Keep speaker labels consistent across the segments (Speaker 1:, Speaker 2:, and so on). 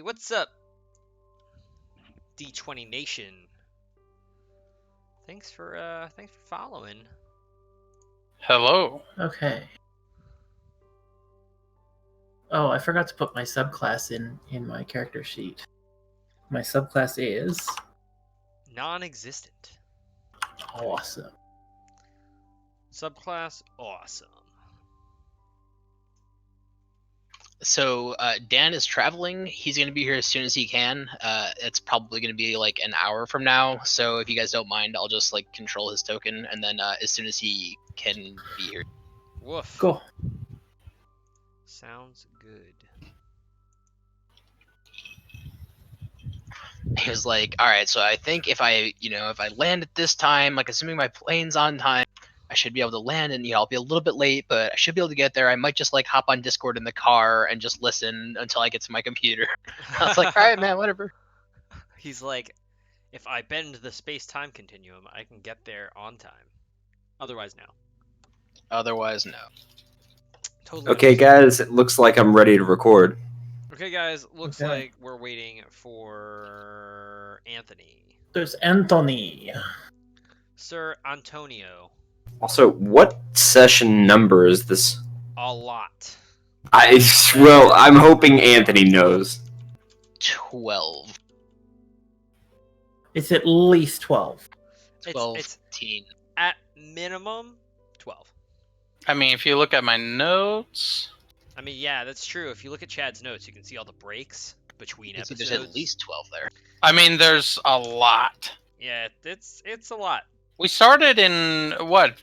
Speaker 1: what's up, D20 Nation? Thanks for following.
Speaker 2: Hello.
Speaker 3: Okay. Oh, I forgot to put my subclass in my character sheet. My subclass is
Speaker 1: Non-existent.
Speaker 3: awesome.
Speaker 1: Subclass awesome.
Speaker 4: So Dan is traveling. He's going to be here as soon as he can. It's probably going to be like an hour from now. So if you guys don't mind, I'll just like control his token, and then as soon as he can be here.
Speaker 1: Woof.
Speaker 3: Cool.
Speaker 1: Sounds good.
Speaker 4: He was like, "All right, so I think if I land at this time, like assuming my plane's on time, I should be able to land, and I'll be a little bit late, but I should be able to get there. I might just like hop on Discord in the car and just listen until I get to my computer." I was like, "All right, man, whatever."
Speaker 1: He's like, if I bend the space-time continuum, I can get there on time. Otherwise, no.
Speaker 4: Otherwise, no.
Speaker 1: Totally.
Speaker 5: Okay, guys, it looks like I'm ready to record.
Speaker 1: Okay, guys, looks
Speaker 3: Okay.
Speaker 1: like we're waiting for Anthony.
Speaker 3: There's Anthony.
Speaker 1: Sir Antonio.
Speaker 5: Also, what session number is this?
Speaker 1: A lot.
Speaker 5: Well, I'm hoping Anthony knows.
Speaker 4: 12.
Speaker 3: It's at least 12.
Speaker 4: 12.
Speaker 1: It's
Speaker 4: 15.
Speaker 1: at minimum 12.
Speaker 2: I mean, if you look at my notes,
Speaker 1: I mean, yeah, that's true. If you look at Chad's notes, you can see all the breaks between
Speaker 4: You see
Speaker 1: episodes.
Speaker 4: there's at least 12 there.
Speaker 2: I mean, there's a lot.
Speaker 1: Yeah, it's a lot.
Speaker 2: We started in what?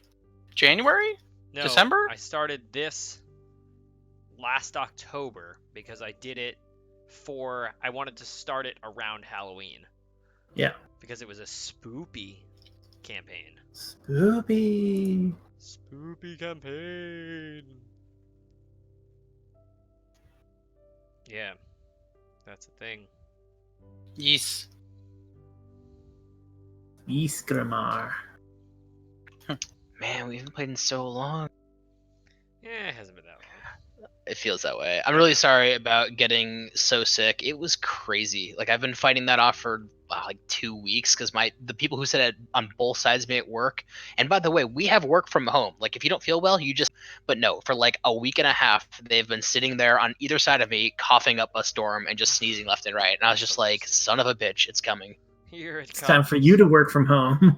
Speaker 2: January?
Speaker 1: No,
Speaker 2: December?
Speaker 1: I started this last October because I did it I wanted to start it around Halloween.
Speaker 3: Yeah.
Speaker 1: Because it was a spoopy campaign.
Speaker 3: Spoopy.
Speaker 1: Spoopy campaign. Yeah, that's a thing.
Speaker 2: Yes.
Speaker 3: Iskramar.
Speaker 4: Man, we haven't played in so long.
Speaker 1: Yeah, it hasn't been that long.
Speaker 4: It feels that way. I'm really sorry about getting so sick. It was crazy. Like I've been fighting that off for like 2 weeks because the people who said it on both sides of me at work. And by the way, we have work from home. Like if you don't feel well, you just. But no, for like a week and a half, they've been sitting there on either side of me, coughing up a storm and just sneezing left and right. And I was just like, son of a bitch, it's coming.
Speaker 1: Here it
Speaker 3: It's
Speaker 1: comes.
Speaker 3: time for you to work from home.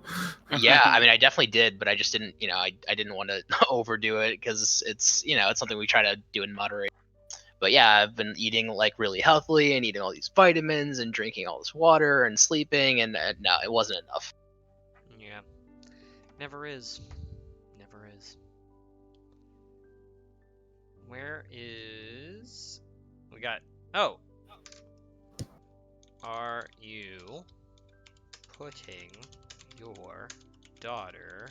Speaker 4: Yeah, I mean, I definitely did, but I just didn't. I didn't want to overdo it because it's it's something we try to do in moderation. But yeah, I've been eating like really healthily and eating all these vitamins and drinking all this water and sleeping, and no, it wasn't enough.
Speaker 1: Yeah. Never is. Never is. Where is... We got... Oh! Are you putting your daughter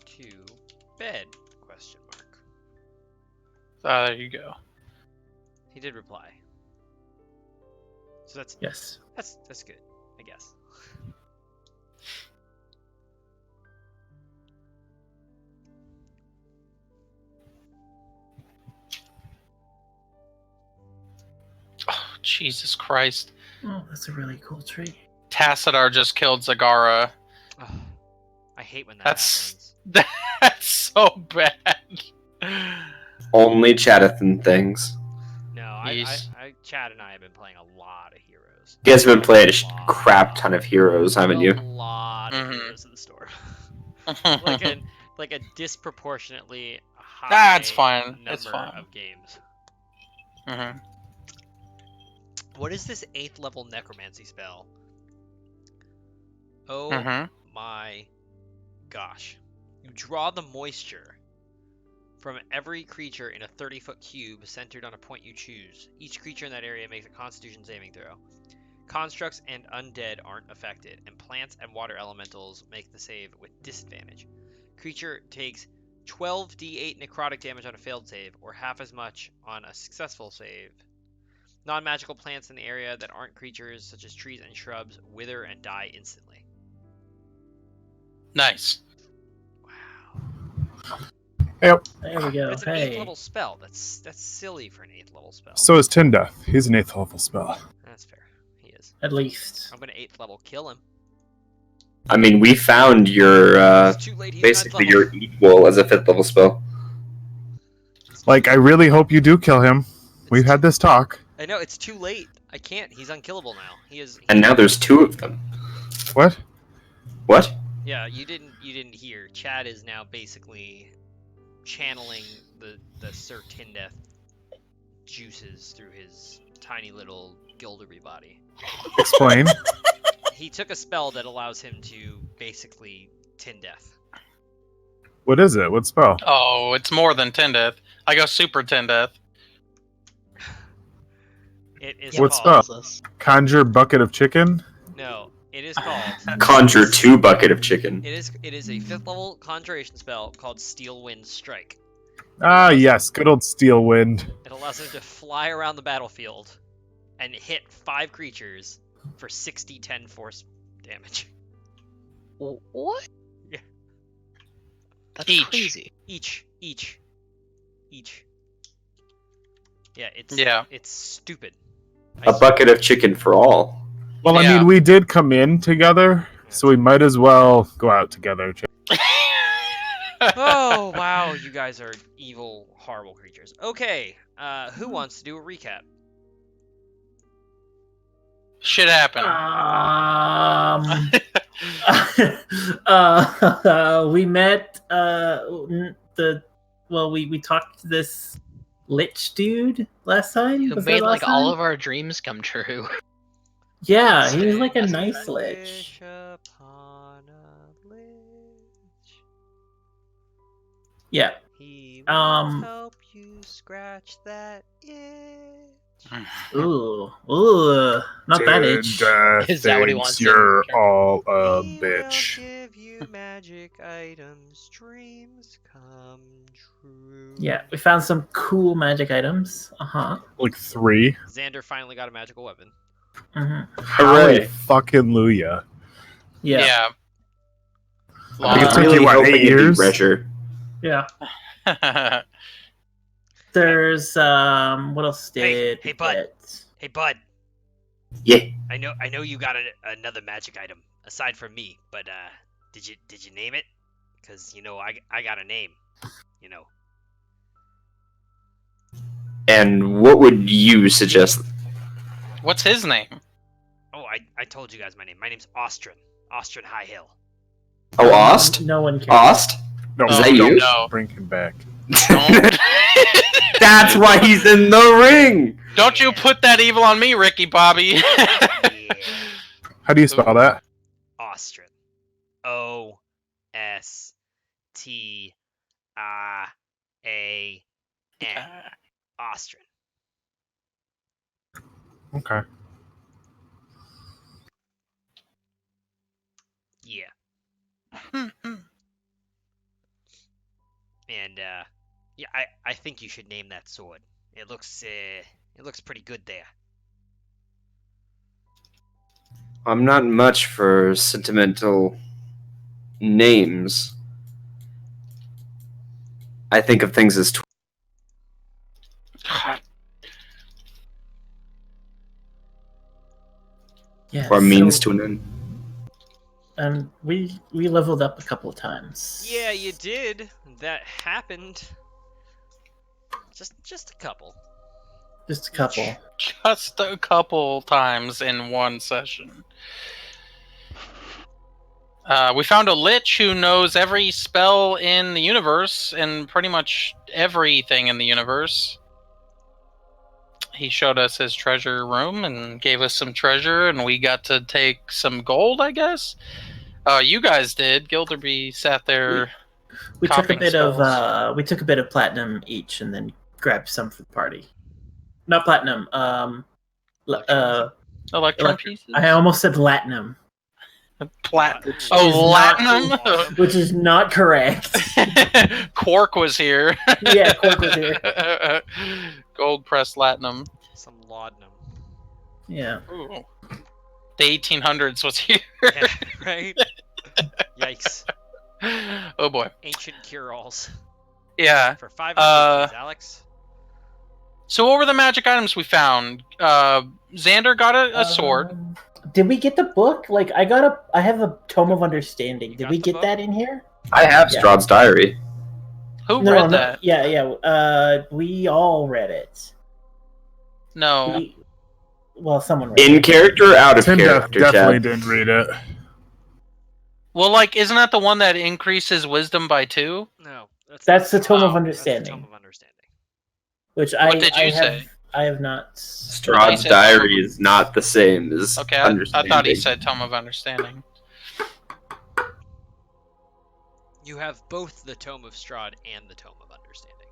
Speaker 1: to bed? Question mark.
Speaker 2: There you go.
Speaker 1: He did reply. So
Speaker 3: Yes.
Speaker 1: that's good, I guess.
Speaker 2: Oh, Jesus Christ.
Speaker 3: Oh, that's a really cool tree.
Speaker 2: Tassadar just killed Zagara.
Speaker 1: Ugh, I hate when that
Speaker 2: That's
Speaker 1: happens.
Speaker 2: that's so bad.
Speaker 5: Only Chadathan things.
Speaker 1: No,
Speaker 2: Yes.
Speaker 1: Chad and I have been playing a lot of heroes.
Speaker 5: You guys have been playing a crap ton of heroes, haven't you?
Speaker 1: A lot of
Speaker 2: Mhm.
Speaker 1: heroes in the store. like a disproportionately high
Speaker 2: That's fine.
Speaker 1: number
Speaker 2: It's fine.
Speaker 1: of games.
Speaker 2: Mhm.
Speaker 1: What is this 8th level necromancy spell? Oh
Speaker 2: Mhm.
Speaker 1: my gosh. You draw the moisture from every creature in a 30-foot cube centered on a point you choose. Each creature in that area makes a constitution saving throw. Constructs and undead aren't affected, and plants and water elementals make the save with disadvantage. Creature takes 12d8 necrotic damage on a failed save, or half as much on a successful save. Non-magical plants in the area that aren't creatures, such as trees and shrubs, wither and die instantly.
Speaker 2: Nice.
Speaker 1: Wow.
Speaker 6: Yep.
Speaker 3: There we go.
Speaker 1: But it's an 8th
Speaker 3: Hey.
Speaker 1: level spell. That's silly for an 8th level spell.
Speaker 6: So is Tin Death. He's an 8th level spell.
Speaker 1: That's fair.
Speaker 3: at least.
Speaker 1: I'm gonna 8th level kill him.
Speaker 5: I mean, we found your
Speaker 1: It's too late. He's
Speaker 5: basically
Speaker 1: 9th level.
Speaker 5: your equal as a 5th level spell.
Speaker 6: Like, I really hope you do kill him. We've had this talk.
Speaker 1: I know it's too late. I can't. He's unkillable now. He is.
Speaker 5: And now there's 2 of them.
Speaker 6: What?
Speaker 5: What?
Speaker 1: Yeah, you didn't hear. Chad is now basically channeling the Sir Tindeth juices through his tiny little Gilderby body.
Speaker 6: Explain.
Speaker 1: He took a spell that allows him to basically Tindeth.
Speaker 6: What is it? What spell?
Speaker 2: Oh, it's more than Tindeth. I go super Tindeth.
Speaker 1: It is
Speaker 6: What's
Speaker 1: called.
Speaker 6: up? Conjure bucket of chicken?
Speaker 1: No, it is called.
Speaker 5: Conjure 2 bucket of chicken.
Speaker 1: It is a 5th level conjuration spell called Steel Wind Strike.
Speaker 6: Ah, yes. Good old steel wind.
Speaker 1: It allows him to fly around the battlefield and hit 5 creatures for 60-10 force damage.
Speaker 4: What?
Speaker 1: Yeah.
Speaker 4: That's
Speaker 2: Each.
Speaker 4: crazy.
Speaker 1: Each. Yeah, it's stupid.
Speaker 5: A bucket of chicken for all.
Speaker 6: Well, I
Speaker 2: Yeah.
Speaker 6: mean, we did come in together, so we might as well go out together.
Speaker 1: Oh wow, you guys are evil, horrible creatures. Okay, who wants to do a recap?
Speaker 2: Shit happened.
Speaker 3: We met we talked to this lich dude last time.
Speaker 4: Who
Speaker 3: Was that
Speaker 4: made
Speaker 3: last
Speaker 4: like all
Speaker 3: time?
Speaker 4: of our dreams come true.
Speaker 3: Yeah, he was like a
Speaker 4: That's
Speaker 3: nice lich.
Speaker 1: Wish upon a lich.
Speaker 3: Yeah.
Speaker 1: He
Speaker 3: Um,
Speaker 1: will help you scratch that itch.
Speaker 3: Ooh, not that itch.
Speaker 4: Is that what he wants in
Speaker 6: You're
Speaker 4: return?
Speaker 6: all a
Speaker 1: He
Speaker 6: bitch.
Speaker 1: will give you magic items, dreams come true.
Speaker 3: Yeah, we found some cool magic items.
Speaker 6: Like 3.
Speaker 1: Xander finally got a magical weapon.
Speaker 6: Hooray. Fucking Luya.
Speaker 3: Yeah.
Speaker 6: I think it
Speaker 3: Uh,
Speaker 6: took
Speaker 5: really
Speaker 6: you, what,
Speaker 5: hoping
Speaker 6: 8
Speaker 5: it'd be
Speaker 6: years?
Speaker 5: Resher.
Speaker 3: Yeah.
Speaker 2: Yeah.
Speaker 3: There's what else did
Speaker 1: Hey,
Speaker 3: we
Speaker 1: bud.
Speaker 3: get?
Speaker 1: Hey, bud.
Speaker 5: Yeah.
Speaker 1: I know you got another magic item aside from me, but did you name it? Cause I got a name. You know.
Speaker 5: And what would you suggest?
Speaker 2: What's his name?
Speaker 1: Oh, I told you guys my name. My name's Austrin. Austrin Highhill.
Speaker 5: Oh, Ost?
Speaker 3: No one cares.
Speaker 5: Ost?
Speaker 6: No,
Speaker 5: Is
Speaker 2: Oh,
Speaker 5: that you?
Speaker 2: No.
Speaker 6: bring him back.
Speaker 5: That's why he's in the ring!
Speaker 2: Don't you put that evil on me, Ricky Bobby.
Speaker 1: Yeah.
Speaker 6: How do you spell that?
Speaker 1: Austrin. O S T I A N. Austrin.
Speaker 6: Okay.
Speaker 1: Yeah. And yeah, I think you should name that sword. It looks pretty good there.
Speaker 5: I'm not much for sentimental names. I think of things as
Speaker 3: Yeah,
Speaker 5: or means
Speaker 3: so-
Speaker 5: to an end.
Speaker 3: And we leveled up a couple of times.
Speaker 1: Yeah, you did. That happened. Just a couple.
Speaker 3: Just a couple.
Speaker 2: Just a couple times in one session. We found a lich who knows every spell in the universe and pretty much everything in the universe. He showed us his treasure room and gave us some treasure, and we got to take some gold, I guess. You guys did. Gilderby sat there.
Speaker 3: We took a
Speaker 2: Copying
Speaker 3: bit
Speaker 2: spells.
Speaker 3: of platinum each, and then grabbed some for the party. Not platinum.
Speaker 2: Electron
Speaker 3: Elect-
Speaker 2: pieces.
Speaker 3: I almost said latinum,
Speaker 2: Platinum.
Speaker 3: Which
Speaker 2: Oh,
Speaker 3: is not-
Speaker 2: latinum.
Speaker 3: which is not correct.
Speaker 2: Quark was here.
Speaker 3: Yeah, Quark was here.
Speaker 2: Gold pressed latinum.
Speaker 1: Some laudanum.
Speaker 3: Yeah.
Speaker 2: Ooh. The 1800s was here.
Speaker 1: Yeah, right? Yikes.
Speaker 2: Oh boy.
Speaker 1: Ancient cure-alls.
Speaker 2: Yeah.
Speaker 1: For 500 Alex.
Speaker 2: So what were the magic items we found? Xander got a sword.
Speaker 3: Did we get the book? Like, I have a Tome of Understanding. Did
Speaker 1: got
Speaker 3: we
Speaker 1: the
Speaker 3: get
Speaker 1: book?
Speaker 3: that in here?
Speaker 5: I have
Speaker 3: Yeah.
Speaker 5: Strahd's diary.
Speaker 2: Who
Speaker 3: No,
Speaker 2: read
Speaker 3: no,
Speaker 2: that?
Speaker 3: yeah. We all read it.
Speaker 2: No.
Speaker 3: Well, someone read
Speaker 5: In
Speaker 3: it.
Speaker 5: character, out of
Speaker 6: Tim
Speaker 5: character,
Speaker 6: definitely
Speaker 5: Chad.
Speaker 6: didn't read it.
Speaker 2: Well, like, isn't that the one that increases wisdom by 2?
Speaker 1: No,
Speaker 3: That's the Tome of
Speaker 2: Oh,
Speaker 1: that's the Tome
Speaker 3: Understanding,
Speaker 1: of Understanding.
Speaker 3: which
Speaker 2: What did you
Speaker 3: I
Speaker 2: say?
Speaker 3: have not.
Speaker 5: Strahd's
Speaker 2: said Tome of-
Speaker 5: diary is not the same as
Speaker 2: Okay, I
Speaker 5: understanding.
Speaker 2: thought he said Tome of Understanding.
Speaker 1: You have both the Tome of Strahd and the Tome of Understanding.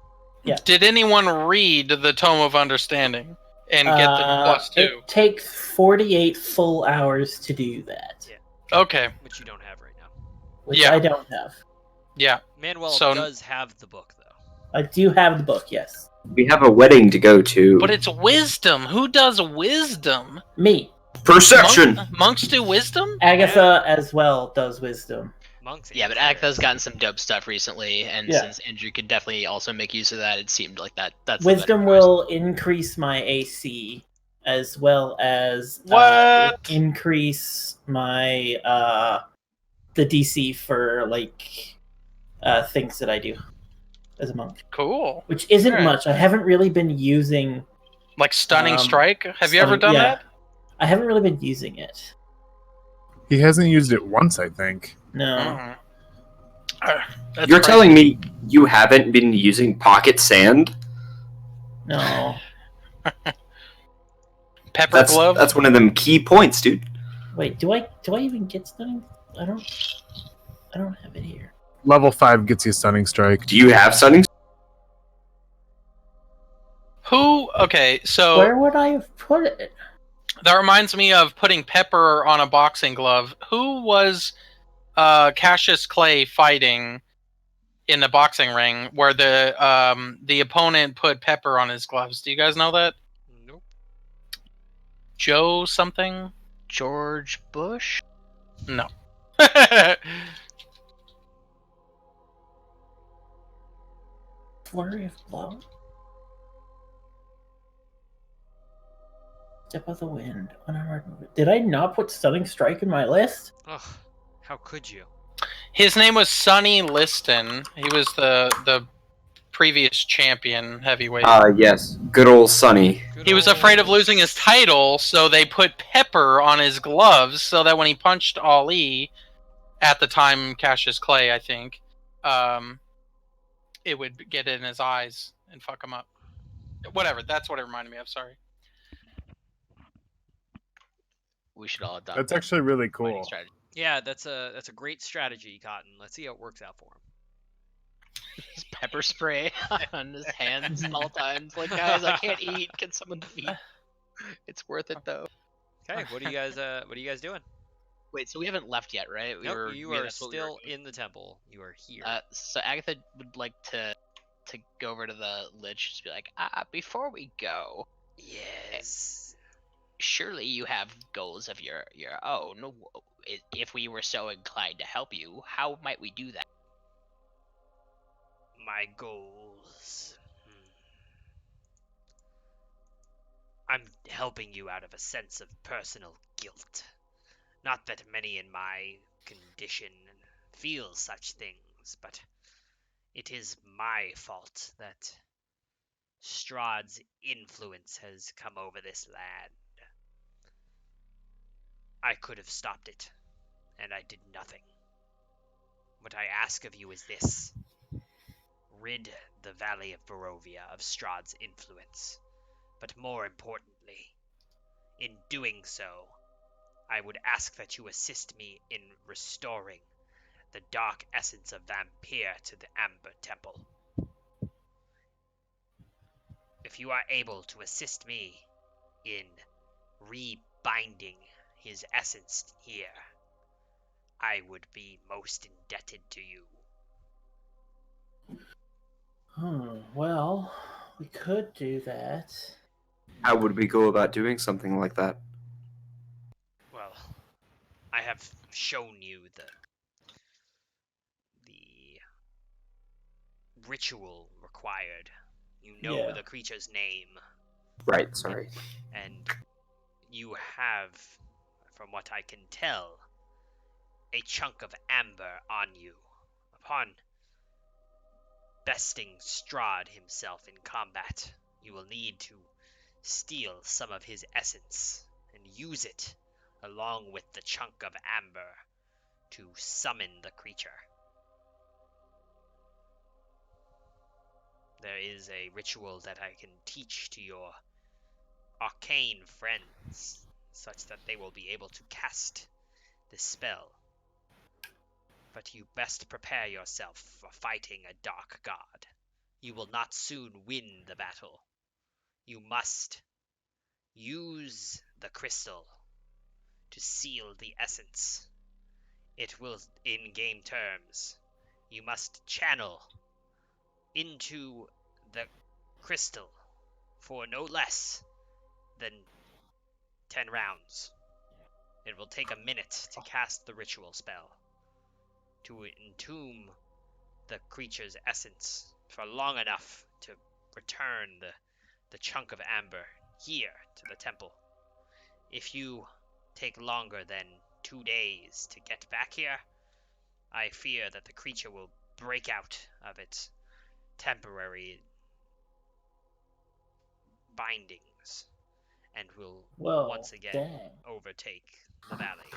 Speaker 3: Yeah.
Speaker 2: Did anyone read the Tome of Understanding and get the +2?
Speaker 3: It takes 48 full hours to do that,
Speaker 2: Okay.
Speaker 1: Which you don't have right now.
Speaker 3: which
Speaker 2: Yeah.
Speaker 3: I don't have.
Speaker 2: Yeah.
Speaker 1: Manuel
Speaker 2: So-
Speaker 1: does have the book, though.
Speaker 3: I do have the book, yes.
Speaker 5: We have a wedding to go to.
Speaker 2: But it's wisdom. Who does wisdom?
Speaker 3: Me.
Speaker 5: Perception!
Speaker 2: Monks do wisdom?
Speaker 3: Agatha as well does wisdom.
Speaker 1: Monks.
Speaker 4: Yeah,
Speaker 1: and
Speaker 4: but Agatha's
Speaker 1: clerics.
Speaker 4: gotten some dope stuff recently, and
Speaker 3: Yeah.
Speaker 4: since Andrew could definitely also make use of that, it seemed like that's the
Speaker 3: Wisdom
Speaker 4: better choice.
Speaker 3: will increase my AC as well as
Speaker 2: What?
Speaker 3: increase my the DC for like things that I do as a monk,
Speaker 2: Cool.
Speaker 3: which isn't
Speaker 2: Alright.
Speaker 3: much. I haven't really been using.
Speaker 2: Like Stunning
Speaker 3: Um,
Speaker 2: Strike? Have you ever done
Speaker 3: yeah.
Speaker 2: that?
Speaker 3: I haven't really been using it.
Speaker 6: He hasn't used it once, I think.
Speaker 3: No.
Speaker 2: Mm. That's
Speaker 5: You're
Speaker 2: crazy.
Speaker 5: telling me you haven't been using pocket sand?
Speaker 3: No.
Speaker 2: Pepper Glove?
Speaker 5: That's one of them key points, dude.
Speaker 3: Wait, do I even get stunning? I don't have it here.
Speaker 6: Level 5 gets you Stunning Strike.
Speaker 5: Do you have stunning?
Speaker 2: Who? Okay, so
Speaker 3: Where would I have put it?
Speaker 2: that reminds me of putting pepper on a boxing glove. Who was Cassius Clay fighting in the boxing ring where the opponent put pepper on his gloves? Do you guys know that?
Speaker 1: Nope.
Speaker 2: Joe something?
Speaker 4: George Bush?
Speaker 2: No.
Speaker 3: Flurry of blow. Step of the wind. Unarmored movement. Did I not put stunning strike in my list?
Speaker 1: Ugh. How could you?
Speaker 2: His name was Sonny Liston. He was the previous champion heavyweight.
Speaker 5: Yes. Good old Sonny.
Speaker 1: Good
Speaker 2: He was
Speaker 1: old-
Speaker 2: afraid of losing his title, so they put pepper on his gloves so that when he punched Ali, at the time Cassius Clay, I think, it would get in his eyes and fuck him up. Whatever, that's what it reminded me of, sorry.
Speaker 4: We should all adopt
Speaker 6: That's
Speaker 4: that
Speaker 6: actually really
Speaker 4: fighting
Speaker 6: cool.
Speaker 4: strategy.
Speaker 1: Yeah, that's a great strategy, Cotton. Let's see how it works out for him.
Speaker 4: Just pepper spray on his hands at all times. Like, guys, I can't eat. Can someone feed? It's worth it though.
Speaker 1: Okay, what are you guys doing?
Speaker 4: Wait, so we haven't left yet, right?
Speaker 1: Nope, you
Speaker 4: yeah,
Speaker 1: are
Speaker 4: that's what we were
Speaker 1: still
Speaker 4: doing.
Speaker 1: in the temple. You are here.
Speaker 4: So Agatha would like to go over to the lich, just be like, before we go,
Speaker 1: yes.
Speaker 4: surely you have goals of your own. If we were so inclined to help you, how might we do that?
Speaker 1: My goals. I'm helping you out of a sense of personal guilt. Not that many in my condition feel such things, but it is my fault that Strahd's influence has come over this land. I could have stopped it, and I did nothing. What I ask of you is this. Rid the Valley of Barovia of Strahd's influence. But more importantly, in doing so, I would ask that you assist me in restoring the dark essence of Vampire to the Amber Temple. If you are able to assist me in rebinding his essence here, I would be most indebted to you.
Speaker 3: Well, we could do that.
Speaker 5: How would we go about doing something like that?
Speaker 1: Well, I have shown you the ritual required. You know
Speaker 3: Yeah.
Speaker 1: the creature's name,
Speaker 5: Right, sorry.
Speaker 1: and you have from what I can tell, a chunk of amber on you. Upon besting Strahd himself in combat, you will need to steal some of his essence and use it along with the chunk of amber to summon the creature. There is a ritual that I can teach to your arcane friends, such that they will be able to cast the spell. But you best prepare yourself for fighting a dark god. You will not soon win the battle. You must use the crystal to seal the essence. It will, in game terms, you must channel into the crystal for no less than 10 rounds. It will take a minute to cast the ritual spell, to entomb the creature's essence for long enough to return the chunk of amber here to the temple. If you take longer than 2 days to get back here, I fear that the creature will break out of its temporary bindings and will once again overtake the valley.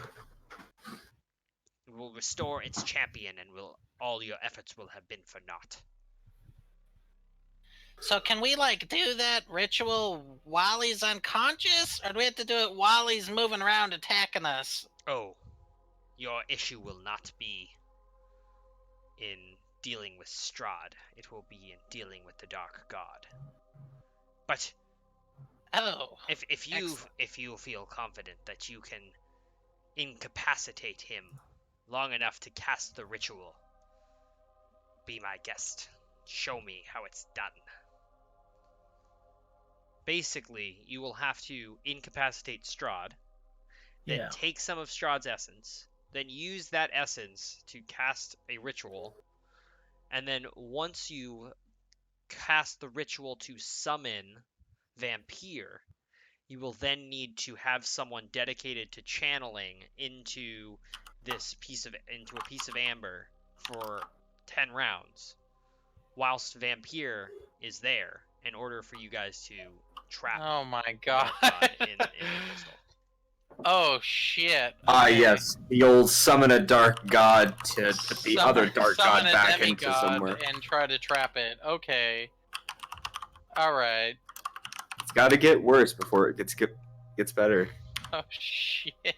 Speaker 1: It will restore its champion, and all your efforts will have been for naught.
Speaker 2: So can we do that ritual while he's unconscious, or do we have to do it while he's moving around attacking us?
Speaker 1: Oh, your issue will not be in dealing with Strahd. It will be in dealing with the Dark God. But if you feel confident that you can incapacitate him long enough to cast the ritual, be my guest. Show me how it's done. Basically, you will have to incapacitate Strahd, then take some of Strahd's essence, then use that essence to cast a ritual, and then once you cast the ritual to summon Vampire, you will then need to have someone dedicated to channeling into a piece of amber for 10 rounds, whilst Vampire is there, in order for you guys to trap.
Speaker 2: Oh my god!
Speaker 1: in the crystal.
Speaker 2: Oh shit!
Speaker 5: Yes, the old summon a dark god to put the other dark god back into somewhere,
Speaker 2: and try to trap it. Okay. All right.
Speaker 5: It's got to get worse before it gets better.
Speaker 2: Oh shit!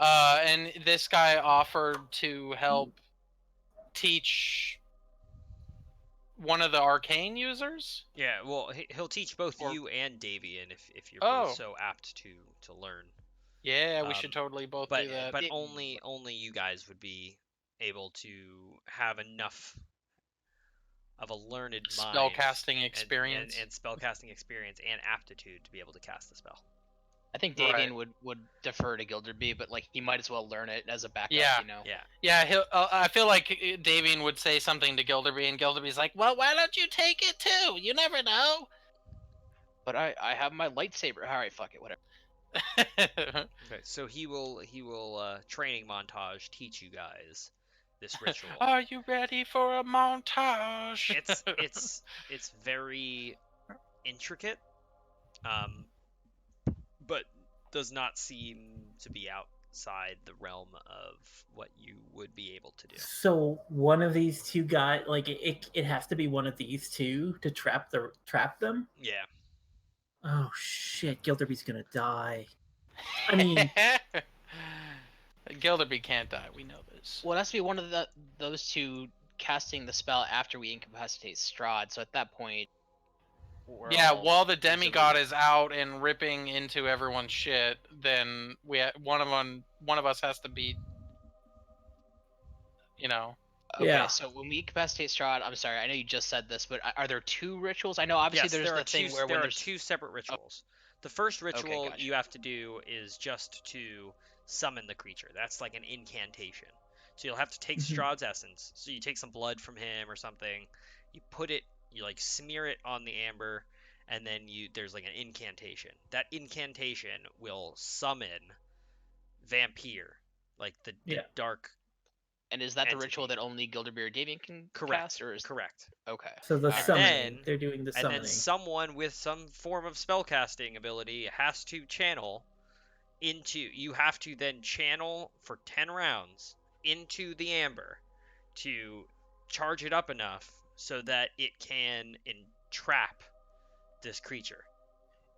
Speaker 2: And this guy offered to help teach one of the arcane users?
Speaker 1: Yeah, well, he'll teach both you and Davian if you're both so apt to learn.
Speaker 2: Yeah, we should totally both do that.
Speaker 1: But only you guys would be able to have enough of a learned mind,
Speaker 2: spellcasting experience,
Speaker 1: and spellcasting experience and aptitude to be able to cast the spell.
Speaker 4: I think Davian would defer to Gilderby, but he might as well learn it as a backup.
Speaker 2: Yeah,
Speaker 4: you know.
Speaker 2: Yeah. I feel like Davian would say something to Gilderby, and Gilderby's like, "Well, why don't you take it too? You never know."
Speaker 4: But I have my lightsaber. All right, fuck it, whatever.
Speaker 1: Okay, so he will training montage teach you guys this ritual.
Speaker 2: Are you ready for a montage?
Speaker 1: It's very intricate, but does not seem to be outside the realm of what you would be able to do.
Speaker 3: So one of these two guys, it has to be one of these two to trap them.
Speaker 1: Yeah.
Speaker 3: Oh shit, Gilderby's gonna die. I mean,
Speaker 2: Gilderby can't die. We know this.
Speaker 4: Well, it has to be one of those two casting the spell after we incapacitate Strahd. So at that point,
Speaker 2: while the demigod is out and ripping into everyone's shit, then one of us has to be,
Speaker 4: Okay,
Speaker 3: yeah.
Speaker 4: So when we incapacitate Strahd, I'm sorry, I know you just said this, but are there two rituals? I know obviously there's the thing where
Speaker 1: there are two separate rituals. The first ritual you have to do is just to summon the creature. That's like an incantation. So you'll have to take Strahd's essence. So you take some blood from him or something. You put it, you smear it on the amber, and then there's like an incantation. That incantation will summon vampire, like the
Speaker 3: Yeah.
Speaker 1: dark.
Speaker 4: And is that the
Speaker 1: entity.
Speaker 4: ritual that only Gilderbeer Damien can
Speaker 1: Correct.
Speaker 4: cast, or is
Speaker 1: Correct.
Speaker 4: okay?
Speaker 3: So the
Speaker 4: Alright.
Speaker 3: summoning,
Speaker 1: then-
Speaker 3: they're doing the
Speaker 1: And
Speaker 3: summoning.
Speaker 1: then someone with some form of spellcasting ability has to channel into. You have to then channel for 10 rounds into the amber to charge it up enough so that it can entrap this creature.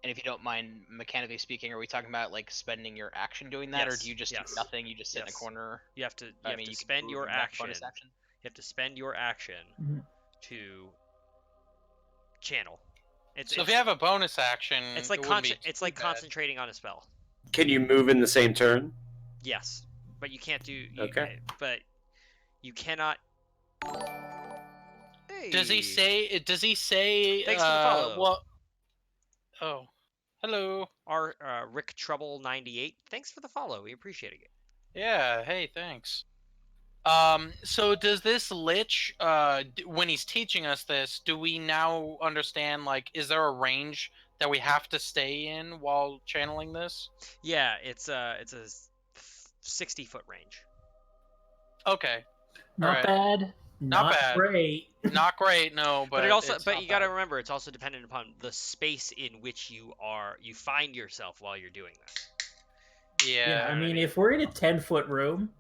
Speaker 4: And if you don't mind, mechanically speaking, are we talking about like spending your action doing that, or
Speaker 1: Yes,
Speaker 4: do you just
Speaker 1: yes.
Speaker 4: do nothing? You just sit in a
Speaker 1: Yes.
Speaker 4: corner.
Speaker 1: You have to. You
Speaker 4: I
Speaker 1: have
Speaker 4: mean,
Speaker 1: to
Speaker 4: you can
Speaker 1: spend
Speaker 4: move
Speaker 1: your
Speaker 4: and that
Speaker 1: action.
Speaker 4: bonus action.
Speaker 1: You have to spend your action
Speaker 3: Mhm.
Speaker 1: to channel.
Speaker 2: So if you have a bonus action,
Speaker 1: it's like
Speaker 2: it wouldn't be
Speaker 1: it's
Speaker 2: too
Speaker 1: like
Speaker 2: bad.
Speaker 1: concentrating on a spell.
Speaker 5: Can you move in the same turn?
Speaker 1: Yes, but you can't do.
Speaker 5: Okay.
Speaker 1: But you cannot. Hey.
Speaker 2: Does he say? Does he say?
Speaker 1: Thanks for the follow.
Speaker 2: Well. Oh, hello.
Speaker 1: Our Rick Trouble 98? Thanks for the follow. We appreciate it.
Speaker 2: Yeah. Hey, thanks. So does this lich, when he's teaching us this, do we now understand, like, is there a range that we have to stay in while channeling this?
Speaker 1: Yeah, it's a 60-foot range.
Speaker 2: Okay.
Speaker 3: Not
Speaker 2: Alright.
Speaker 3: bad.
Speaker 2: Not bad.
Speaker 3: Great.
Speaker 2: Not great, no, but
Speaker 1: But it also,
Speaker 2: it's
Speaker 1: but
Speaker 2: not
Speaker 1: you got to
Speaker 2: bad.
Speaker 1: remember, it's also dependent upon the space in which you find yourself while you're doing that.
Speaker 2: Yeah.
Speaker 3: I mean, if we're in a 10-foot room,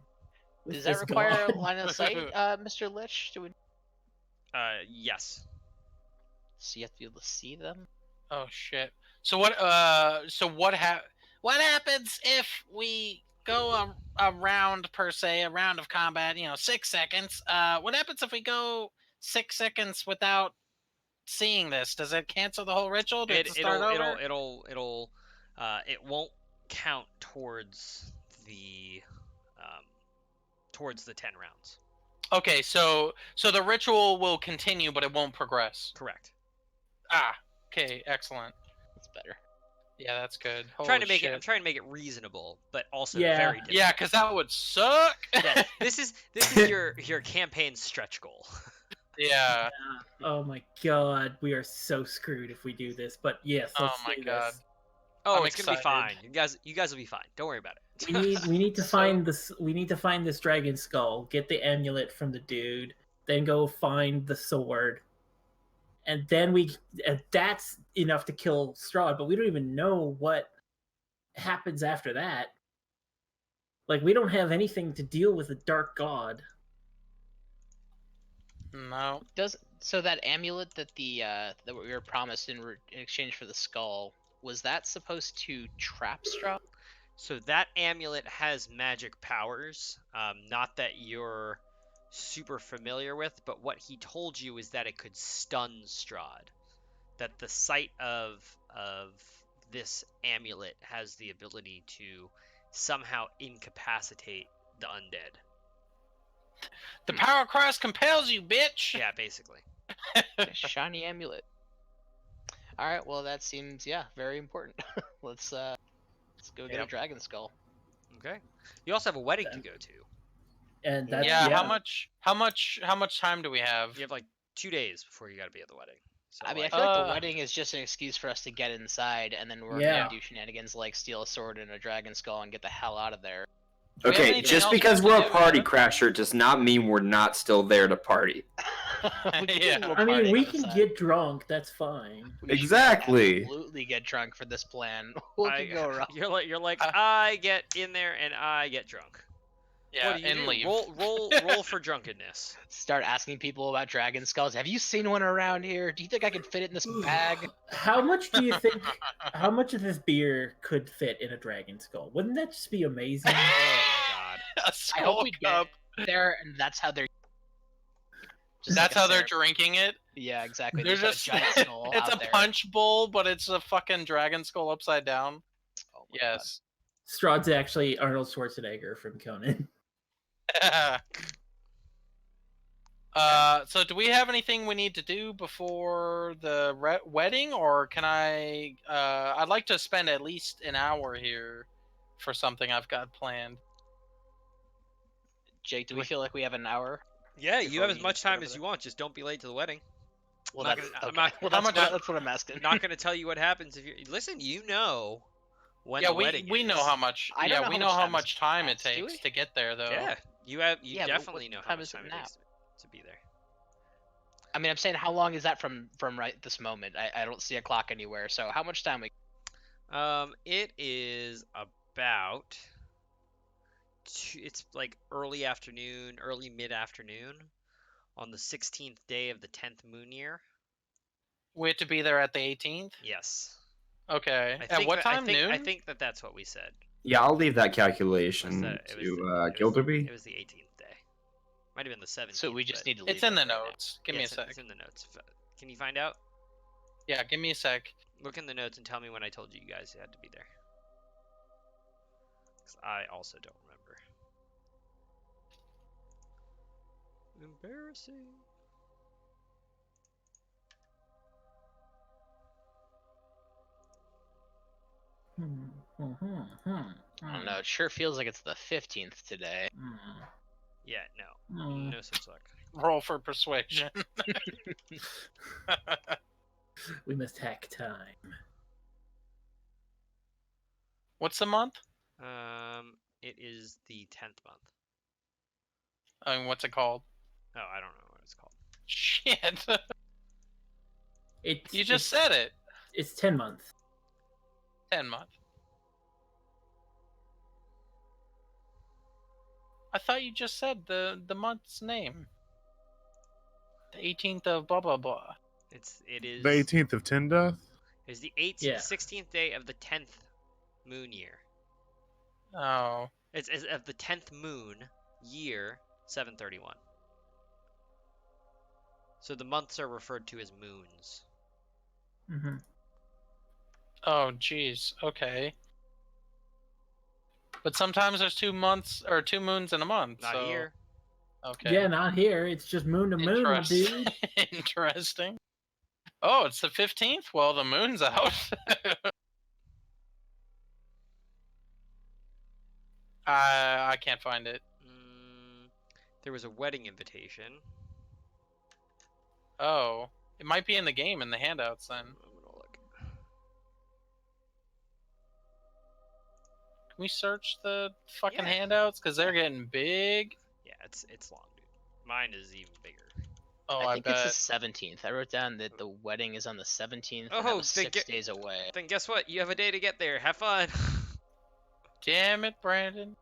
Speaker 3: with
Speaker 4: Does that
Speaker 3: this
Speaker 4: require
Speaker 3: god-
Speaker 4: a line of sight, Mr. Lich? Do we...
Speaker 1: Yes.
Speaker 4: So you have to be able to see them?
Speaker 2: Oh shit. So what? What happens if we go a round per se, a round of combat? 6 seconds. What happens if we go 6 seconds without seeing this? Does it cancel the whole ritual? Does it start over?
Speaker 1: It won't count towards the 10 rounds.
Speaker 2: Okay, so the ritual will continue, but it won't progress.
Speaker 1: Correct.
Speaker 2: Okay, excellent.
Speaker 4: That's better.
Speaker 2: Yeah, that's good.
Speaker 1: I'm trying to
Speaker 2: Holy
Speaker 1: make
Speaker 2: shit.
Speaker 1: I'm trying to make it reasonable, but also
Speaker 3: Yeah.
Speaker 1: very difficult.
Speaker 2: Yeah, because that would suck.
Speaker 1: Yeah, this is your campaign stretch goal.
Speaker 2: Yeah.
Speaker 3: Oh my god, we are so screwed if we do this. But yes, let's
Speaker 2: Oh my
Speaker 3: do
Speaker 2: god.
Speaker 3: this.
Speaker 1: Oh,
Speaker 2: I'm
Speaker 1: it's gonna be
Speaker 2: excited.
Speaker 1: fine. You guys will be fine. Don't worry about it.
Speaker 3: We need to
Speaker 2: So-
Speaker 3: find this. We need to find this dragon skull. Get the amulet from the dude. Then go find the sword. And then that's enough to kill Strahd. But we don't even know what happens after that. Like, we don't have anything to deal with the dark god.
Speaker 2: No.
Speaker 4: So that amulet that that we were promised in exchange for the skull, was that supposed to trap Strahd?
Speaker 1: So that amulet has magic powers, not that you're super familiar with, but what he told you is that it could stun Strahd. That the sight of this amulet has the ability to somehow incapacitate the undead.
Speaker 2: The power of Christ compels you, bitch.
Speaker 1: Yeah, basically.
Speaker 4: A shiny amulet. All right, well that seems very important. Let's go get a
Speaker 1: Yep.
Speaker 4: dragon skull.
Speaker 1: Okay. You also have a wedding to go to.
Speaker 3: And that's
Speaker 2: Yeah. How much time do we have?
Speaker 1: You have like 2 days before you got to be at the wedding. So
Speaker 4: I mean, I
Speaker 1: like,
Speaker 4: feel like the wedding is just an excuse for us to get inside, and then we're
Speaker 3: Yeah.
Speaker 4: gonna do shenanigans like steal a sword and a dragon skull and get the hell out of there.
Speaker 2: Do we have
Speaker 5: Okay,
Speaker 2: anything
Speaker 5: just
Speaker 2: else
Speaker 5: because
Speaker 2: we have
Speaker 5: we're
Speaker 2: to
Speaker 5: a
Speaker 2: do,
Speaker 5: party
Speaker 2: Adam?
Speaker 5: crasher does not mean we're not still there to party.
Speaker 4: We can do a
Speaker 2: Yeah.
Speaker 4: little
Speaker 3: I mean,
Speaker 4: partying
Speaker 3: we
Speaker 4: on the
Speaker 3: can
Speaker 4: side.
Speaker 3: get drunk. That's fine.
Speaker 4: We should
Speaker 5: Exactly.
Speaker 4: absolutely get drunk for this plan. What
Speaker 1: I-
Speaker 4: could go wrong?
Speaker 1: You're like
Speaker 2: Uh,
Speaker 1: I get in there and I get drunk.
Speaker 2: Yeah,
Speaker 1: What do you
Speaker 2: and
Speaker 1: do?
Speaker 2: leave.
Speaker 1: Roll for drunkenness.
Speaker 4: Start asking people about dragon skulls. Have you seen one around here? Do you think I could fit it in this bag?
Speaker 3: How much do you think? How much of this beer could fit in a dragon skull? Wouldn't that just be amazing?
Speaker 1: Oh my god.
Speaker 2: A
Speaker 4: I
Speaker 2: skull
Speaker 4: hope we
Speaker 2: cup.
Speaker 4: get there, and that's how they're. Just
Speaker 2: That's
Speaker 4: like a
Speaker 2: how they're
Speaker 4: syrup.
Speaker 2: drinking it.
Speaker 4: Yeah, exactly.
Speaker 2: They're
Speaker 4: There's
Speaker 2: just.
Speaker 4: a giant skull
Speaker 2: It's a
Speaker 4: out there.
Speaker 2: punch bowl, but it's a fucking dragon skull upside down.
Speaker 4: Oh my
Speaker 2: Yes.
Speaker 3: Strahd's actually Arnold Schwarzenegger from Conan.
Speaker 2: So do we have anything we need to do before the wedding, or can I? I'd like to spend at least an hour here for something I've got planned.
Speaker 4: Jake, do we feel like we have an hour?
Speaker 1: Yeah, you
Speaker 4: Before
Speaker 1: have
Speaker 4: we
Speaker 1: as
Speaker 4: need
Speaker 1: much
Speaker 4: to get
Speaker 1: time
Speaker 4: over
Speaker 1: as
Speaker 4: there?
Speaker 1: you want. Just don't be late to the wedding.
Speaker 4: Well,
Speaker 1: I'm not
Speaker 4: that's
Speaker 1: gonna- I'm
Speaker 4: okay.
Speaker 1: not-
Speaker 4: Well,
Speaker 1: how
Speaker 4: that's,
Speaker 1: much-
Speaker 4: that's what I'm asking.
Speaker 1: I'm not going to tell you what happens if you listen. You know when
Speaker 2: Yeah,
Speaker 1: the wedding
Speaker 2: we
Speaker 1: is.
Speaker 2: know how much.
Speaker 4: I don't
Speaker 2: Yeah,
Speaker 4: know
Speaker 2: we
Speaker 4: how
Speaker 2: know
Speaker 4: much
Speaker 2: how
Speaker 4: time
Speaker 2: much time it
Speaker 4: passed, do
Speaker 2: takes
Speaker 4: we?
Speaker 2: to get there, though.
Speaker 1: Yeah, you
Speaker 4: Yeah, but
Speaker 1: definitely
Speaker 4: what
Speaker 1: know how
Speaker 4: time
Speaker 1: much
Speaker 4: is it
Speaker 1: time it
Speaker 4: now?
Speaker 1: takes to be there.
Speaker 4: I mean, I'm saying how long is that from right this moment? I don't see a clock anywhere. So how much time we?
Speaker 1: It is about. It's like early afternoon, early mid-afternoon, on the 16th day of the 10th moon year.
Speaker 2: We have to be there at the 18th.
Speaker 1: Yes.
Speaker 2: Okay.
Speaker 1: I
Speaker 2: At
Speaker 1: think
Speaker 2: what
Speaker 1: that,
Speaker 2: time? Noon.
Speaker 1: I think that's what we said.
Speaker 5: Yeah, I'll leave that
Speaker 1: Was
Speaker 5: calculation
Speaker 1: that
Speaker 5: to
Speaker 1: it
Speaker 5: Gilderby.
Speaker 1: was the 18th day. Might have been the 17th.
Speaker 4: So we just
Speaker 1: but
Speaker 4: need to leave.
Speaker 2: It's in the
Speaker 4: it right now.
Speaker 2: notes. Give
Speaker 1: yeah,
Speaker 2: me a
Speaker 1: it's
Speaker 2: sec.
Speaker 1: It's in the notes. Can you find out?
Speaker 2: Yeah, give me a sec.
Speaker 1: Look in the notes and tell me when I told you guys you had to be there. 'Cause I also don't remember. Embarrassing.
Speaker 4: I don't know. It sure feels like it's the 15th today.
Speaker 1: Yeah, no such luck.
Speaker 2: Roll for persuasion.
Speaker 3: We must hack time.
Speaker 2: What's the month?
Speaker 1: It is the 10th month.
Speaker 2: I mean, what's it called?
Speaker 1: Oh, I don't know what it's called.
Speaker 2: Shit.
Speaker 3: It's
Speaker 2: You just said it.
Speaker 3: it's 10 months.
Speaker 2: 10 month. I thought you just said the month's name. The 18th of blah blah blah.
Speaker 1: It is
Speaker 6: The 18th of Tindoth?
Speaker 1: It's the 18th,
Speaker 3: Yeah.
Speaker 1: 16th day of the 10th moon year.
Speaker 2: Oh.
Speaker 1: It's of the 10th moon year 731. So the months are referred to as moons.
Speaker 3: Mm-hmm.
Speaker 2: Oh, jeez. Okay. But sometimes there's 2 months or 2 moons in a month.
Speaker 1: Not
Speaker 2: so...
Speaker 1: here.
Speaker 2: Okay.
Speaker 3: Yeah, not here. It's just moon to moon, my dude.
Speaker 2: Interesting. Oh, it's the 15th? Well, the moon's out. I can't find it.
Speaker 1: There was a wedding invitation.
Speaker 2: Oh. It might be in the game in the handouts then.
Speaker 1: I'm gonna look.
Speaker 2: Can we search the fucking
Speaker 1: Yeah.
Speaker 2: handouts? Because they're getting big.
Speaker 1: Yeah, it's long, dude. Mine is even bigger.
Speaker 2: Oh,
Speaker 4: I
Speaker 2: I
Speaker 4: think
Speaker 2: bet.
Speaker 4: it's the 17th. I wrote down that the wedding is on the 17th.
Speaker 1: Oh,
Speaker 4: and that was
Speaker 1: then
Speaker 4: 6 days away.
Speaker 1: Then guess what? You have a day to get there. Have fun.
Speaker 2: Damn it, Brandon.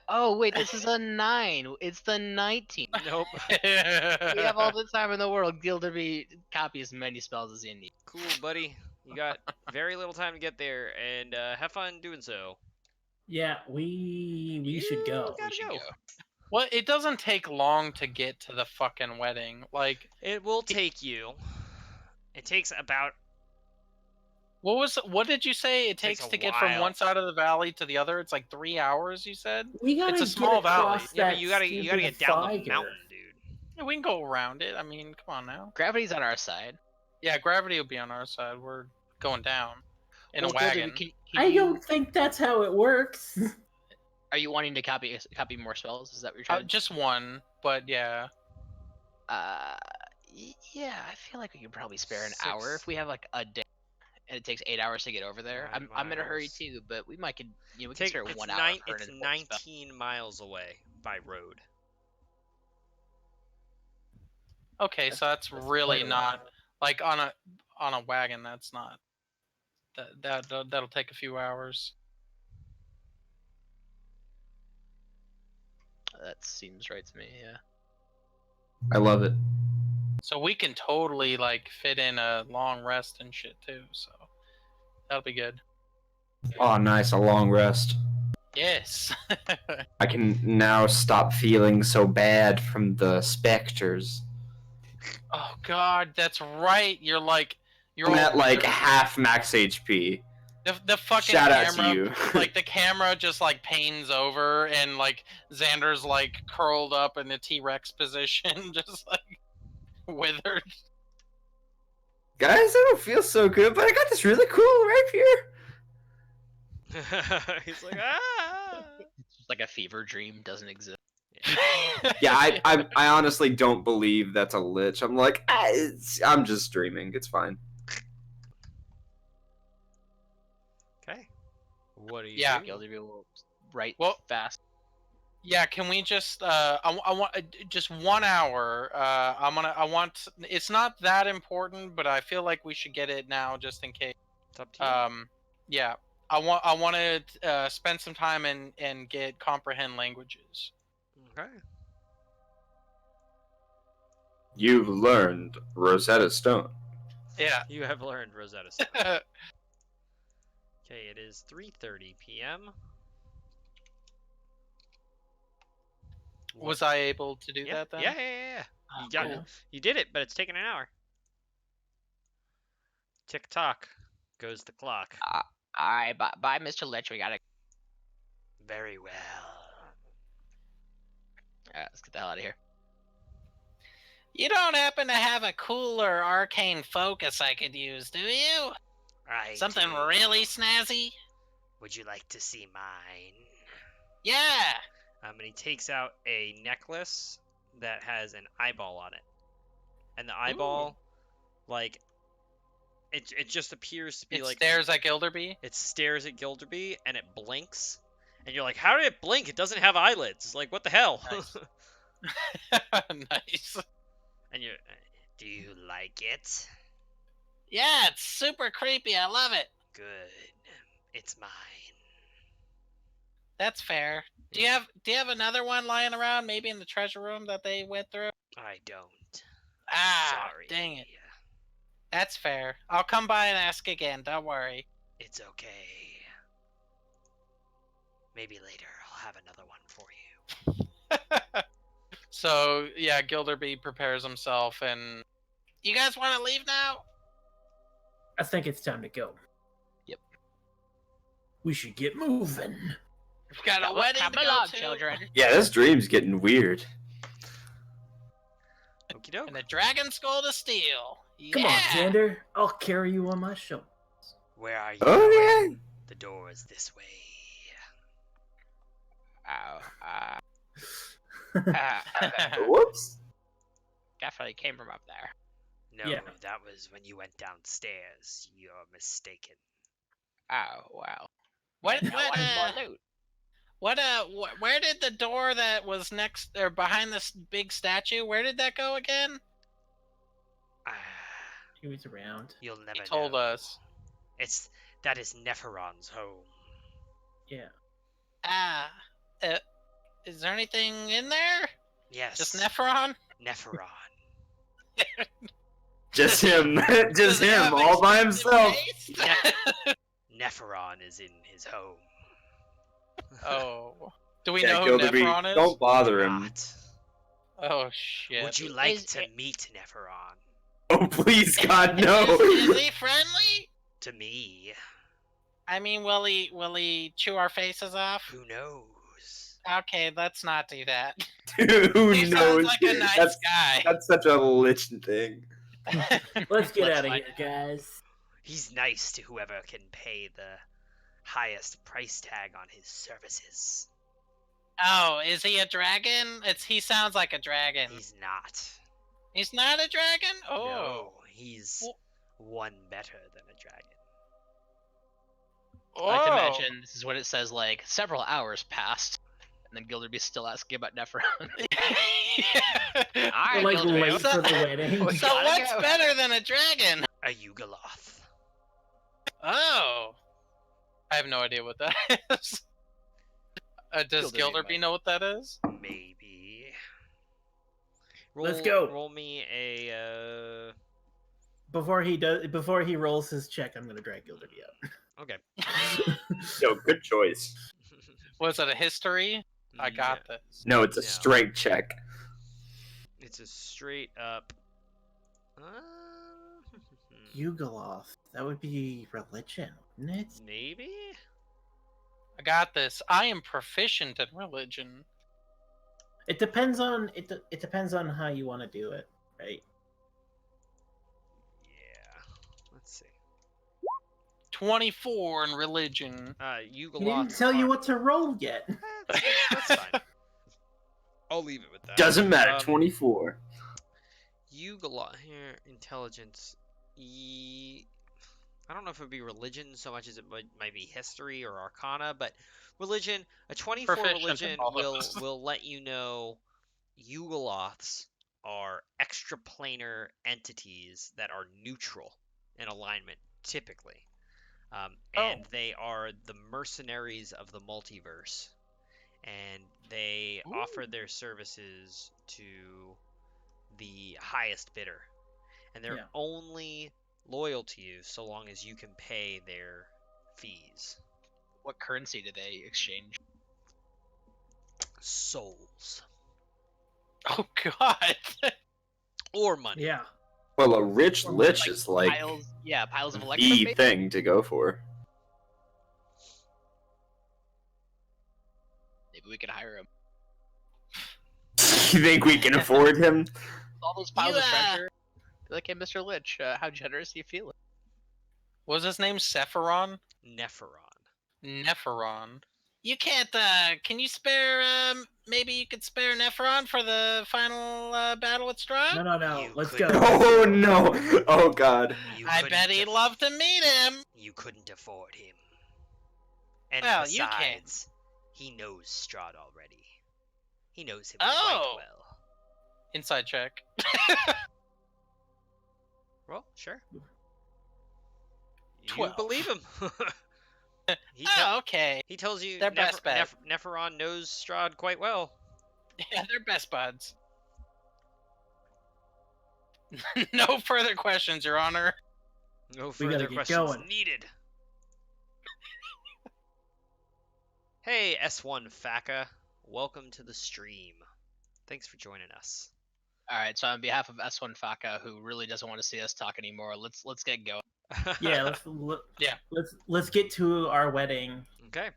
Speaker 4: Oh wait, this is a 9. It's the 19th.
Speaker 1: Nope.
Speaker 4: We have all the time in the world. Gilderby, copy as many spells as you need.
Speaker 1: Cool, buddy. You got very little time to get there, and have fun doing so.
Speaker 3: Yeah, we should go.
Speaker 1: gotta
Speaker 4: We should
Speaker 1: go.
Speaker 4: go.
Speaker 2: Well, it doesn't take long to get to the fucking wedding. Like,
Speaker 1: It will take you. It takes about.
Speaker 2: what did you say it
Speaker 1: Takes
Speaker 2: takes
Speaker 1: a
Speaker 2: to get from
Speaker 1: while.
Speaker 2: one side of the valley to the other? It's like 3 hours, you said?
Speaker 3: We gotta
Speaker 2: It's a
Speaker 3: get
Speaker 2: small valley.
Speaker 3: across
Speaker 1: Yeah,
Speaker 3: that
Speaker 1: but you gotta get down the
Speaker 3: stupid
Speaker 1: mountain,
Speaker 3: fire.
Speaker 1: dude.
Speaker 2: Yeah, we can go around it. I mean, come on now.
Speaker 4: Gravity's on our side.
Speaker 2: Yeah, gravity will be on our side. We're going down in
Speaker 4: Well,
Speaker 2: a wagon.
Speaker 4: Gilderby, can
Speaker 3: I
Speaker 4: you-
Speaker 3: don't think that's how it works.
Speaker 4: Are you wanting to copy more spells? Is that what you're trying?
Speaker 2: Just one, but yeah.
Speaker 4: Yeah, I feel like we could probably spare an
Speaker 1: 6.
Speaker 4: hour if we have like a day, and it takes 8 hours to get over there.
Speaker 1: 9
Speaker 4: I'm in a hurry
Speaker 1: miles.
Speaker 4: too, but we can
Speaker 1: Take,
Speaker 4: spare
Speaker 1: it's
Speaker 4: 1 hour for an
Speaker 1: it's
Speaker 4: important spell.
Speaker 1: 19 miles away by road.
Speaker 2: Okay, so that's really
Speaker 3: quite a
Speaker 2: not like on a wagon. That's not that'll take a few hours.
Speaker 4: That seems right to me. Yeah.
Speaker 5: I love it.
Speaker 2: So we can totally like fit in a long rest and shit too. So that'll be good.
Speaker 5: Oh, nice, a long rest.
Speaker 2: Yes.
Speaker 5: I can now stop feeling so bad from the specters.
Speaker 2: Oh God, that's right. You're
Speaker 5: I'm at like
Speaker 2: you're-
Speaker 5: half max HP.
Speaker 2: the fucking
Speaker 5: Shout out
Speaker 2: camera.
Speaker 5: to you.
Speaker 2: Like the camera just like pains over and like Xander's like curled up in the T-Rex position, just like withered.
Speaker 5: Guys, I don't feel so good, but I got this really cool rapier.
Speaker 1: He's like, ah.
Speaker 4: It's just like a fever dream doesn't exist.
Speaker 5: Yeah, I honestly don't believe that's a lich. I'm like, I'm just dreaming. It's fine.
Speaker 1: Okay. What do you
Speaker 2: Yeah.
Speaker 1: do?
Speaker 4: Gilderby will write
Speaker 2: Well-
Speaker 4: fast.
Speaker 2: Yeah, can we just I want just 1 hour. I want it's not that important, but I feel like we should get it now just in case.
Speaker 1: It's up to you.
Speaker 2: Yeah. I want to spend some time and get comprehend languages.
Speaker 1: Okay.
Speaker 5: You've learned Rosetta Stone.
Speaker 2: Yeah.
Speaker 1: You have learned Rosetta Stone. Okay, it is 3:30 p.m.
Speaker 2: Was I able to do
Speaker 1: Yeah,
Speaker 2: that then?
Speaker 1: yeah. You got
Speaker 3: cool.
Speaker 1: You did it, but it's taken an hour. Tick tock goes the clock.
Speaker 4: Alright, bye, Mr. Lich. We gotta.
Speaker 1: Very well.
Speaker 4: Alright, let's get the hell out of here.
Speaker 2: You don't happen to have a cooler arcane focus I could use, do you? Something really snazzy?
Speaker 1: Would you like to see mine?
Speaker 2: Yeah.
Speaker 1: And he takes out a necklace that has an eyeball on it, and the eyeball, like, it just appears to be
Speaker 2: It
Speaker 1: like
Speaker 2: stares at Gilderby.
Speaker 1: it stares at Gilderby and it blinks, and you're like, how did it blink? It doesn't have eyelids. Like, what the hell?
Speaker 2: Nice. Nice.
Speaker 1: And you're, do you like it?
Speaker 2: Yeah, it's super creepy. I love it.
Speaker 1: Good. It's mine.
Speaker 2: That's fair. Do you have another one lying around, maybe in the treasure room that they went through?
Speaker 1: I don't.
Speaker 2: Ah,
Speaker 1: Sorry.
Speaker 2: dang it. That's fair. I'll come by and ask again. Don't worry.
Speaker 1: It's okay. Maybe later I'll have another one for you.
Speaker 2: So yeah, Gilderby prepares himself, and you guys want to leave now?
Speaker 3: I think it's time to go.
Speaker 4: Yep.
Speaker 3: We should get moving.
Speaker 2: We've got a wedding
Speaker 4: Come
Speaker 2: to go
Speaker 4: along,
Speaker 2: to,
Speaker 4: children.
Speaker 5: Yeah, this dream's getting weird.
Speaker 1: Okie doke.
Speaker 2: and a dragon skull to steal.
Speaker 3: Come on,
Speaker 2: Yeah!
Speaker 3: Xander. I'll carry you on my shoulder.
Speaker 1: Where are you?
Speaker 5: Oh
Speaker 1: going?
Speaker 5: yeah.
Speaker 1: The door is this way.
Speaker 4: Ow.
Speaker 5: Whoops.
Speaker 4: Definitely came from up there.
Speaker 1: No,
Speaker 3: Yeah.
Speaker 1: that was when you went downstairs. You're mistaken.
Speaker 4: Oh, wow.
Speaker 2: What?
Speaker 4: I wanted more loot.
Speaker 2: Where did the door that was next or behind this big statue? Where did that go again?
Speaker 1: Ah,
Speaker 3: He was around.
Speaker 1: you'll never
Speaker 2: He told
Speaker 1: know.
Speaker 2: us.
Speaker 1: That is Nephiron's home.
Speaker 3: Yeah.
Speaker 2: Ah, is there anything in there?
Speaker 1: Yes.
Speaker 2: Just Nephiron?
Speaker 1: Nephiron.
Speaker 5: Just him.
Speaker 2: Does
Speaker 5: Just
Speaker 2: he have
Speaker 5: him, all by
Speaker 2: expensive
Speaker 5: himself.
Speaker 2: taste?
Speaker 1: Nephiron is in his home.
Speaker 2: Oh. Do we
Speaker 5: Yeah,
Speaker 2: know who
Speaker 5: Gilderby,
Speaker 2: Nephiron is?
Speaker 5: don't bother him.
Speaker 1: Not.
Speaker 2: Oh shit.
Speaker 1: Would you like
Speaker 4: Is
Speaker 1: to
Speaker 4: it-
Speaker 1: meet Nephiron?
Speaker 5: Oh please, God, no.
Speaker 2: Is he friendly?
Speaker 1: To me,
Speaker 2: I mean, will he chew our faces off?
Speaker 1: who knows?
Speaker 2: Okay, let's not do that.
Speaker 5: Who
Speaker 2: He
Speaker 5: knows?
Speaker 2: sounds like a nice
Speaker 5: that's,
Speaker 2: guy.
Speaker 5: that's such a lich thing.
Speaker 3: Let's get
Speaker 2: Let's
Speaker 3: out of
Speaker 2: find
Speaker 3: here, guys.
Speaker 1: He's nice to whoever can pay the highest price tag on his services.
Speaker 2: Oh, is he a dragon? He sounds like a dragon.
Speaker 1: He's not.
Speaker 2: He's not a dragon? Oh.
Speaker 1: No, he's
Speaker 2: Well-
Speaker 1: one better than a dragon.
Speaker 2: Oh.
Speaker 4: I like to imagine this is what it says, like, several hours passed. And then Gilderby's still asking about Nephiron.
Speaker 3: We're
Speaker 4: Alright,
Speaker 3: like
Speaker 4: Gilderby.
Speaker 3: late for the wedding.
Speaker 4: We
Speaker 2: So
Speaker 4: gotta
Speaker 2: what's
Speaker 4: go.
Speaker 2: better than a dragon?
Speaker 1: A Yugoloth.
Speaker 2: Oh. I have no idea what that is. Does
Speaker 4: Gilderby
Speaker 2: Gilderby
Speaker 4: might.
Speaker 2: know what that is?
Speaker 1: Maybe.
Speaker 3: Let's go.
Speaker 1: Roll me a.
Speaker 3: Before he rolls his check, I'm gonna drag Gilderby
Speaker 1: Okay.
Speaker 3: out.
Speaker 5: Yo, good choice.
Speaker 2: Was it a history? I got this.
Speaker 5: No, it's a
Speaker 1: No.
Speaker 5: strength check.
Speaker 1: It's a straight up.
Speaker 3: Yugoloth. That would be religion, wouldn't it?
Speaker 1: Maybe.
Speaker 2: I got this. I am proficient in religion.
Speaker 3: It depends on it depends on how you want to do it, right?
Speaker 1: Yeah. Let's see.
Speaker 2: 24 in religion.
Speaker 1: Yugoloth.
Speaker 3: He didn't tell you what to roll yet.
Speaker 1: That's fine. I'll leave it with that.
Speaker 5: Doesn't matter.
Speaker 1: Um,
Speaker 5: 24.
Speaker 1: Yugoloth here, intelligence. I don't know if it would be religion so much as it might be history or arcana, but religion, a 24
Speaker 2: Proficient in
Speaker 1: religion
Speaker 2: all
Speaker 1: will
Speaker 2: those.
Speaker 1: will let you know Yugoloths are extraplanar entities that are neutral in alignment, typically. And they are the mercenaries of the multiverse. And they offer their services to the highest bidder. And they're only loyal to you so long as you can pay their fees.
Speaker 4: What currency do they exchange?
Speaker 1: Souls.
Speaker 2: Oh God.
Speaker 1: Or money.
Speaker 3: Yeah.
Speaker 5: Well, a rich lich is like
Speaker 4: piles of electric.
Speaker 5: the thing to go for.
Speaker 4: Maybe we could hire him.
Speaker 5: You think we can afford him?
Speaker 4: All those piles of treasure. Be like, hey, Mr. Lich, how generous do you feel?
Speaker 2: What was his name? Sephiron? Nephiron. You can't, can you spare, maybe you could spare Nephiron for the final, battle with Strahd?
Speaker 3: No.
Speaker 1: You
Speaker 3: Let's
Speaker 1: couldn't-
Speaker 3: go.
Speaker 5: Oh no! Oh god.
Speaker 1: I
Speaker 2: bet he'd love to meet him.
Speaker 1: You couldn't afford him. And
Speaker 2: Well, you can.
Speaker 1: besides, he knows Strahd already. He knows him
Speaker 2: Oh.
Speaker 1: quite well.
Speaker 2: Inside check.
Speaker 1: Well, sure. You
Speaker 2: 12.
Speaker 1: believe him.
Speaker 2: Okay.
Speaker 1: He tells you
Speaker 2: They're best bet.
Speaker 1: Nephiron knows Strahd quite well.
Speaker 2: Yeah, they're best buds. No further questions, Your Honor.
Speaker 1: No
Speaker 3: We gotta
Speaker 1: further
Speaker 3: get
Speaker 1: questions
Speaker 3: going.
Speaker 1: needed. Hey, S1 Faka. Welcome to the stream. Thanks for joining us.
Speaker 4: All right, so on behalf of S1 Faka, who really doesn't want to see us talk anymore, let's get going.
Speaker 3: Yeah, let's get to our wedding.
Speaker 1: Okay.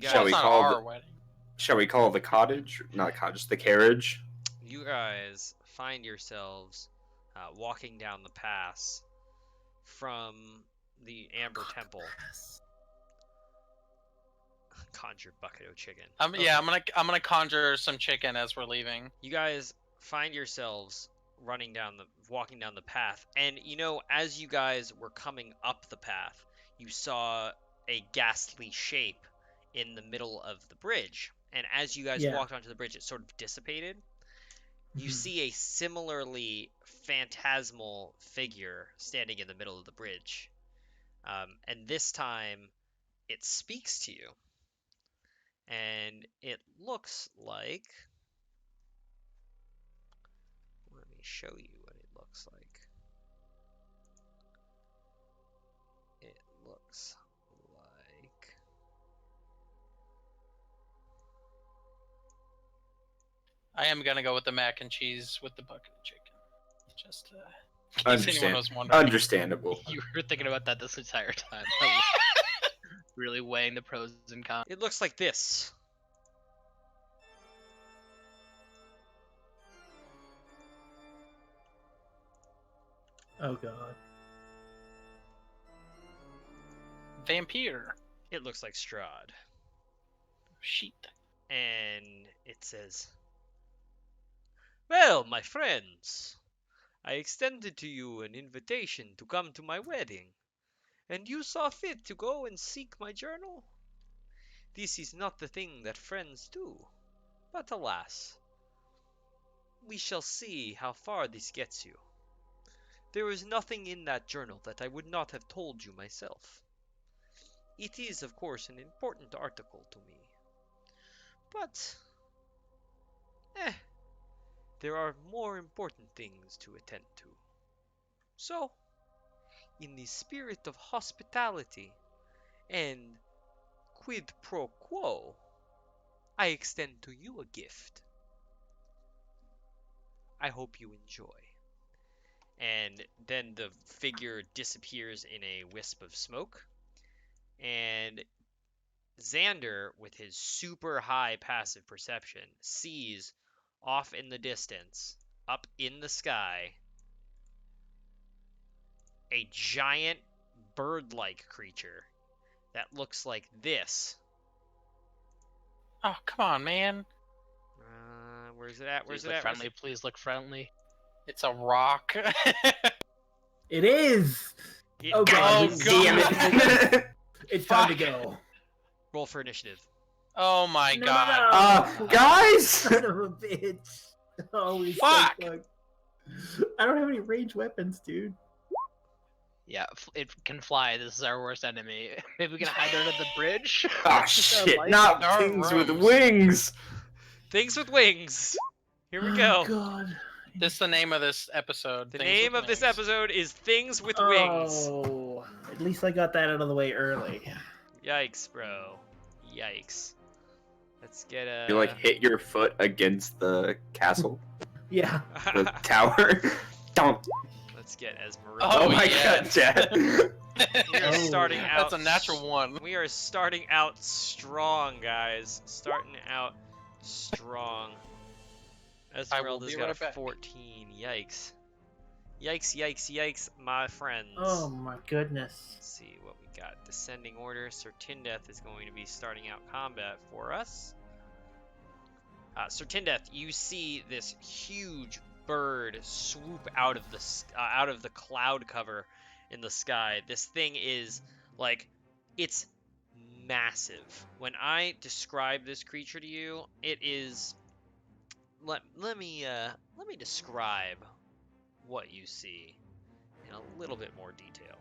Speaker 5: Shall we
Speaker 2: It's not
Speaker 5: call
Speaker 2: our
Speaker 5: the-
Speaker 2: wedding.
Speaker 5: Shall we call the cottage? Not cottage, the carriage.
Speaker 1: You guys find yourselves walking down the pass from the Amber Temple. Conjure bucket of chicken.
Speaker 2: Yeah, I'm gonna conjure some chicken as we're leaving.
Speaker 1: You guys find yourselves walking down the path, and as you guys were coming up the path, you saw a ghastly shape in the middle of the bridge, and as you guys walked onto the bridge, it sort of dissipated. You see a similarly phantasmal figure standing in the middle of the bridge, and this time it speaks to you, and it looks like, let me show you what it looks like. It looks like,
Speaker 2: I am gonna go with the mac and cheese with the bucket of chicken. Just in case anyone was wondering.
Speaker 5: Understandable.
Speaker 4: You were thinking about that this entire time. Really weighing the pros and cons.
Speaker 1: it looks like this.
Speaker 3: Oh god.
Speaker 2: Vampire.
Speaker 1: It looks like Strahd.
Speaker 2: Sheet.
Speaker 1: And it says, "Well, my friends, I extended to you an invitation to come to my wedding, and you saw fit to go and seek my journal? This is not the thing that friends do, but alas, we shall see how far this gets you. There is nothing in that journal that I would not have told you myself. It is, of course, an important article to me. But, there are more important things to attend to. So, in the spirit of hospitality and quid pro quo, I extend to you a gift. I hope you enjoy." And then the figure disappears in a wisp of smoke, and Xander, with his super high passive perception, sees off in the distance, up in the sky, a giant bird-like creature that looks like this.
Speaker 2: Oh, come on, man.
Speaker 1: Where's it at?
Speaker 4: Please look friendly. Please look friendly.
Speaker 2: It's a rock.
Speaker 3: It is. Oh god.
Speaker 2: Oh,
Speaker 5: Damn it.
Speaker 3: It's time to go.
Speaker 1: Roll for initiative.
Speaker 2: Oh my
Speaker 3: No,
Speaker 2: god.
Speaker 3: no, no.
Speaker 5: Guys!
Speaker 3: Son of a bitch. Oh, he's
Speaker 2: Fuck.
Speaker 3: so fucked. I don't have any ranged weapons, dude.
Speaker 4: Yeah, it can fly. This is our worst enemy. Maybe we can hide under the bridge.
Speaker 5: Oh
Speaker 4: This is our
Speaker 5: shit,
Speaker 4: life.
Speaker 5: not
Speaker 2: Dark
Speaker 5: things with
Speaker 2: rooms.
Speaker 5: wings!
Speaker 1: Things with wings. Here we
Speaker 3: Oh,
Speaker 1: go.
Speaker 3: god.
Speaker 2: This is the name of this episode.
Speaker 1: The
Speaker 2: Things
Speaker 1: name
Speaker 2: with
Speaker 1: of this
Speaker 2: Wings.
Speaker 1: episode is Things with Wings.
Speaker 3: Oh, at least I got that out of the way early.
Speaker 1: Yikes, bro. Yikes. Let's get a.
Speaker 5: You like hit your foot against the castle,
Speaker 3: Yeah.
Speaker 5: the tower. Don't.
Speaker 1: Let's get Esmeralda.
Speaker 2: Oh,
Speaker 5: Oh, my
Speaker 2: yeah.
Speaker 5: god, Chad.
Speaker 1: We are
Speaker 3: Oh.
Speaker 1: starting out.
Speaker 2: That's a natural one.
Speaker 1: We are starting out strong, guys. Starting out strong. Esmeralda's
Speaker 2: be
Speaker 1: got
Speaker 2: right
Speaker 1: a
Speaker 2: back.
Speaker 1: 14. Yikes. Yikes, yikes, yikes, my friends.
Speaker 3: Oh my goodness.
Speaker 1: Let's see what we got. Descending order. Sir Tindeth is going to be starting out combat for us. Sir Tindeth, you see this huge bird swoop out of the cloud cover in the sky. This thing is like, it's massive. When I describe this creature to you, it is. Let me describe what you see in a little bit more detail.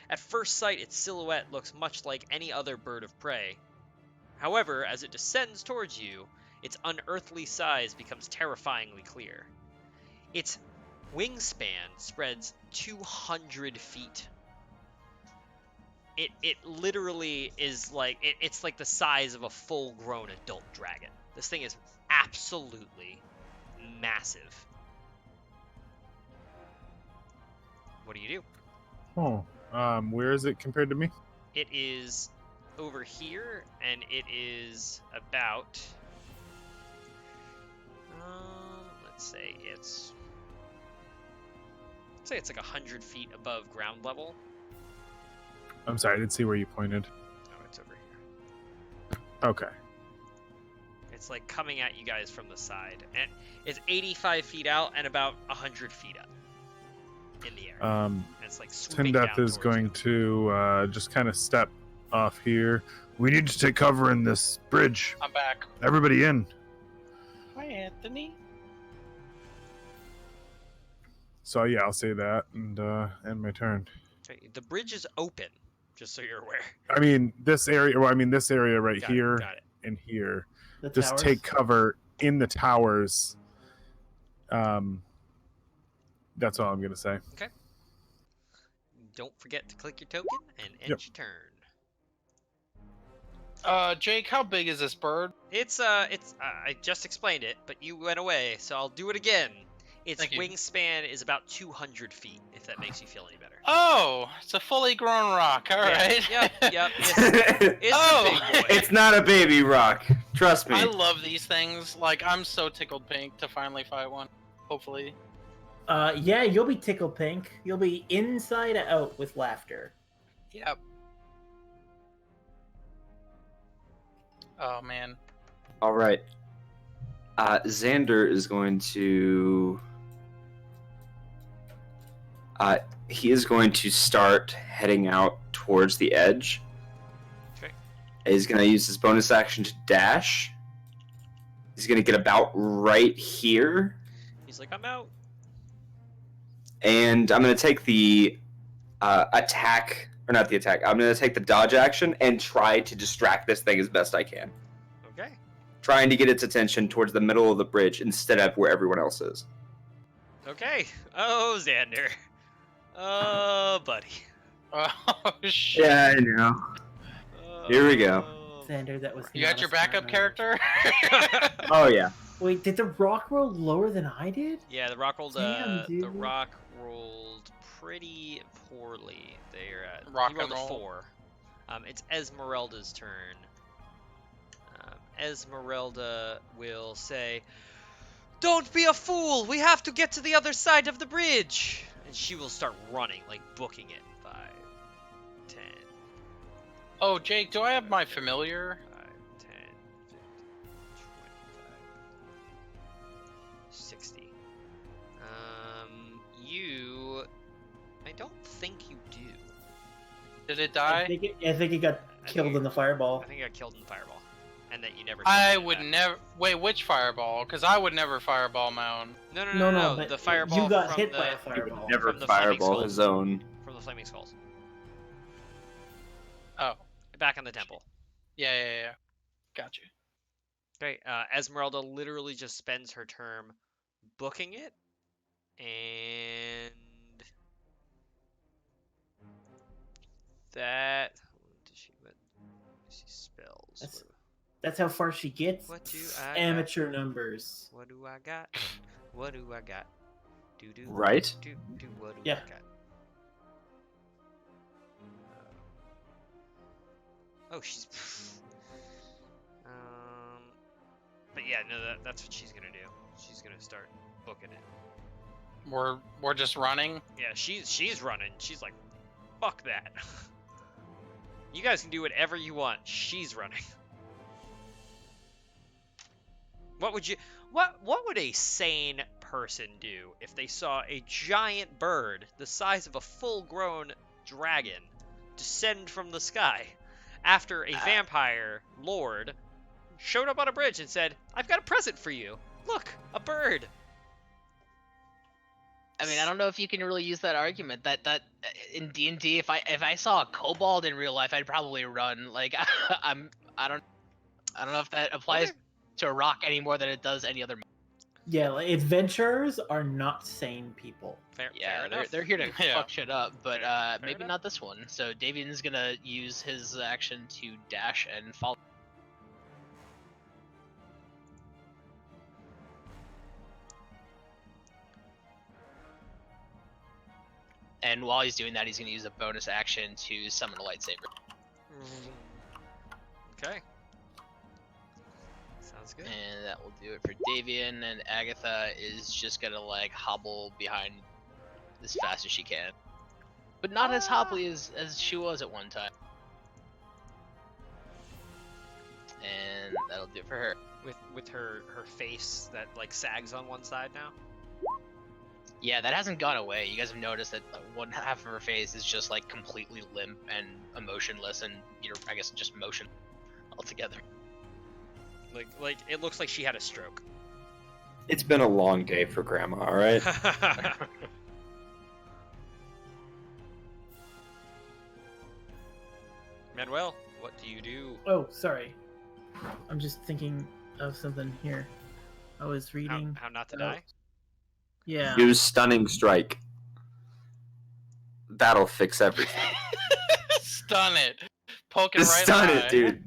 Speaker 1: At first sight, its silhouette looks much like any other bird of prey. However, as it descends towards you, its unearthly size becomes terrifyingly clear. Its wingspan spreads 200 feet. It literally is like, it's like the size of a full-grown adult dragon. This thing is absolutely massive. What do you do?
Speaker 6: Oh, where is it compared to me?
Speaker 1: It is over here, and it is about. Let's say it's like 100 feet above ground level.
Speaker 6: I'm sorry, I didn't see where you pointed.
Speaker 1: Oh, it's over here.
Speaker 6: Okay.
Speaker 1: It's like coming at you guys from the side, and it's 85 feet out and about 100 feet up in the air. And it's like swooping down
Speaker 6: Tindeth is
Speaker 1: towards
Speaker 6: going
Speaker 1: you.
Speaker 6: to just kind of step off here. We need to take cover in this bridge.
Speaker 2: I'm back.
Speaker 6: Everybody in.
Speaker 2: Hi, Anthony.
Speaker 6: So yeah, I'll say that and end my turn.
Speaker 1: Okay, the bridge is open, just so you're aware.
Speaker 6: I mean this area. Well, I mean this area right
Speaker 1: Got
Speaker 6: here
Speaker 1: it, got it.
Speaker 6: and here.
Speaker 3: The
Speaker 6: Just
Speaker 3: towers?
Speaker 6: take cover in the towers. That's all I'm gonna say.
Speaker 1: Don't forget to click your token and end
Speaker 6: Yep.
Speaker 1: your turn.
Speaker 2: Jake, how big is this bird?
Speaker 1: It's I just explained it, but you went away, so I'll do it again. Its
Speaker 2: Thank you.
Speaker 1: wingspan is about 200 feet, if that makes you feel any better.
Speaker 2: Oh, it's a fully grown rock. All
Speaker 1: Yeah,
Speaker 2: right.
Speaker 1: Yep.
Speaker 5: it's
Speaker 1: It's
Speaker 2: Oh.
Speaker 1: a big boy.
Speaker 5: not a baby rock. Trust me.
Speaker 2: I love these things. Like, I'm so tickled pink to finally fight one. Hopefully.
Speaker 3: Yeah, you'll be tickle pink. You'll be inside out with laughter.
Speaker 2: Yep. Oh man.
Speaker 5: All right. Xander is going to. He is going to start heading out towards the edge.
Speaker 1: Okay.
Speaker 5: He's going to use his bonus action to dash. He's going to get about right here.
Speaker 1: He's like, I'm out.
Speaker 5: And I'm going to take the attack. Or not the attack. I'm going to take the dodge action and try to distract this thing as best I can.
Speaker 1: Okay.
Speaker 5: Trying to get its attention towards the middle of the bridge instead of where everyone else is.
Speaker 1: Okay. Oh, Xander. Oh, buddy.
Speaker 2: Oh shit.
Speaker 5: Yeah, I know. Here we go.
Speaker 1: Oh.
Speaker 3: Xander, that was
Speaker 2: You
Speaker 3: not
Speaker 2: got
Speaker 3: a
Speaker 2: your
Speaker 3: smart
Speaker 2: backup
Speaker 3: move.
Speaker 2: character?
Speaker 5: Oh, yeah.
Speaker 3: Wait, did the rock roll lower than I did?
Speaker 1: Yeah, the rock rolled.
Speaker 3: Damn,
Speaker 1: The
Speaker 3: dude.
Speaker 1: rock rolled pretty poorly. They're
Speaker 2: Rock
Speaker 1: he rolled
Speaker 2: and
Speaker 1: a
Speaker 2: roll.
Speaker 1: 4. It's Esmeralda's turn. Esmeralda will say, "Don't be a fool. We have to get to the other side of the bridge." And she will start running, like booking it. 5, 10,
Speaker 2: Oh, Jake, do I have my familiar?
Speaker 1: 5, 10, 15, 25, 60. You... I don't think you do.
Speaker 2: Did it
Speaker 3: I
Speaker 2: die?
Speaker 3: think it got killed in the fireball.
Speaker 1: I think I got killed in the fireball, and that you never.
Speaker 2: I
Speaker 1: tested
Speaker 2: would
Speaker 1: that.
Speaker 2: never. Wait, which fireball? Because I would never fireball my own.
Speaker 1: No.
Speaker 3: But
Speaker 1: The fireball.
Speaker 3: you got
Speaker 1: from
Speaker 3: hit
Speaker 1: the,
Speaker 3: by a
Speaker 5: He
Speaker 3: fireball.
Speaker 5: would never
Speaker 1: From the flaming
Speaker 5: fireball
Speaker 1: skull.
Speaker 5: his own.
Speaker 1: from the flaming skulls.
Speaker 2: Oh,
Speaker 1: Back in the temple.
Speaker 2: yeah. Got you.
Speaker 1: Okay. Esmeralda literally just spends her term booking it, and that. Does she? What? She spells.
Speaker 3: That's how far she gets.
Speaker 1: What do I got?
Speaker 3: Amateur numbers.
Speaker 1: What do I got? What do I got? Do.
Speaker 5: Right?
Speaker 1: Do. What do
Speaker 3: Yeah.
Speaker 1: I got? Oh, she's. But yeah, no, that's what she's gonna do. She's gonna start booking it.
Speaker 2: We're just running.
Speaker 1: Yeah, she's running. She's like, fuck that. You guys can do whatever you want. She's running. What would a sane person do if they saw a giant bird the size of a full-grown dragon descend from the sky after a vampire lord showed up on a bridge and said, "I've got a present for you. Look, a bird."
Speaker 4: I mean, I don't know if you can really use that argument. That in D&D, if I saw a kobold in real life, I'd probably run. Like I don't know if that applies
Speaker 1: Okay.
Speaker 4: to a rock any more than it does any other.
Speaker 3: Yeah, like, adventurers are not sane people.
Speaker 1: Fair
Speaker 4: Yeah,
Speaker 1: enough.
Speaker 4: they're here to
Speaker 2: Yeah.
Speaker 4: fuck shit up, but
Speaker 1: Fair
Speaker 4: maybe
Speaker 1: enough.
Speaker 4: not this one. So Davian's gonna use his action to dash and follow. And while he's doing that, he's gonna use a bonus action to summon a lightsaber.
Speaker 1: Okay. Sounds good.
Speaker 4: And that will do it for Davian, and Agatha is just gonna like hobble behind as fast as she can. But not as hobbly as she was at one time. And that'll do it for her.
Speaker 1: With her face that like sags on one side now.
Speaker 4: Yeah, that hasn't gone away. You guys have noticed that one half of her face is just like completely limp and emotionless, and I guess just motion altogether.
Speaker 1: Like it looks like she had a stroke.
Speaker 5: It's been a long day for Grandma, alright?
Speaker 1: Manuel, what do you do?
Speaker 3: Oh, sorry. I'm just thinking of something here. I was reading.
Speaker 1: How not to
Speaker 3: about-
Speaker 1: die?
Speaker 3: Yeah.
Speaker 5: Use Stunning Strike. That'll fix everything.
Speaker 2: Stun it. Poke it
Speaker 5: Just
Speaker 2: right
Speaker 5: stun
Speaker 2: in the
Speaker 5: it,
Speaker 2: eye.
Speaker 5: dude.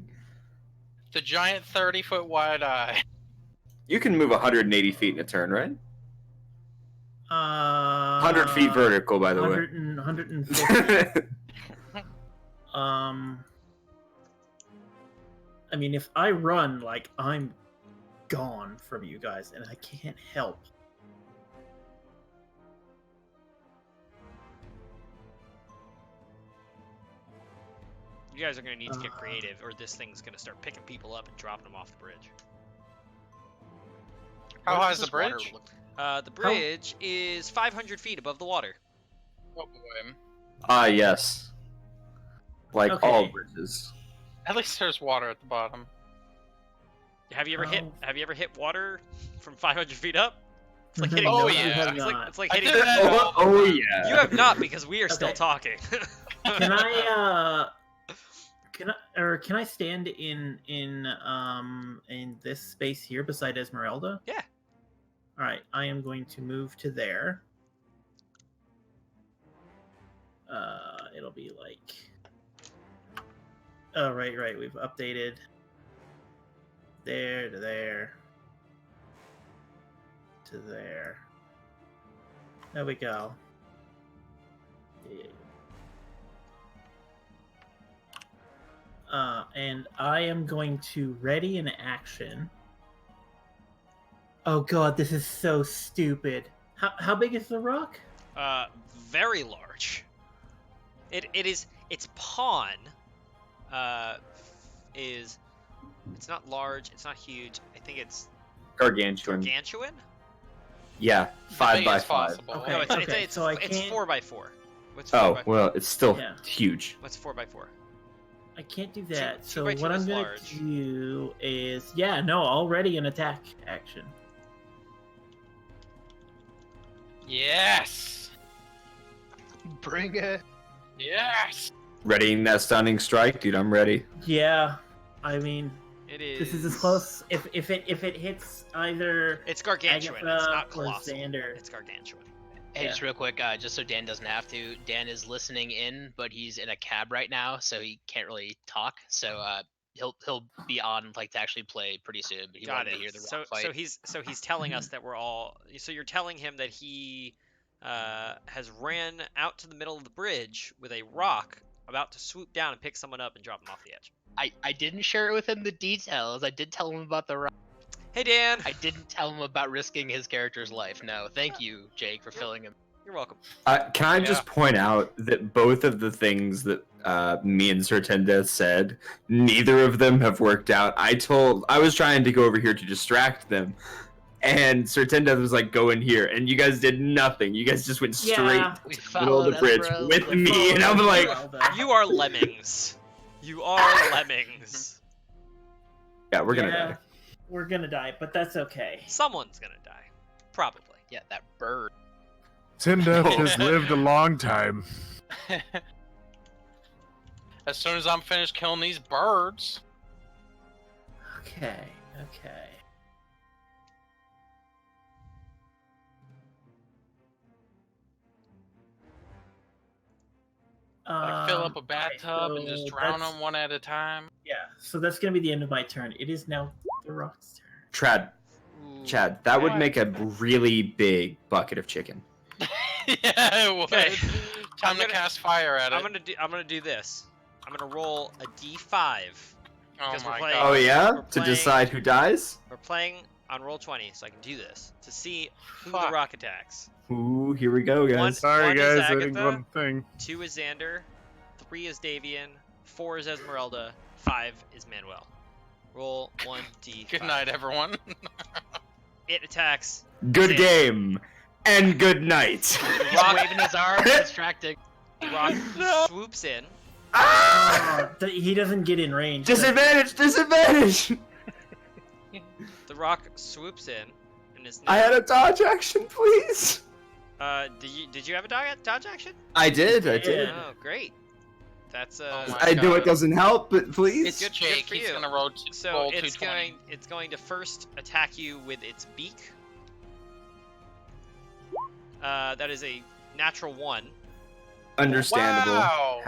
Speaker 2: The giant 30-foot wide eye.
Speaker 5: You can move 180 feet in a turn, right? 100 feet vertical, by the way.
Speaker 3: 150. I mean, if I run, like, I'm gone from you guys, and I can't help.
Speaker 1: You guys are gonna need to get creative, or this thing's gonna start picking people up and dropping them off the bridge.
Speaker 2: How
Speaker 4: What
Speaker 2: high
Speaker 4: does
Speaker 2: is the
Speaker 4: this water
Speaker 2: bridge?
Speaker 4: look-
Speaker 1: The bridge is 500 feet above the water.
Speaker 2: Oh boy.
Speaker 5: Ah, yes. Like
Speaker 3: Okay.
Speaker 5: all bridges.
Speaker 2: At least there's water at the bottom.
Speaker 1: Have you ever
Speaker 3: Oh.
Speaker 1: Have you ever hit water from 500 feet up? It's like hitting.
Speaker 2: Oh,
Speaker 3: No,
Speaker 2: yeah.
Speaker 3: you have
Speaker 1: It's like,
Speaker 3: not.
Speaker 1: it's like
Speaker 2: I
Speaker 1: hitting.
Speaker 2: did that.
Speaker 5: Oh, yeah.
Speaker 1: You have not, because we are still
Speaker 3: Okay.
Speaker 1: talking.
Speaker 3: Can I can I stand in this space here beside Esmeralda?
Speaker 1: Yeah.
Speaker 3: All right, I am going to move to there. It'll be like. Oh, right. We've updated. There to there. To there. There we go. And I am going to ready an action. Oh god, this is so stupid. How big is the rock?
Speaker 1: Very large. Its pawn is, it's not large, it's not huge. I think it's
Speaker 5: Gargantuan.
Speaker 1: gargantuan.
Speaker 5: Yeah,
Speaker 2: The
Speaker 5: 5 by
Speaker 2: biggest
Speaker 5: 5.
Speaker 2: possible.
Speaker 3: Okay.
Speaker 1: No, it's
Speaker 3: so I
Speaker 1: it's
Speaker 3: can't-
Speaker 1: 4x4, What's 4
Speaker 5: Oh,
Speaker 1: by 4?
Speaker 5: well, it's still
Speaker 3: Yeah.
Speaker 5: huge.
Speaker 1: What's 4x4?
Speaker 3: I can't do that.
Speaker 1: Two
Speaker 3: So
Speaker 1: by two
Speaker 3: what
Speaker 1: is
Speaker 3: I'm gonna
Speaker 1: large.
Speaker 3: do is, yeah, no, already an attack action.
Speaker 2: Yes.
Speaker 4: Bring it.
Speaker 2: Yes.
Speaker 5: Readying that stunning strike, dude. I'm ready.
Speaker 3: Yeah, I mean,
Speaker 1: It is.
Speaker 3: this is as close. If it hits either
Speaker 1: It's gargantuan.
Speaker 3: Agatha
Speaker 1: It's not
Speaker 3: or
Speaker 1: colossal.
Speaker 3: Xander.
Speaker 1: It's gargantuan.
Speaker 4: Hey,
Speaker 3: Yeah.
Speaker 4: just real quick, just so Dan doesn't have to. Dan is listening in, but he's in a cab right now, so he can't really talk. So he'll be on like to actually play pretty soon. But he
Speaker 1: Got
Speaker 4: wanted
Speaker 1: it.
Speaker 4: to hear the
Speaker 1: So
Speaker 4: rock fight.
Speaker 1: he's telling us that we're all. So you're telling him that he has ran out to the middle of the bridge with a rock, about to swoop down and pick someone up and drop them off the edge.
Speaker 4: I didn't share it with him the details. I did tell him about the rock.
Speaker 1: Hey Dan.
Speaker 4: I didn't tell him about risking his character's life. No, thank you, Jake, for filling him.
Speaker 1: You're welcome.
Speaker 5: Can I just point out that both of the things that me and Sir Tenda said, neither of them have worked out. I was trying to go over here to distract them, and Sir Tenda was like, go in here, and you guys did nothing. You guys just went straight
Speaker 3: Yeah.
Speaker 4: We
Speaker 5: to the middle of the bridge
Speaker 4: bros.
Speaker 5: with me, and I'm like,
Speaker 1: You are lemmings. You are lemmings.
Speaker 5: yeah, we're gonna die.
Speaker 3: We're gonna die, but that's okay.
Speaker 1: Someone's gonna die. Probably.
Speaker 4: Yeah, that bird.
Speaker 6: Tindef has lived a long time.
Speaker 2: As soon as I'm finished killing these birds.
Speaker 3: Okay.
Speaker 2: Like fill up a bathtub and just drown
Speaker 3: that's-
Speaker 2: them one at a time.
Speaker 3: Yeah, so that's gonna be the end of my turn. It is now the Rock's turn.
Speaker 1: Ooh.
Speaker 5: Chad, that would
Speaker 2: What?
Speaker 5: make a really big bucket of chicken.
Speaker 2: Yeah, it would.
Speaker 1: Okay.
Speaker 2: Time
Speaker 1: I'm
Speaker 2: to
Speaker 1: gonna-
Speaker 2: cast fire at it.
Speaker 1: I'm gonna do this. I'm gonna roll a d5.
Speaker 2: Oh
Speaker 1: because we're
Speaker 2: my
Speaker 1: playing-
Speaker 2: god.
Speaker 5: Oh yeah,
Speaker 1: We're
Speaker 5: to
Speaker 1: playing-
Speaker 5: decide who dies.
Speaker 1: We're playing on roll 20, so I can do this to see who
Speaker 2: Fuck.
Speaker 1: the rock attacks.
Speaker 5: Ooh, here we go, guys.
Speaker 1: One-
Speaker 6: Sorry,
Speaker 1: is
Speaker 6: guys, I didn't
Speaker 1: Agatha.
Speaker 6: one thing.
Speaker 1: 2 is Xander, 3 is Davian, 4 is Esmeralda, 5 is Manuel. Roll 1d5.
Speaker 2: Good night, everyone.
Speaker 1: It attacks.
Speaker 5: Good
Speaker 1: Xander.
Speaker 5: game and good night.
Speaker 4: He's
Speaker 1: Rock-
Speaker 4: waving his arms, distracting.
Speaker 1: The rock swoops in.
Speaker 5: Ah!
Speaker 3: He doesn't get in range.
Speaker 5: Disadvantage! Disadvantage!
Speaker 1: The rock swoops in and is
Speaker 5: I had a dodge action, please.
Speaker 1: Did you have a dodge action?
Speaker 5: I did. I did.
Speaker 1: Oh, great. That's
Speaker 2: Oh my
Speaker 5: I know
Speaker 2: God.
Speaker 5: it doesn't help, but please.
Speaker 1: It's good
Speaker 2: Jake,
Speaker 1: for
Speaker 2: he's
Speaker 1: you.
Speaker 2: gonna roll,
Speaker 1: So
Speaker 2: roll
Speaker 1: it's
Speaker 2: 220.
Speaker 1: going to first attack you with its beak. That is a natural 1.
Speaker 5: Understandable.
Speaker 2: Wow.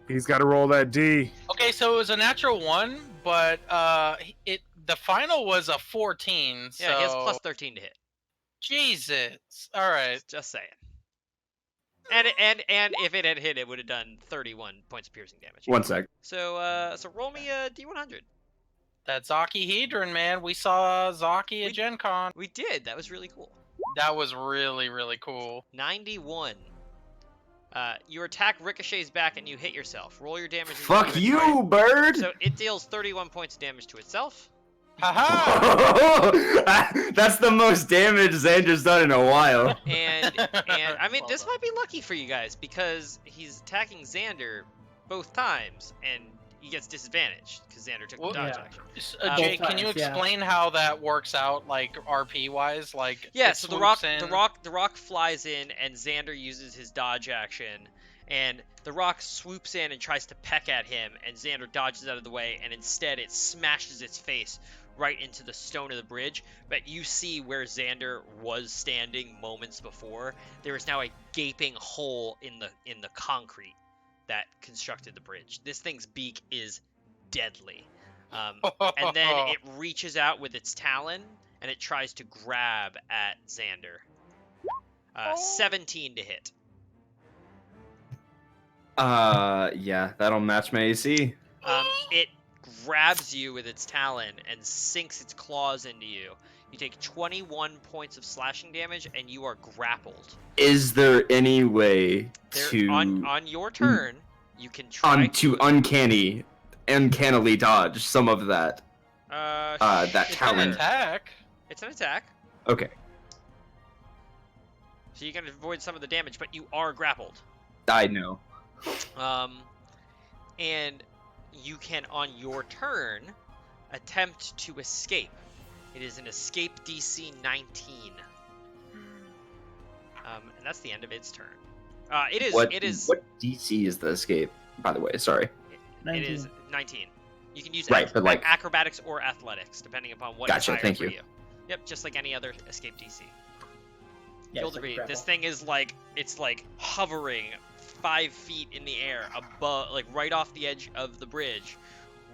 Speaker 6: He's got to roll that D.
Speaker 2: Okay, so it was a natural 1, but the final was a 14. So
Speaker 1: Yeah, he has plus 13 to hit.
Speaker 2: Jesus. All right.
Speaker 1: Just saying. And if it had hit, it would have done 31 points of piercing damage.
Speaker 5: 1 sec.
Speaker 1: So roll me a d100.
Speaker 2: That Zaki Hedron, man. We saw Zaki at Gen Con.
Speaker 1: We did. That was really cool.
Speaker 2: That was really, really cool.
Speaker 1: 91. Your attack ricochets back and you hit yourself. Roll your damage. into
Speaker 5: Fuck
Speaker 1: your
Speaker 5: you,
Speaker 1: inventory.
Speaker 5: bird!
Speaker 1: So it deals 31 points of damage to itself.
Speaker 2: Haha!
Speaker 5: That's the most damage Xander's done in a while.
Speaker 1: And I mean,
Speaker 2: Well
Speaker 1: this
Speaker 2: done.
Speaker 1: might be lucky for you guys because he's attacking Xander both times and he gets disadvantaged because Xander took
Speaker 2: Well,
Speaker 1: the dodge
Speaker 3: yeah.
Speaker 1: action.
Speaker 2: Jake,
Speaker 3: Both
Speaker 2: can you
Speaker 3: times, yeah.
Speaker 2: explain how that works out, like RP wise? Like,
Speaker 1: Yeah,
Speaker 2: it
Speaker 1: so the rock
Speaker 2: swoops in.
Speaker 1: flies in and Xander uses his dodge action and the rock swoops in and tries to peck at him and Xander dodges out of the way and instead it smashes its face right into the stone of the bridge. But you see where Xander was standing moments before, there is now a gaping hole in the concrete that constructed the bridge. This thing's beak is deadly. And then it reaches out with its talon and it tries to grab at Xander. 17 to hit.
Speaker 5: Yeah, that'll match my AC.
Speaker 1: It grabs you with its talon and sinks its claws into you. You take 21 points of slashing damage and you are grappled.
Speaker 5: Is there any way to
Speaker 1: On your turn, you can try
Speaker 5: uncannily dodge some of that? That
Speaker 2: It's an
Speaker 5: talon.
Speaker 2: attack.
Speaker 1: It's an attack,
Speaker 5: Okay.
Speaker 1: so you can avoid some of the damage, but you are grappled.
Speaker 5: I know.
Speaker 1: And you can, on your turn, attempt to escape. It is an escape DC 19. And that's the end of its turn. It is.
Speaker 5: What DC is the escape? By the way, sorry.
Speaker 1: It is 19. You can use
Speaker 5: but like
Speaker 1: acrobatics or athletics, depending upon what is higher
Speaker 5: thank
Speaker 1: for
Speaker 5: you.
Speaker 1: you. Yep, just like any other escape DC.
Speaker 3: Yeah,
Speaker 1: Gilderbee, this thing is like, it's like hovering 5 feet in the air above, like right off the edge of the bridge,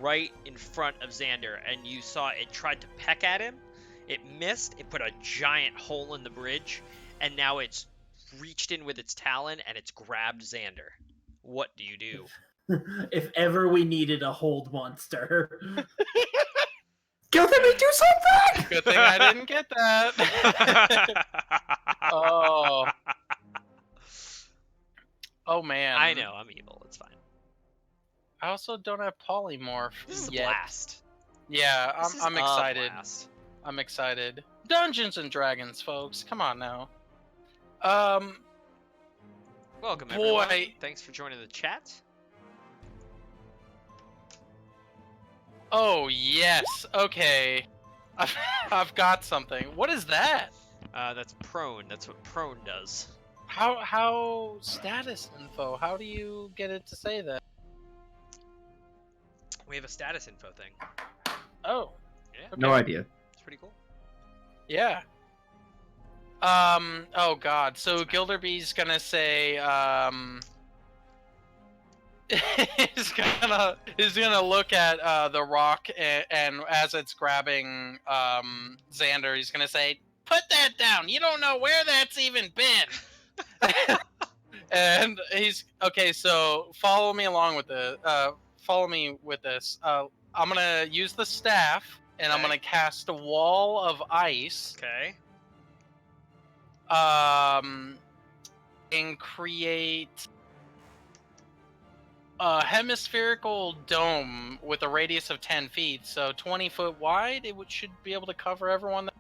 Speaker 1: right in front of Xander, and you saw it tried to peck at him. It missed. It put a giant hole in the bridge, and now it's reached in with its talon and it's grabbed Xander. What do you do?
Speaker 3: If ever we needed a hold monster.
Speaker 5: Gilderbee, do something!
Speaker 2: Good thing I didn't get that. Oh. Oh man.
Speaker 1: I know, I'm evil. It's fine.
Speaker 2: I also don't have polymorph
Speaker 1: This is a
Speaker 2: yet.
Speaker 1: blast.
Speaker 2: Yeah,
Speaker 1: This is
Speaker 2: I'm
Speaker 1: a
Speaker 2: excited.
Speaker 1: blast.
Speaker 2: I'm excited. Dungeons and Dragons, folks. Come on now.
Speaker 1: Welcome,
Speaker 2: Boy.
Speaker 1: everyone. Thanks for joining the chat.
Speaker 2: Oh yes. Okay. I've got something. What is that?
Speaker 1: That's prone. That's what prone does.
Speaker 2: How status info? How do you get it to say that?
Speaker 1: We have a status info thing.
Speaker 2: Oh.
Speaker 1: Yeah,
Speaker 5: No idea.
Speaker 1: it's pretty cool.
Speaker 2: Yeah. Oh god. So Gilderbee's gonna say he's gonna look at the rock and as it's grabbing Xander, he's gonna say, "Put that down. You don't know where that's even been." And he's okay. So follow me along with the follow me with this. I'm gonna use the staff and I'm
Speaker 1: Okay.
Speaker 2: gonna cast a wall of ice.
Speaker 1: Okay.
Speaker 2: And create a hemispherical dome with a radius of 10 feet, so 20 foot wide. Should be able to cover everyone.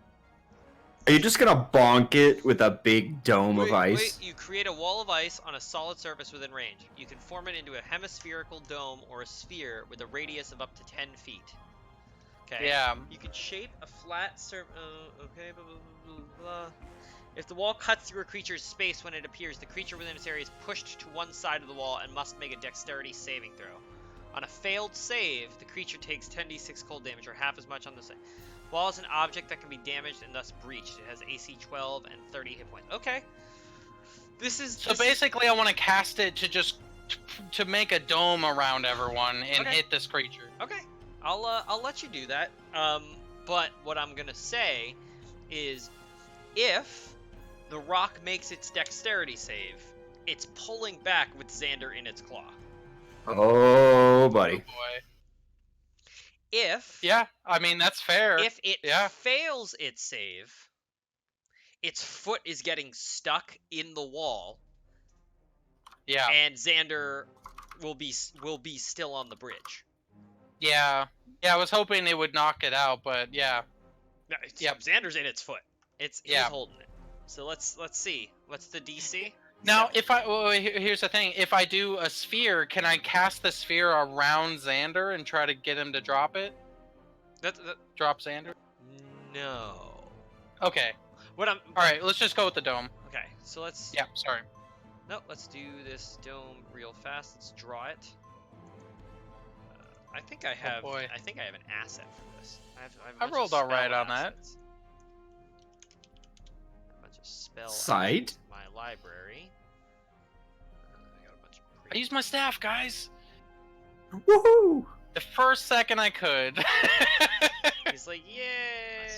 Speaker 5: Are you just gonna bonk it with a big dome of ice?
Speaker 1: You create a wall of ice on a solid surface within range. You can form it into a hemispherical dome or a sphere with a radius of up to 10 feet. Okay.
Speaker 2: Yeah.
Speaker 1: You can shape a flat surface. Okay. Blah, blah, blah, blah. If the wall cuts through a creature's space when it appears, the creature within its area is pushed to one side of the wall and must make a dexterity saving throw. On a failed save, the creature takes 10d6 cold damage, or half as much on the save. Wall is an object that can be damaged and thus breached. It has AC 12 and 30 hit points. Okay.
Speaker 2: So basically, I want to cast it to just to make a dome around everyone and
Speaker 1: Okay.
Speaker 2: hit this creature.
Speaker 1: Okay. I'll let you do that. But what I'm gonna say is, if the rock makes its dexterity save, it's pulling back with Xander in its claw.
Speaker 5: Oh, buddy.
Speaker 2: Oh boy.
Speaker 1: If
Speaker 2: Yeah, I mean that's fair.
Speaker 1: If it
Speaker 2: Yeah.
Speaker 1: fails its save, its foot is getting stuck in the wall,
Speaker 2: Yeah.
Speaker 1: and Xander will be still on the bridge.
Speaker 2: Yeah. Yeah, I was hoping it would knock it out, but yeah. Yep.
Speaker 1: Xander's in its foot. He's
Speaker 2: Yeah.
Speaker 1: holding it. So let's see. What's the DC?
Speaker 2: Now,
Speaker 1: 7.
Speaker 2: here's the thing. If I do a sphere, can I cast the sphere around Xander and try to get him to drop it? Drop Xander?
Speaker 1: No.
Speaker 2: Okay.
Speaker 1: What I'm
Speaker 2: All right, let's just go with the dome.
Speaker 1: Okay. So let's
Speaker 2: Yeah, sorry.
Speaker 1: No, let's do this dome real fast. Let's draw it. I think I have.
Speaker 2: boy.
Speaker 1: I think I have an asset for this. I have a
Speaker 2: I
Speaker 1: bunch of
Speaker 2: rolled all right
Speaker 1: spell
Speaker 2: on that.
Speaker 1: assets. A bunch of spell
Speaker 5: Sight?
Speaker 1: assets in my library. I got a bunch of.
Speaker 2: I used my staff, guys.
Speaker 5: Woohoo!
Speaker 2: The first second I could.
Speaker 1: He's like, yay!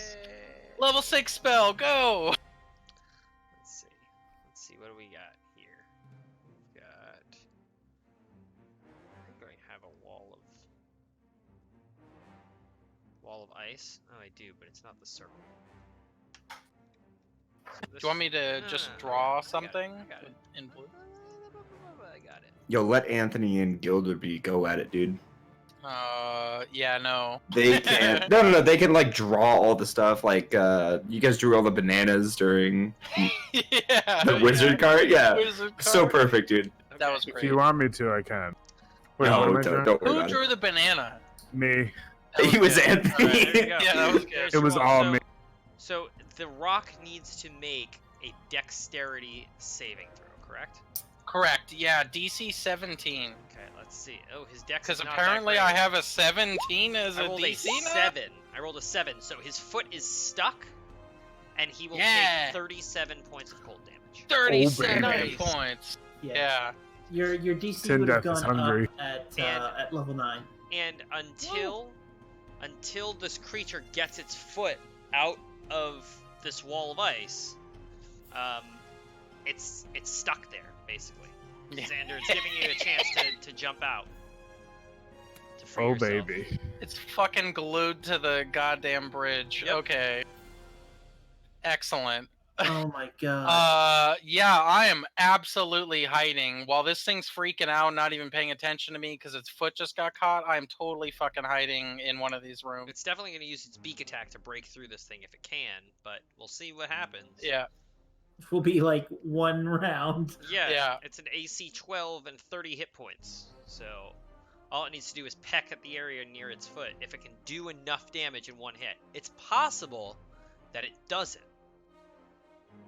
Speaker 2: Level 6 spell, go!
Speaker 1: Let's see. What do we got here? We've got. I think I have a wall of ice. Oh, I do, but it's not the circle. So
Speaker 2: Do you want me to just
Speaker 1: no,
Speaker 2: draw
Speaker 1: I got it,
Speaker 2: something
Speaker 1: I got it.
Speaker 2: in blue?
Speaker 1: I got it.
Speaker 5: Yo, let Anthony and Gilderbee go at it, dude.
Speaker 2: Yeah, no.
Speaker 5: They can no. They can like draw all the stuff. Like, you guys drew all the bananas during
Speaker 2: Yeah.
Speaker 5: the wizard card. Yeah,
Speaker 2: Wizard
Speaker 5: so
Speaker 2: card.
Speaker 5: perfect, dude.
Speaker 2: That was
Speaker 6: If
Speaker 2: great.
Speaker 6: you want me to, I can. Wait,
Speaker 5: No,
Speaker 6: what am I
Speaker 5: don't,
Speaker 6: drawing?
Speaker 5: don't worry
Speaker 2: Who
Speaker 5: about
Speaker 2: drew the banana?
Speaker 6: Me.
Speaker 2: That
Speaker 5: it. He was
Speaker 2: good.
Speaker 5: Anthony.
Speaker 1: All right, there you go.
Speaker 2: Yeah, that was good.
Speaker 1: There's
Speaker 6: It was
Speaker 1: your
Speaker 6: all
Speaker 1: roll.
Speaker 6: me.
Speaker 1: So the rock needs to make a dexterity saving throw, correct?
Speaker 2: Correct. Yeah, DC 17.
Speaker 1: Okay, let's see. Oh, his dex
Speaker 2: Because
Speaker 1: is not
Speaker 2: apparently
Speaker 1: that
Speaker 2: I
Speaker 1: great.
Speaker 2: have a 17 as
Speaker 1: I
Speaker 2: a
Speaker 1: rolled
Speaker 2: DC
Speaker 1: a
Speaker 2: now?
Speaker 1: 7. I rolled a 7, so his foot is stuck, and he will
Speaker 2: Yeah.
Speaker 1: take 37 points of cold damage.
Speaker 2: 37
Speaker 6: baby.
Speaker 2: points.
Speaker 3: Yeah.
Speaker 2: Yeah.
Speaker 3: Your DC
Speaker 6: Tin
Speaker 3: would have
Speaker 6: Death is
Speaker 3: gone
Speaker 6: hungry.
Speaker 3: up
Speaker 1: And-
Speaker 3: at level 9.
Speaker 1: And until this creature gets its foot out of this wall of ice, it's stuck there basically.
Speaker 2: Yeah.
Speaker 1: Xander, it's giving you a chance to jump out. To free
Speaker 6: Oh,
Speaker 1: yourself.
Speaker 6: baby.
Speaker 2: It's fucking glued to the goddamn bridge.
Speaker 1: Yep.
Speaker 2: Okay. Excellent.
Speaker 3: Oh my god.
Speaker 2: Yeah, I am absolutely hiding. While this thing's freaking out, not even paying attention to me because its foot just got caught, I'm totally fucking hiding in one of these rooms.
Speaker 1: It's definitely going to use its beak attack to break through this thing if it can, but we'll see what happens.
Speaker 2: Yeah.
Speaker 3: Will be like one round.
Speaker 1: Yeah,
Speaker 2: Yeah.
Speaker 1: it's an AC 12 and 30 hit points. So all it needs to do is peck at the area near its foot. If it can do enough damage in one hit, it's possible that it doesn't,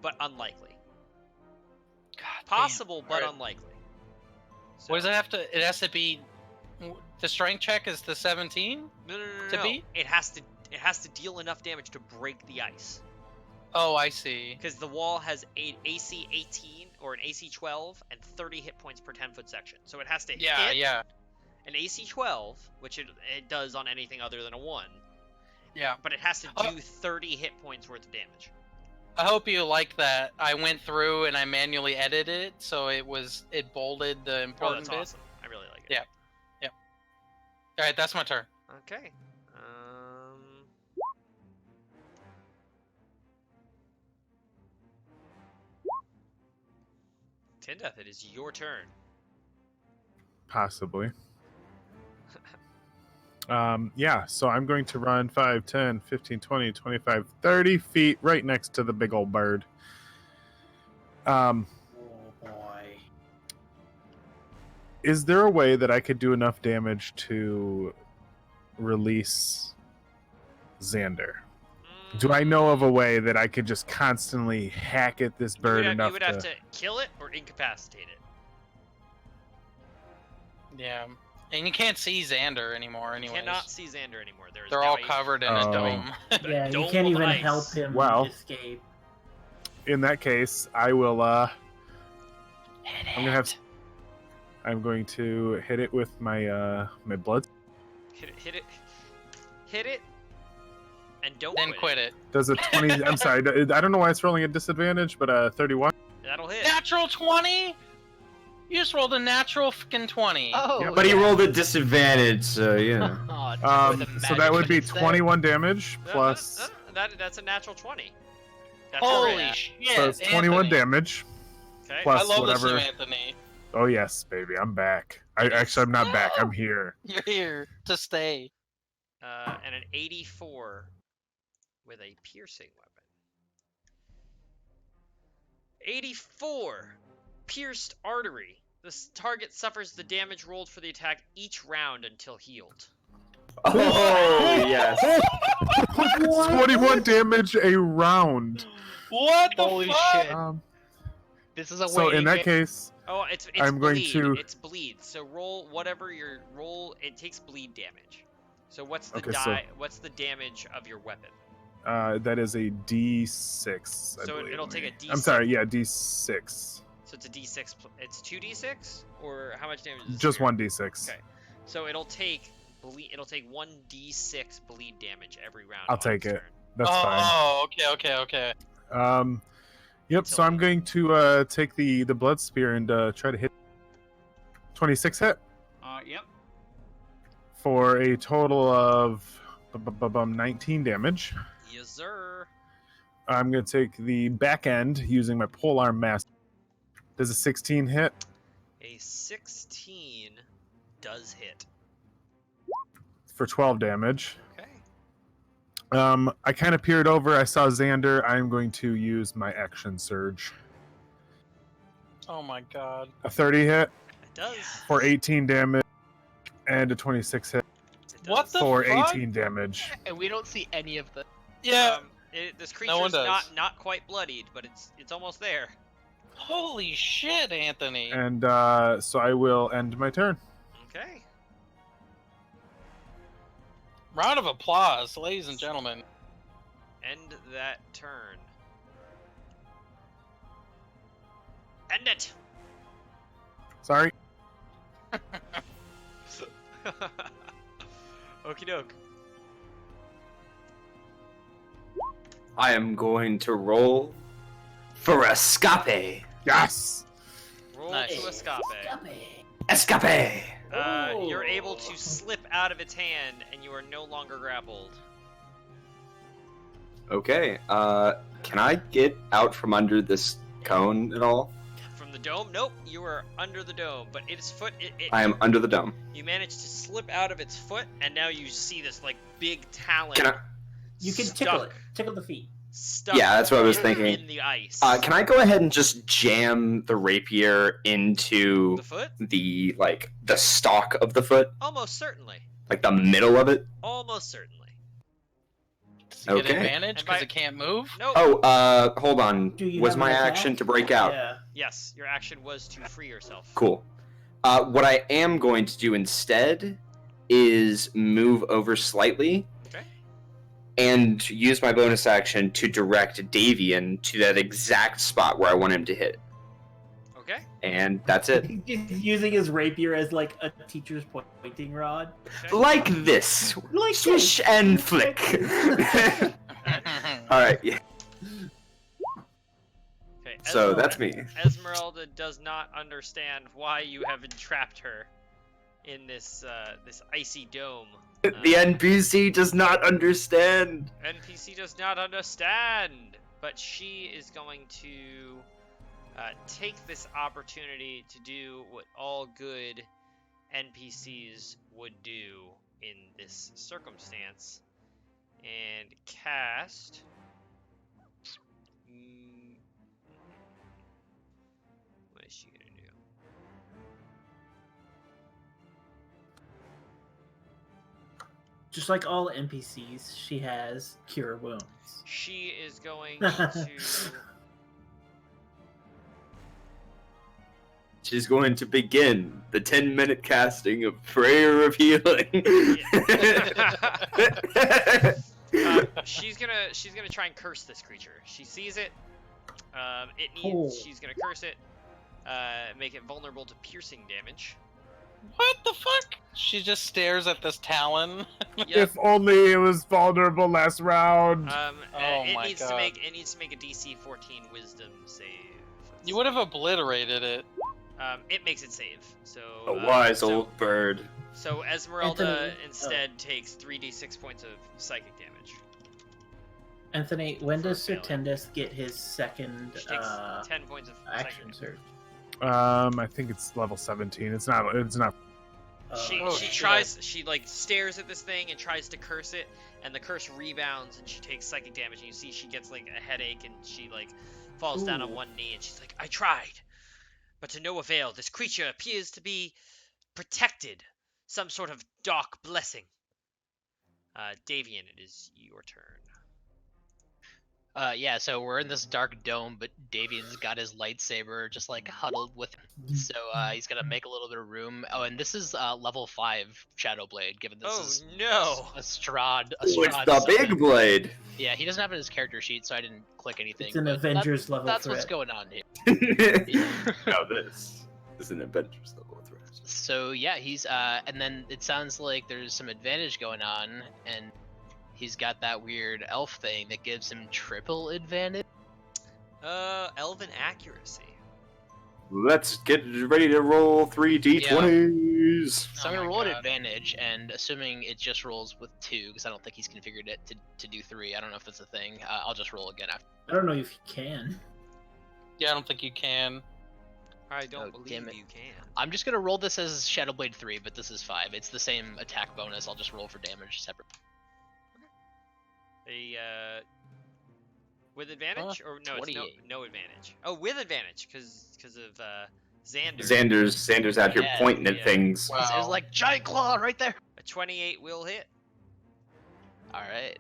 Speaker 1: but unlikely.
Speaker 2: God
Speaker 1: Possible,
Speaker 2: damn.
Speaker 1: but
Speaker 2: Alright.
Speaker 1: unlikely. So,
Speaker 2: What does it have to? It has to be. The strength check is the 17.
Speaker 1: No,
Speaker 2: to beat?
Speaker 1: It has to deal enough damage to break the ice.
Speaker 2: Oh, I see.
Speaker 1: Because the wall has an AC 18 or an AC 12 and 30 hit points per 10-foot section. So it has to
Speaker 2: Yeah,
Speaker 1: hit
Speaker 2: yeah,
Speaker 1: an AC 12, which it does on anything other than a 1,
Speaker 2: yeah.
Speaker 1: but it has to
Speaker 2: Oh.
Speaker 1: do 30 hit points worth of damage.
Speaker 2: I hope you like that. I went through and I manually edited it, so it bolded the
Speaker 1: Oh,
Speaker 2: important
Speaker 1: that's
Speaker 2: bits.
Speaker 1: awesome. I really like it.
Speaker 2: Yeah. All right, that's my turn.
Speaker 1: Okay. Tindeath, it is your turn.
Speaker 6: Possibly. Yeah, so I'm going to run 5, 10, 15, 20, 25, 30 feet right next to the big old bird.
Speaker 3: Oh boy.
Speaker 6: Is there a way that I could do enough damage to release Xander? Do I know of a way that I could just constantly hack at this bird
Speaker 1: you
Speaker 6: enough
Speaker 1: would have to kill it or incapacitate it.
Speaker 2: Yeah. And you can't see Xander anymore,
Speaker 1: You
Speaker 2: anyways.
Speaker 1: cannot see Xander anymore. There is
Speaker 2: They're
Speaker 1: now
Speaker 2: all
Speaker 1: a-
Speaker 2: covered in
Speaker 6: Oh.
Speaker 2: a dome.
Speaker 3: Yeah, you
Speaker 1: dome
Speaker 3: can't
Speaker 1: of
Speaker 3: even
Speaker 1: ice.
Speaker 3: help him
Speaker 6: Well.
Speaker 3: escape.
Speaker 6: In that case, I will I'm going to hit it with my my blood.
Speaker 1: Hit it, and don't
Speaker 2: Then quit it.
Speaker 6: Does a 20 I'm sorry, I don't know why it's rolling at disadvantage, but 31.
Speaker 1: That'll hit.
Speaker 2: Natural 20? You just rolled a natural fucking 20.
Speaker 4: Oh,
Speaker 6: Yeah,
Speaker 5: But he rolled at disadvantage, so yeah.
Speaker 6: So that would be 21 damage plus
Speaker 1: That's a natural 20. That's
Speaker 2: Holy
Speaker 1: great.
Speaker 2: shit.
Speaker 6: so it's 21
Speaker 2: Anthony.
Speaker 6: damage.
Speaker 1: Okay.
Speaker 6: plus
Speaker 2: I love
Speaker 6: whatever.
Speaker 2: this, Anthony.
Speaker 6: Oh yes, baby, I'm back. I'm not back. I'm here.
Speaker 2: You're here to stay.
Speaker 1: And an 84 with a piercing weapon. 84 pierced artery. This target suffers the damage rolled for the attack each round until healed.
Speaker 5: Oh yes.
Speaker 6: 21 damage a round.
Speaker 2: What the
Speaker 4: Holy
Speaker 2: fuck?
Speaker 4: shit. This is a
Speaker 6: So in that case,
Speaker 1: Oh, it's
Speaker 6: I'm going
Speaker 1: bleed.
Speaker 6: to-
Speaker 1: It's bleed. So roll whatever your roll. It takes bleed damage. So what's the
Speaker 6: Okay, so-
Speaker 1: What's the damage of your weapon?
Speaker 6: that is a D6. I
Speaker 1: So
Speaker 6: believe.
Speaker 1: it'll take a
Speaker 6: I'm
Speaker 1: D6.
Speaker 6: sorry, yeah, D6.
Speaker 1: So it's a D6. It's 2D6, or how much damage? Is
Speaker 6: Just
Speaker 1: your-
Speaker 6: one D6.
Speaker 1: Okay. So it'll take bleed. It'll take 1d6 bleed damage every round.
Speaker 6: I'll
Speaker 1: on
Speaker 6: take
Speaker 1: its
Speaker 6: it.
Speaker 1: turn.
Speaker 6: That's fine.
Speaker 2: Oh, okay.
Speaker 6: Yep. So I'm going to take the blood spear and try to hit 26 hit
Speaker 1: Yep.
Speaker 6: for a total of 19 damage.
Speaker 1: Yes, sir.
Speaker 6: I'm going to take the back end using my polearm master. Does a 16 hit?
Speaker 1: A 16 does hit.
Speaker 6: For 12 damage.
Speaker 1: Okay.
Speaker 6: I kind of peered over. I saw Xander. I'm going to use my action surge.
Speaker 2: Oh my god.
Speaker 6: A 30 hit
Speaker 1: It does.
Speaker 6: for 18 damage, and a 26 hit
Speaker 1: It does.
Speaker 2: What the
Speaker 6: for
Speaker 2: fuck?
Speaker 6: 18 damage.
Speaker 4: And we don't see any of the.
Speaker 2: Yeah.
Speaker 1: This
Speaker 2: No one
Speaker 1: creature's
Speaker 2: does.
Speaker 1: not quite bloodied, but it's almost there.
Speaker 2: Holy shit, Anthony.
Speaker 6: And so I will end my turn.
Speaker 1: Okay.
Speaker 2: Round of applause, ladies and gentlemen.
Speaker 1: End that turn. End it.
Speaker 6: Sorry.
Speaker 1: Okie doke.
Speaker 5: I am going to roll for escape.
Speaker 6: Yes.
Speaker 1: Roll
Speaker 2: Nice.
Speaker 1: to escape.
Speaker 5: Escape.
Speaker 1: You're able to slip out of its hand, and you are no longer grappled.
Speaker 5: Okay. Can I get out from under this cone at all?
Speaker 1: From the dome? Nope, you are under the dome, but its foot.
Speaker 5: I am under the dome.
Speaker 1: You managed to slip out of its foot, and now you see this like big talon.
Speaker 5: Can I?
Speaker 3: You can
Speaker 1: stuck,
Speaker 3: tickle the feet.
Speaker 1: Stuck
Speaker 5: Yeah, that's what I was
Speaker 1: in,
Speaker 5: thinking.
Speaker 1: In the ice.
Speaker 5: Can I go ahead and just jam the rapier into
Speaker 1: The foot?
Speaker 5: the stalk of the foot,
Speaker 1: Almost certainly.
Speaker 5: like the middle of it?
Speaker 1: Almost certainly.
Speaker 2: Does it get
Speaker 5: Okay.
Speaker 2: advantage
Speaker 1: And
Speaker 2: because
Speaker 1: by-
Speaker 2: it can't move?
Speaker 1: Nope.
Speaker 5: Oh, hold on.
Speaker 3: Do you
Speaker 5: Was
Speaker 3: have
Speaker 5: my
Speaker 3: an attack?
Speaker 5: action to break out?
Speaker 3: Yeah.
Speaker 1: Yes, your action was to free yourself.
Speaker 5: Cool. What I am going to do instead is move over slightly
Speaker 1: Okay.
Speaker 5: and use my bonus action to direct Davian to that exact spot where I want him to hit.
Speaker 1: Okay.
Speaker 5: And that's it.
Speaker 3: He's using his rapier as like a teacher's pointing rod.
Speaker 1: Okay.
Speaker 5: Like this.
Speaker 3: Like
Speaker 5: Swish
Speaker 3: this.
Speaker 5: and flick. Alright, yeah.
Speaker 1: Okay.
Speaker 5: So that's me.
Speaker 1: Esmeralda does not understand why you have entrapped her in this this icy dome.
Speaker 5: The NPC does not understand.
Speaker 1: NPC does not understand, but she is going to take this opportunity to do what all good NPCs would do in this circumstance and cast. What is she gonna do?
Speaker 3: Just like all NPCs, she has cure wounds.
Speaker 1: She is going to.
Speaker 5: She's going to begin the 10-minute casting of Prayer of Healing.
Speaker 1: She's gonna try and curse this creature. She sees it. It needs.
Speaker 3: Cool.
Speaker 1: She's gonna curse it. Make it vulnerable to piercing damage.
Speaker 2: What the fuck? She just stares at this talon.
Speaker 1: Yep.
Speaker 6: If only it was vulnerable last round.
Speaker 2: Oh
Speaker 1: it
Speaker 2: my
Speaker 1: needs
Speaker 2: God.
Speaker 1: to make a DC 14 Wisdom save.
Speaker 2: You would have obliterated it.
Speaker 1: It makes it save. So
Speaker 5: A wise
Speaker 1: so,
Speaker 5: old bird.
Speaker 1: So Esmeralda
Speaker 3: Anthony-
Speaker 1: instead takes 3d6 points of psychic damage.
Speaker 3: Anthony, when
Speaker 1: For
Speaker 3: does Sir
Speaker 1: failing.
Speaker 3: Tendus get his second
Speaker 1: She takes 10 points of
Speaker 3: action
Speaker 1: psychic damage.
Speaker 3: surge?
Speaker 6: I think it's level 17. It's not.
Speaker 1: She
Speaker 2: Oh,
Speaker 1: she
Speaker 2: shit.
Speaker 1: tries she like stares at this thing and tries to curse it, and the curse rebounds and she takes psychic damage, and you see she gets like a headache and she like falls down on
Speaker 3: Ooh.
Speaker 1: one knee and she's like, I tried, but to no avail. This creature appears to be protected, some sort of dark blessing. Davian, it is your turn.
Speaker 4: Yeah, so we're in this dark dome, but Davian's got his lightsaber just like huddled with him. So he's gonna make a little bit of room. Oh, and this is level 5 Shadow Blade, given this
Speaker 1: Oh
Speaker 4: is
Speaker 1: no!
Speaker 4: a Strahd.
Speaker 5: Ooh, it's the big blade.
Speaker 4: Yeah, he doesn't have it in his character sheet, so I didn't click anything.
Speaker 3: It's an
Speaker 4: but
Speaker 3: Avengers level
Speaker 4: That's
Speaker 3: threat.
Speaker 4: what's going on here.
Speaker 5: Now this is an Avengers level threat.
Speaker 4: So yeah, he's and then it sounds like there's some advantage going on, and he's got that weird elf thing that gives him triple advantage.
Speaker 1: Elven accuracy.
Speaker 5: Let's get ready to roll 3 d20s.
Speaker 4: So I'm
Speaker 1: Oh
Speaker 4: gonna
Speaker 1: my
Speaker 4: roll an
Speaker 1: God.
Speaker 4: advantage, and assuming it just rolls with 2, because I don't think he's configured it to do 3. I don't know if that's a thing. I'll just roll again after.
Speaker 3: I don't know if you can.
Speaker 2: Yeah, I don't think you can.
Speaker 1: I don't
Speaker 4: Oh,
Speaker 1: believe
Speaker 4: damn it.
Speaker 1: you can.
Speaker 4: I'm just gonna roll this as Shadow Blade 3, but this is 5. It's the same attack bonus. I'll just roll for damage separate.
Speaker 1: With advantage or no? It's
Speaker 4: 28.
Speaker 1: no advantage. Oh, with advantage because of Xander.
Speaker 5: Xander's out here
Speaker 4: Yeah,
Speaker 5: pointing at
Speaker 1: yeah.
Speaker 5: things.
Speaker 2: Wow.
Speaker 4: It was like giant claw right there.
Speaker 1: A 28 will hit.
Speaker 4: All right,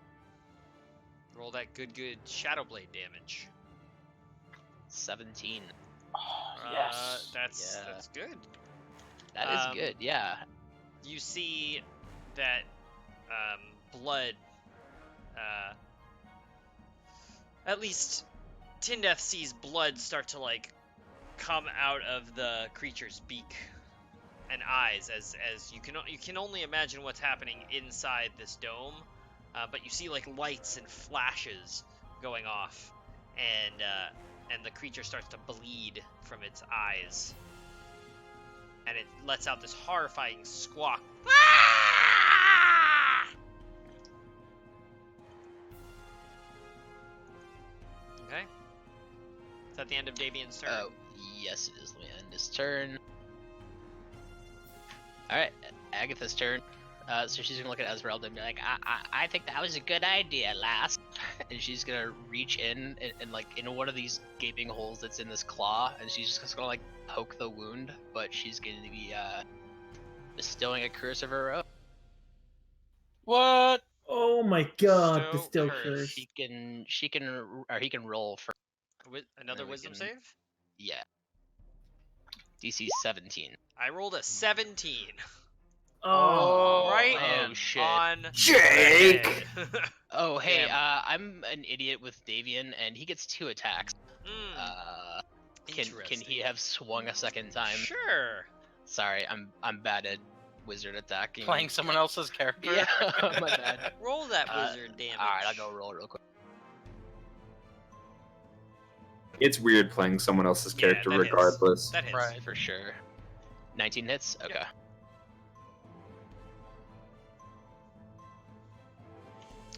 Speaker 1: Roll that good shadow blade damage.
Speaker 4: 17.
Speaker 2: Yes.
Speaker 4: Yeah.
Speaker 1: That's good.
Speaker 4: That is good. Yeah.
Speaker 1: You see that blood. At least Tindeth sees blood start to like come out of the creature's beak and eyes as you can only imagine what's happening inside this dome, but you see like lights and flashes going off, and the creature starts to bleed from its eyes, and it lets out this horrifying squawk. Okay. Is that the end of Davian's turn?
Speaker 4: Oh, yes, it is. Let me end his turn. Alright, Agatha's turn. So she's gonna look at Esmeralda and be like, I think that was a good idea, lass. And she's gonna reach in and like in one of these gaping holes that's in this claw, and she's just gonna like poke the wound, but she's gonna be bestowing a curse of her own.
Speaker 2: What?
Speaker 3: Oh my god,
Speaker 1: Bestow
Speaker 3: Bestow
Speaker 1: curse.
Speaker 3: curse.
Speaker 4: He can roll for
Speaker 1: Another
Speaker 4: we
Speaker 1: wisdom
Speaker 4: can-
Speaker 1: save?
Speaker 4: yeah. DC 17.
Speaker 1: I rolled a 17.
Speaker 3: Oh,
Speaker 1: Right
Speaker 4: oh, shit.
Speaker 1: on
Speaker 5: Jake!
Speaker 1: the head.
Speaker 4: Oh, hey,
Speaker 1: Damn.
Speaker 4: I'm an idiot with Davian, and he gets 2 attacks. Can he
Speaker 1: Interesting.
Speaker 4: have swung a second time?
Speaker 1: Sure.
Speaker 4: Sorry, I'm bad at wizard attacking.
Speaker 2: Playing someone else's character?
Speaker 4: Yeah, my bad.
Speaker 1: Roll that wizard damage.
Speaker 4: Alright, I'll go roll real quick.
Speaker 5: It's weird playing someone else's
Speaker 1: Yeah,
Speaker 5: character
Speaker 1: that hits.
Speaker 5: regardless.
Speaker 1: That hits.
Speaker 2: Right.
Speaker 4: For sure. 19 hits? Okay.
Speaker 1: Yep.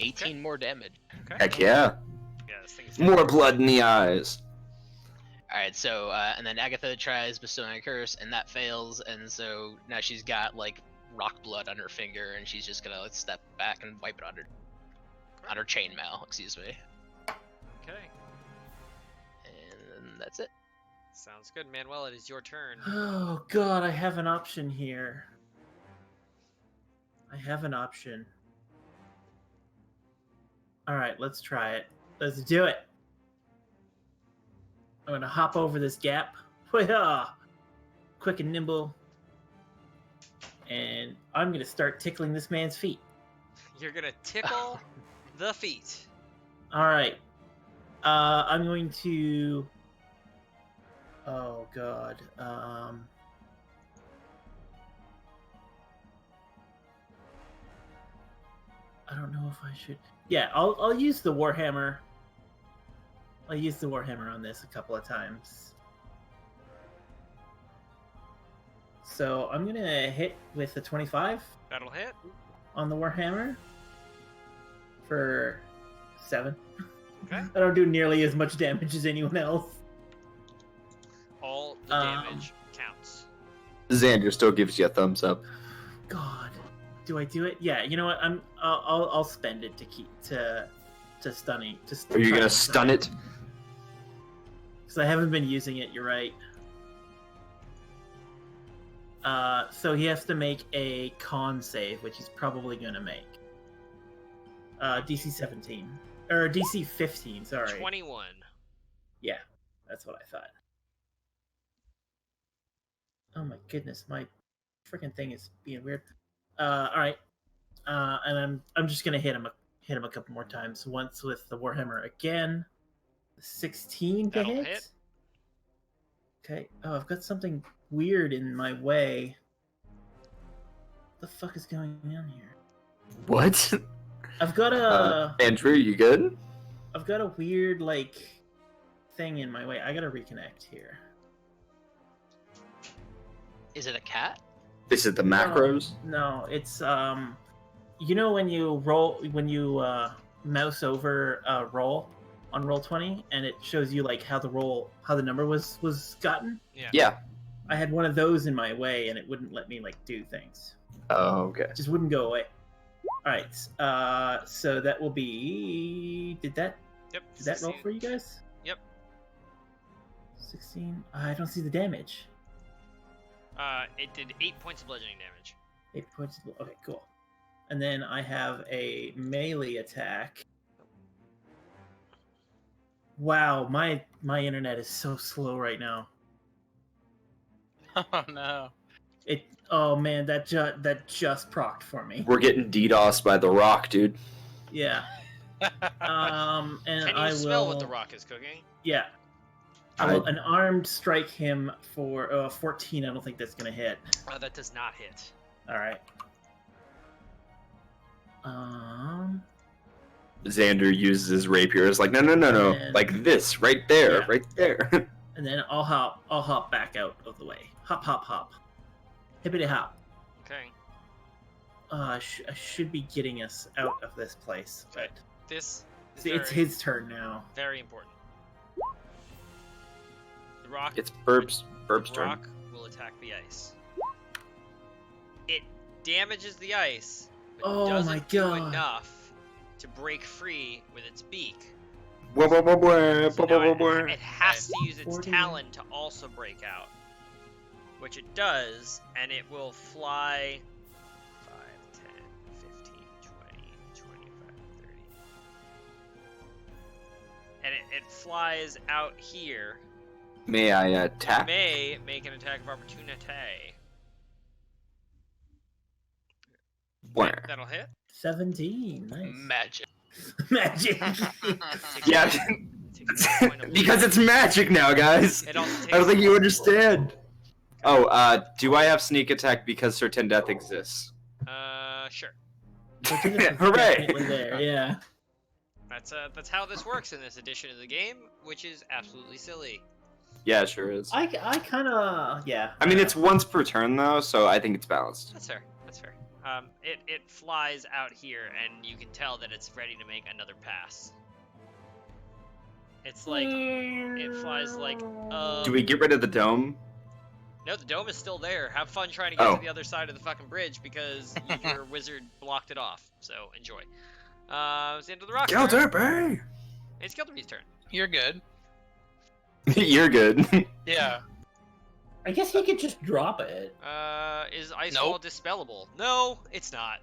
Speaker 4: 18 more damage.
Speaker 1: Okay.
Speaker 5: Heck yeah.
Speaker 1: Yeah, this thing's
Speaker 5: More blood in the eyes.
Speaker 4: Alright, so, and then Agatha tries bestowing a curse, and that fails, and so now she's got, like, rock blood on her finger, and she's just gonna like, step back and wipe it on her chainmail, excuse me.
Speaker 1: Okay.
Speaker 4: And that's it.
Speaker 1: Sounds good, Manuel. It is your turn.
Speaker 3: Oh god, I have an option here. I have an option. Alright, let's try it. Let's do it. I'm gonna hop over this gap. Quick and nimble. And I'm gonna start tickling this man's feet.
Speaker 1: You're gonna tickle the feet.
Speaker 3: Alright. I'm going to... Oh god. I don't know if I should. Yeah, I'll use the Warhammer. I'll use the Warhammer on this a couple of times. So I'm gonna hit with the 25
Speaker 1: That'll hit.
Speaker 3: on the Warhammer for 7.
Speaker 1: Okay.
Speaker 3: I don't do nearly as much damage as anyone else.
Speaker 1: All the damage counts.
Speaker 5: Xander still gives you a thumbs up.
Speaker 3: God, do I do it? Yeah, you know what? I'll spend it to keep to stunning.
Speaker 5: Are you gonna stun it?
Speaker 3: Because I haven't been using it. You're right. So he has to make a con save, which he's probably gonna make. DC 17 or DC 15. Sorry.
Speaker 1: 21.
Speaker 3: Yeah, that's what I thought. Oh my goodness, my freaking thing is being weird. All right, and I'm just gonna hit him a couple more times. Once with the Warhammer again. 16 to
Speaker 1: That'll
Speaker 3: hit.
Speaker 1: hit.
Speaker 3: Okay. Oh, I've got something weird in my way. What the fuck is going on here?
Speaker 5: What?
Speaker 3: I've got a
Speaker 5: Andrew, you good?
Speaker 3: I've got a weird like thing in my way. I gotta reconnect here.
Speaker 4: Is it a cat?
Speaker 5: This is the macros.
Speaker 3: No, it's you know when you mouse over roll on Roll20 and it shows you like how the number was gotten.
Speaker 1: Yeah.
Speaker 5: Yeah.
Speaker 3: I had one of those in my way and it wouldn't let me like do things.
Speaker 5: Oh, okay.
Speaker 3: It just wouldn't go away. All right. So that will be. Did that
Speaker 1: Yep.
Speaker 3: Did that roll
Speaker 1: 16.
Speaker 3: for you guys?
Speaker 1: Yep.
Speaker 3: 16. I don't see the damage.
Speaker 1: It did 8 points of bludgeoning damage.
Speaker 3: 8 points. Okay, cool. And then I have a melee attack. Wow, my internet is so slow right now.
Speaker 2: Oh no.
Speaker 3: Oh man, that just procced for me.
Speaker 5: We're getting DDoSed by the Rock, dude.
Speaker 3: Yeah. And
Speaker 1: Can you
Speaker 3: I
Speaker 1: smell
Speaker 3: will.
Speaker 1: what the rock is cooking?
Speaker 3: Yeah. I will unarmed strike him for 14. I don't think that's gonna hit.
Speaker 1: That does not hit.
Speaker 3: All right.
Speaker 5: Xander uses his rapier. It's like, no,
Speaker 3: And-
Speaker 5: like this, right there,
Speaker 3: Yeah.
Speaker 5: right there.
Speaker 3: And then I'll hop back out of the way. Hop, hop, hop. Hippity hop.
Speaker 1: Okay.
Speaker 3: I should be getting us out of this place, but
Speaker 1: This is
Speaker 3: see, it's his turn now.
Speaker 1: very important. The rock.
Speaker 5: It's Burb's
Speaker 1: the
Speaker 5: turn.
Speaker 1: rock will attack the ice. It damages the ice, but
Speaker 3: Oh
Speaker 1: doesn't
Speaker 3: my
Speaker 1: do
Speaker 3: God.
Speaker 1: enough to break free with its beak.
Speaker 5: Blah, blah, blah, blah,
Speaker 1: So
Speaker 5: blah,
Speaker 1: now
Speaker 5: blah, blah.
Speaker 1: it has to use its
Speaker 3: 40.
Speaker 1: talon to also break out, which it does, and it will fly 5, 10, 15, 20, 25, 30. And it flies out here.
Speaker 5: May I
Speaker 1: You
Speaker 5: attack?
Speaker 1: may make an attack of opportunity.
Speaker 5: Where?
Speaker 1: That'll hit.
Speaker 3: 17. Nice.
Speaker 4: Magic.
Speaker 3: Magic.
Speaker 1: Takes
Speaker 5: Yeah,
Speaker 1: takes 1 point of
Speaker 5: because it's magic now, guys.
Speaker 1: It also
Speaker 5: I
Speaker 1: takes
Speaker 5: don't think you understand. Oh, do I have sneak attack because certain death exists?
Speaker 1: Sure.
Speaker 5: Hooray!
Speaker 3: Definitely there. Yeah.
Speaker 1: That's how this works in this edition of the game, which is absolutely silly.
Speaker 5: Yeah, it sure is.
Speaker 3: I kind of yeah.
Speaker 5: I mean, it's once per turn though, so I think it's balanced.
Speaker 1: That's fair. That's fair. It flies out here, and you can tell that it's ready to make another pass. It's like it flies like.
Speaker 5: Do we get rid of the dome?
Speaker 1: No, the dome is still there. Have fun trying to get
Speaker 5: Oh.
Speaker 1: to the other side of the fucking bridge because your wizard blocked it off. So enjoy. It's the end of the rock.
Speaker 5: Gilderby!
Speaker 1: It's Gilderby's turn.
Speaker 2: You're good.
Speaker 5: You're good.
Speaker 2: Yeah.
Speaker 3: I guess he could just drop it.
Speaker 1: Is ice
Speaker 2: Nope.
Speaker 1: wall dispellable? No, it's not.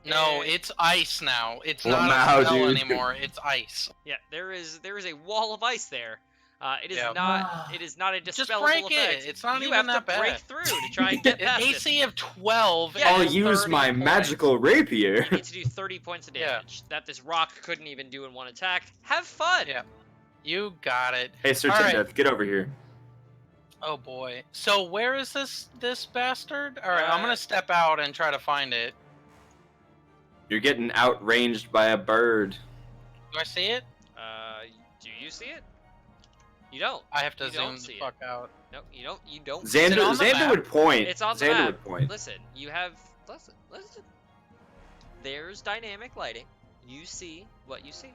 Speaker 2: No,
Speaker 1: Eh,
Speaker 2: it's ice now. It's
Speaker 5: Well,
Speaker 2: not
Speaker 5: now,
Speaker 2: a spell
Speaker 5: dude.
Speaker 2: anymore. It's ice.
Speaker 1: Yeah, there is a wall of ice there. It is
Speaker 2: Yeah.
Speaker 1: not. It is not a
Speaker 2: Just
Speaker 1: dispellable
Speaker 2: break
Speaker 1: effect.
Speaker 2: it. It's not
Speaker 1: you
Speaker 2: even
Speaker 1: have
Speaker 2: that
Speaker 1: to break
Speaker 2: bad.
Speaker 1: through to try and get
Speaker 2: An
Speaker 1: past it.
Speaker 2: AC of 12.
Speaker 1: Yeah,
Speaker 5: I'll
Speaker 2: and
Speaker 5: use
Speaker 2: 30
Speaker 5: my
Speaker 2: points.
Speaker 5: magical rapier.
Speaker 1: You need to do 30 points of
Speaker 2: Yeah.
Speaker 1: damage that this rock couldn't even do in one attack. Have fun.
Speaker 2: Yeah. You got it.
Speaker 5: Hey, certain
Speaker 2: Alright.
Speaker 5: death, get over here.
Speaker 2: Oh boy. So where is this bastard? All right, I'm gonna step out and try to find it.
Speaker 5: You're getting outranged by a bird.
Speaker 2: Do I see it?
Speaker 1: Do you see it? You don't.
Speaker 2: I have to
Speaker 1: You don't
Speaker 2: zoom
Speaker 1: see
Speaker 2: the
Speaker 1: it.
Speaker 2: fuck out.
Speaker 1: No, you don't. You don't.
Speaker 2: Is it
Speaker 5: Xander,
Speaker 2: on the
Speaker 5: Xander
Speaker 2: map?
Speaker 5: would point.
Speaker 1: It's on the
Speaker 5: Xander
Speaker 1: map.
Speaker 5: would point.
Speaker 1: Listen, you have. Listen. There's dynamic lighting. You see what you see.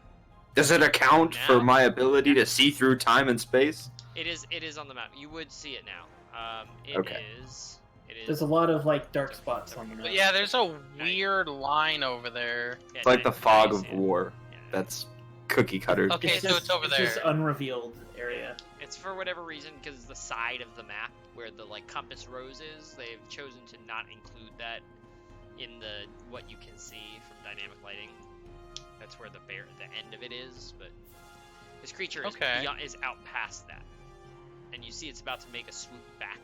Speaker 5: Does it account
Speaker 1: Now-
Speaker 5: for my ability to see through time and space?
Speaker 1: It is on the map. You would see it now. It
Speaker 5: Okay.
Speaker 1: is. It is.
Speaker 3: There's a lot of like dark spots on the map.
Speaker 2: But yeah, there's a weird line over there.
Speaker 1: Yeah,
Speaker 5: It's like the
Speaker 1: now
Speaker 5: fog
Speaker 1: you
Speaker 5: of
Speaker 1: see it.
Speaker 5: war.
Speaker 1: Yeah.
Speaker 5: That's cookie cutter.
Speaker 2: Okay, so it's over there.
Speaker 3: It's just unrevealed area.
Speaker 1: It's for whatever reason because the side of the map where the like compass rose is, they've chosen to not include that in the what you can see from dynamic lighting. That's where the end of it is, but this creature is
Speaker 2: Okay.
Speaker 1: is out past that, and you see it's about to make a swoop back.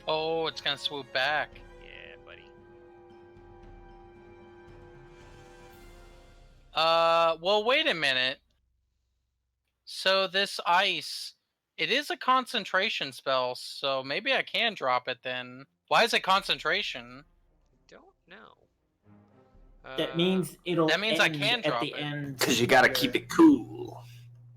Speaker 2: Oh, it's gonna swoop back.
Speaker 1: Yeah, buddy.
Speaker 2: Well, wait a minute. So this ice, it is a concentration spell, so maybe I can drop it then. Why is it concentration?
Speaker 1: Don't know.
Speaker 3: That means it'll.
Speaker 2: that means I
Speaker 3: end
Speaker 2: can
Speaker 3: at
Speaker 2: drop
Speaker 3: the
Speaker 2: it.
Speaker 3: end.
Speaker 5: Because you gotta
Speaker 3: where-
Speaker 5: keep it cool.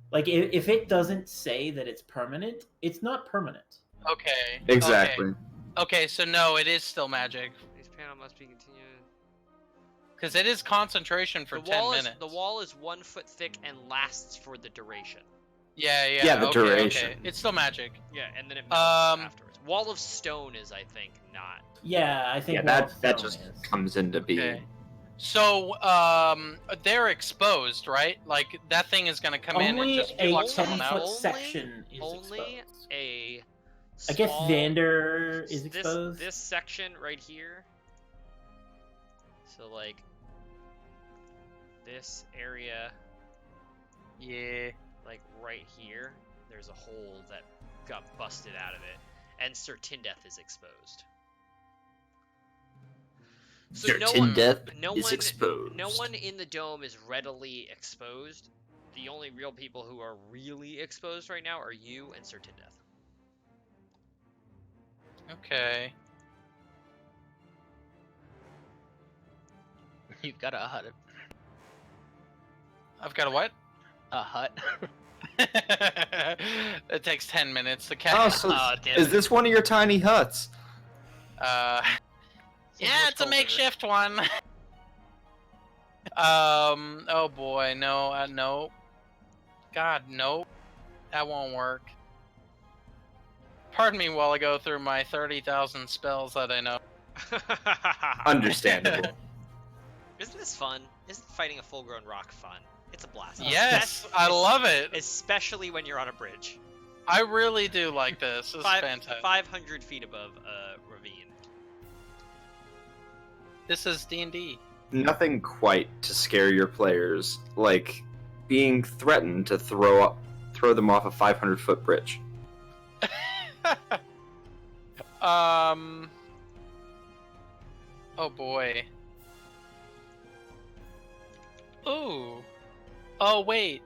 Speaker 3: Like if it doesn't say that it's permanent, it's not permanent.
Speaker 2: Okay.
Speaker 5: Exactly.
Speaker 2: Okay, so no, it is still magic.
Speaker 1: This panel must be continued.
Speaker 2: Because it is concentration for 10 minutes.
Speaker 1: The wall is 1 foot thick and lasts for the duration.
Speaker 2: Yeah,
Speaker 5: Yeah, the
Speaker 2: okay,
Speaker 5: duration.
Speaker 2: Okay. It's still magic.
Speaker 1: Yeah, and then it melts
Speaker 2: Um,
Speaker 1: afterwards. Wall of stone is, I think, not.
Speaker 3: Yeah, I think.
Speaker 5: Yeah,
Speaker 3: Wall of
Speaker 5: that
Speaker 3: Stone
Speaker 5: just
Speaker 3: is.
Speaker 5: comes into being.
Speaker 2: Okay. So, they're exposed, right? Like, that thing is gonna come in and
Speaker 3: Only
Speaker 2: just
Speaker 3: a
Speaker 2: pluck someone
Speaker 3: 10-foot
Speaker 2: out?
Speaker 3: section is
Speaker 1: only
Speaker 3: exposed.
Speaker 1: a
Speaker 3: I guess
Speaker 1: small-
Speaker 3: Xander is exposed.
Speaker 1: This section right here. So like this area,
Speaker 2: Yeah.
Speaker 1: like right here, there's a hole that got busted out of it, and Sir Tindeth is exposed. So
Speaker 5: Sir
Speaker 1: no one
Speaker 5: Tindeth is exposed.
Speaker 1: No one in the dome is readily exposed. The only real people who are really exposed right now are you and Sir Tindeth.
Speaker 2: Okay.
Speaker 4: You've got a hut.
Speaker 2: I've got a what?
Speaker 4: A hut.
Speaker 2: It takes 10 minutes to
Speaker 5: Oh,
Speaker 2: cast.
Speaker 5: so
Speaker 4: Damn
Speaker 5: is
Speaker 4: it.
Speaker 5: this one of your tiny huts?
Speaker 2: Yeah, it's a
Speaker 1: colder.
Speaker 2: makeshift one. Oh boy, no, no. God, no. That won't work. Pardon me while I go through my 30,000 spells that I know.
Speaker 5: Understandable.
Speaker 1: Isn't this fun? Isn't fighting a full-grown rock fun? It's a blast.
Speaker 2: Yes, I love it.
Speaker 1: Especially when you're on a bridge.
Speaker 2: I really do like this. This is fantastic.
Speaker 1: 500 feet above a ravine.
Speaker 2: This is D&D.
Speaker 5: Nothing quite to scare your players, like being threatened to throw them off a 500-foot bridge.
Speaker 2: Oh boy. Ooh. Oh wait.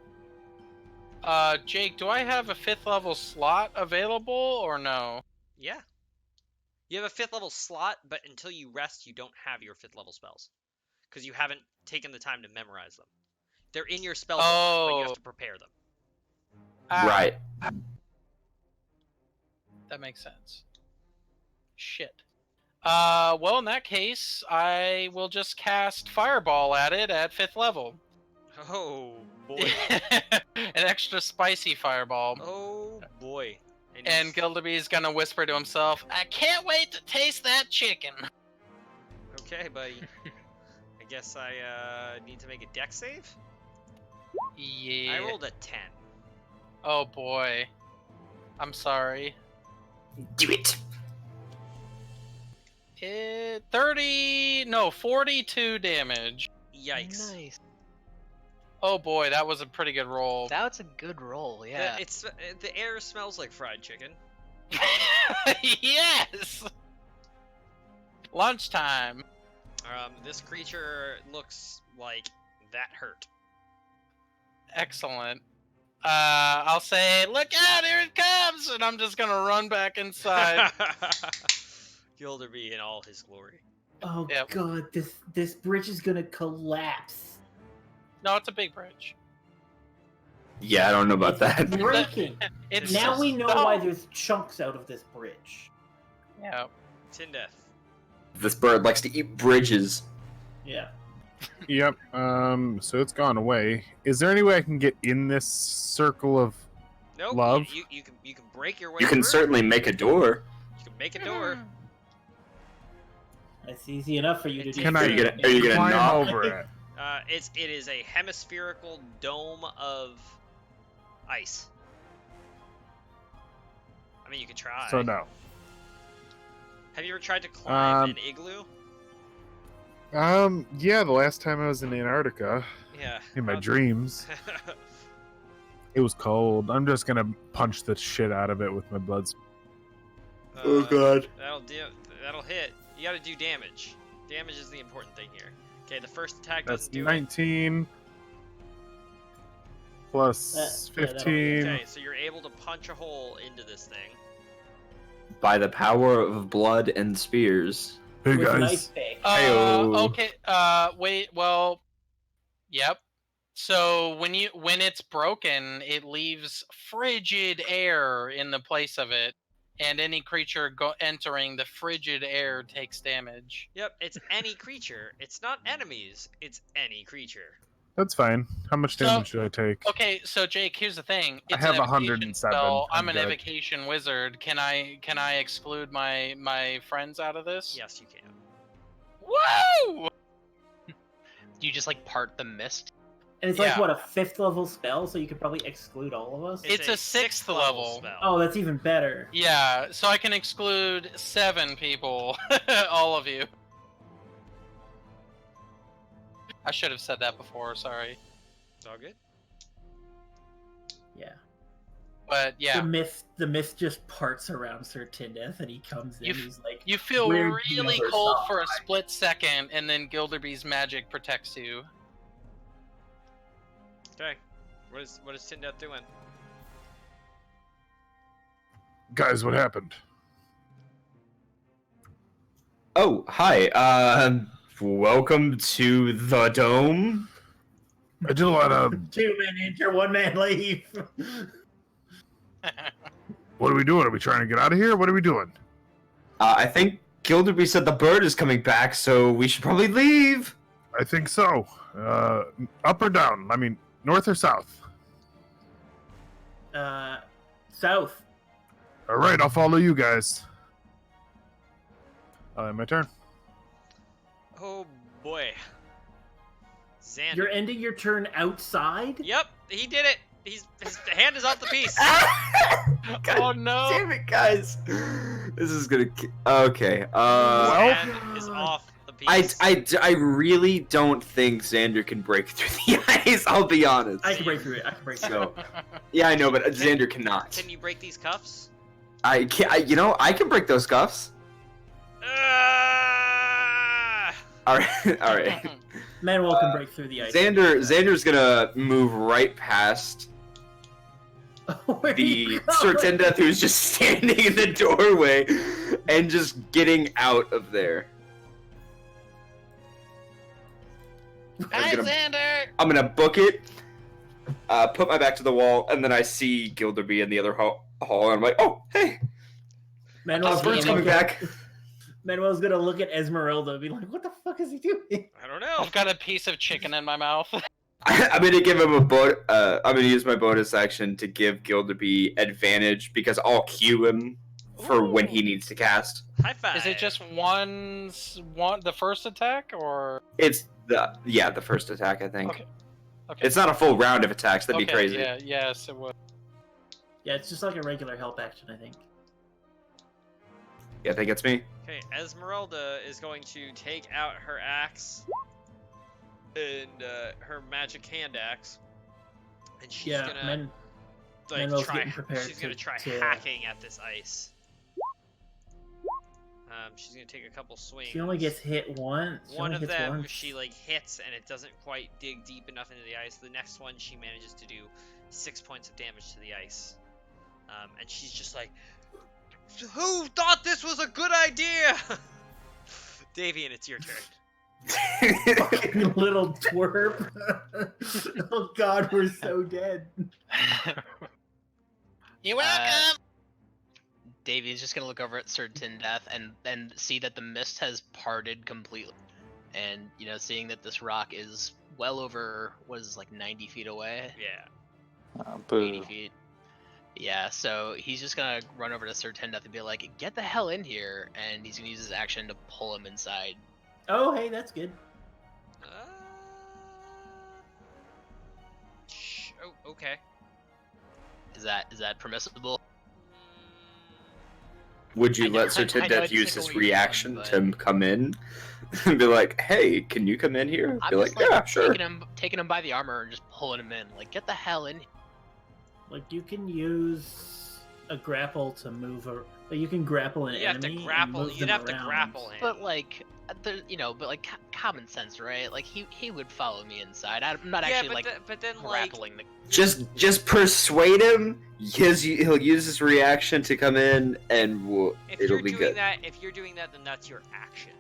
Speaker 2: Jake, do I have a 5th level slot available or no?
Speaker 1: Yeah. You have a 5th level slot, but until you rest, you don't have your 5th level spells. Because you haven't taken the time to memorize them. They're in your spell book, but you have to prepare them.
Speaker 2: Ah,
Speaker 5: Right.
Speaker 2: That makes sense. Shit. Well, in that case, I will just cast Fireball at it at 5th level.
Speaker 1: Oh, boy.
Speaker 2: An extra spicy Fireball.
Speaker 1: Oh, boy.
Speaker 2: And Gildaby's gonna whisper to himself, I can't wait to taste that chicken.
Speaker 1: Okay, buddy. I guess I need to make a dex save?
Speaker 2: Yeah.
Speaker 1: I rolled a 10.
Speaker 2: Oh boy. I'm sorry.
Speaker 5: Do it.
Speaker 2: 42 damage.
Speaker 1: Yikes.
Speaker 4: Nice.
Speaker 2: Oh boy, that was a pretty good roll.
Speaker 4: That's a good roll, yeah.
Speaker 1: The air smells like fried chicken.
Speaker 2: Yes! Lunchtime.
Speaker 1: This creature looks like that hurt.
Speaker 2: Excellent. I'll say, look out, here it comes! And I'm just gonna run back inside.
Speaker 1: Gilderby in all his glory.
Speaker 3: Oh
Speaker 2: Yep.
Speaker 3: god, this bridge is gonna collapse.
Speaker 2: No, it's a big bridge.
Speaker 5: Yeah, I don't know about that.
Speaker 3: Breaking.
Speaker 2: It's
Speaker 3: Now
Speaker 2: just
Speaker 3: we know
Speaker 2: so-
Speaker 3: why there's chunks out of this bridge.
Speaker 2: Yeah.
Speaker 1: Tindeth.
Speaker 5: This bird likes to eat bridges.
Speaker 3: Yeah.
Speaker 6: Yep. So it's gone away. Is there any way I can get in this circle of?
Speaker 1: Nope.
Speaker 6: Love?
Speaker 1: You can break your way.
Speaker 5: You can
Speaker 1: through.
Speaker 5: certainly make a door.
Speaker 1: You can make a door.
Speaker 3: That's easy enough for you to do.
Speaker 6: Can
Speaker 5: Are
Speaker 6: I
Speaker 5: you gonna
Speaker 6: climb
Speaker 5: knock?
Speaker 6: over it?
Speaker 1: It is a hemispherical dome of ice. I mean, you could try.
Speaker 6: So no.
Speaker 1: Have you ever tried to climb
Speaker 6: Um,
Speaker 1: an igloo?
Speaker 6: Yeah, the last time I was in Antarctica,
Speaker 1: Yeah.
Speaker 6: in my dreams, it was cold. I'm just gonna punch the shit out of it with my bloods.
Speaker 5: Oh god.
Speaker 1: That'll hit. You got to do damage. Damage is the important thing here. Okay, the first attack
Speaker 6: That's
Speaker 1: doesn't do
Speaker 6: 19 plus
Speaker 3: Yeah, that'll
Speaker 6: 15.
Speaker 1: it. Okay, so you're able to punch a hole into this thing.
Speaker 5: By the power of blood and spears.
Speaker 6: Hey
Speaker 3: with an
Speaker 6: guys.
Speaker 3: ice pick.
Speaker 5: Heyo.
Speaker 2: Okay. Wait. Well. Yep. So when it's broken, it leaves frigid air in the place of it, and any creature entering the frigid air takes damage.
Speaker 1: Yep, it's any creature. It's not enemies. It's any creature.
Speaker 6: That's fine. How much
Speaker 2: So-
Speaker 6: damage do I take?
Speaker 2: Okay, so Jake, here's the thing.
Speaker 6: I
Speaker 2: It's
Speaker 6: have
Speaker 2: an evocation
Speaker 6: 107.
Speaker 2: spell. I'm an
Speaker 6: good.
Speaker 2: evocation wizard. Can I exclude my friends out of this?
Speaker 1: Yes, you can.
Speaker 2: Woo!
Speaker 4: you just like part the mist?
Speaker 3: And it's like, what, a 5th level spell, so you could probably exclude all of us?
Speaker 2: It's a 6th level
Speaker 1: spell.
Speaker 3: Oh, that's even better.
Speaker 2: Yeah, so I can exclude 7 people. All of you. I should have said that before, sorry.
Speaker 1: It's all good.
Speaker 3: Yeah.
Speaker 2: But yeah.
Speaker 3: The myth just parts around Sir Tindeth, and he comes in, he's like...
Speaker 2: You feel
Speaker 3: "We're
Speaker 2: really
Speaker 3: never
Speaker 2: cold
Speaker 3: stop."
Speaker 2: for a split second, and then Gilderby's magic protects you.
Speaker 1: Okay. What is Tindeth doing?
Speaker 6: Guys, what happened?
Speaker 5: Oh, hi. Welcome to the dome.
Speaker 6: I did a lot of...
Speaker 3: 2 men enter, 1 man leave.
Speaker 6: What are we doing? Are we trying to get out of here? What are we doing?
Speaker 5: I think Gilderby said the bird is coming back, so we should probably leave.
Speaker 6: I think so. Up or down? I mean, north or south?
Speaker 3: South.
Speaker 6: All right, I'll follow you guys. My turn.
Speaker 1: Oh boy. Xander.
Speaker 3: You're ending your turn outside?
Speaker 1: Yep, he did it. His hand is off the piece.
Speaker 5: God
Speaker 2: Oh no!
Speaker 5: damn it, guys! This is gonna. Okay.
Speaker 1: His
Speaker 6: Well-
Speaker 1: hand is off the piece.
Speaker 5: I really don't think Xander can break through the ice. I'll be honest.
Speaker 3: I can break through it.
Speaker 5: So, yeah, I know, but Xander cannot.
Speaker 1: Can you break these cuffs?
Speaker 5: I can. I can break those cuffs. All right. All right.
Speaker 3: Manuel can break through the ice.
Speaker 5: Xander's gonna move right past
Speaker 3: Where are you
Speaker 5: the Sir
Speaker 3: going?
Speaker 5: Tindeth, who's just standing in the doorway and just getting out of there.
Speaker 2: Hi, Xander!
Speaker 5: I'm gonna book it, put my back to the wall, and then I see Gilderby in the other hall, and I'm like, oh, hey,
Speaker 3: Manuel's
Speaker 5: bird's
Speaker 3: gonna
Speaker 5: coming back.
Speaker 3: Manuel's gonna look at Esmeralda and be like, what the fuck is he doing?
Speaker 1: I don't know.
Speaker 2: I've got a piece of chicken in my mouth.
Speaker 5: I'm gonna give him I'm gonna use my bonus action to give Gilderby advantage because I'll cue him for when he needs to cast.
Speaker 1: High five.
Speaker 2: Is it just the first attack, or?
Speaker 5: It's the first attack, I think.
Speaker 2: Okay. Okay.
Speaker 5: It's not a full round of attacks. That'd be crazy.
Speaker 2: Yeah, yes, it would.
Speaker 3: Yeah, it's just like a regular help action, I think.
Speaker 5: Yeah, I think it's me.
Speaker 1: Okay, Esmeralda is going to take out her axe and her magic hand axe, and she's gonna
Speaker 3: Manuel's
Speaker 1: try.
Speaker 3: getting prepared
Speaker 1: She's gonna try
Speaker 3: to-
Speaker 1: hacking at this ice. She's gonna take a couple swings.
Speaker 3: She only gets hit once.
Speaker 1: One of them she like hits and it doesn't quite dig deep enough into the ice. The next one she manages to do 6 points of damage to the ice. And she's just like, who thought this was a good idea? Davian, it's your turn.
Speaker 3: Fucking little twerp. Oh god, we're so dead.
Speaker 2: You're welcome!
Speaker 4: Davy's just gonna look over at Sir Tindeth and see that the mist has parted completely. And, seeing that this rock is well over, 90 feet away?
Speaker 1: Yeah.
Speaker 4: 80 feet. Yeah, so he's just gonna run over to Sir Tindeth and be like, get the hell in here, and he's gonna use his action to pull him inside.
Speaker 3: Oh, hey, that's good.
Speaker 1: Oh, okay.
Speaker 4: Is that permissible?
Speaker 5: Would you
Speaker 4: I know-
Speaker 5: let Sir
Speaker 4: I know
Speaker 5: Tindeth
Speaker 4: it's
Speaker 5: use his
Speaker 4: tickling
Speaker 5: reaction
Speaker 4: you,
Speaker 5: to come in? And be like, hey, can you come in here?
Speaker 4: I'm
Speaker 5: Be
Speaker 4: just
Speaker 5: like, yeah, sure.
Speaker 4: taking him by the armor and just pulling him in. Like, get the hell in here.
Speaker 3: Like, you can use a grapple to move you can grapple an
Speaker 1: You have
Speaker 3: enemy.
Speaker 1: to grapple.
Speaker 3: And move
Speaker 1: You'd
Speaker 3: them
Speaker 1: have to
Speaker 3: around.
Speaker 1: grapple him.
Speaker 4: But common sense, right? Like he would follow me inside. I'm not actually
Speaker 1: but then like
Speaker 4: grappling the.
Speaker 5: Just persuade him. He'll use his reaction to come in, and
Speaker 1: if
Speaker 5: it'll
Speaker 1: you're
Speaker 5: be
Speaker 1: doing
Speaker 5: good.
Speaker 1: if you're doing that, then that's your action.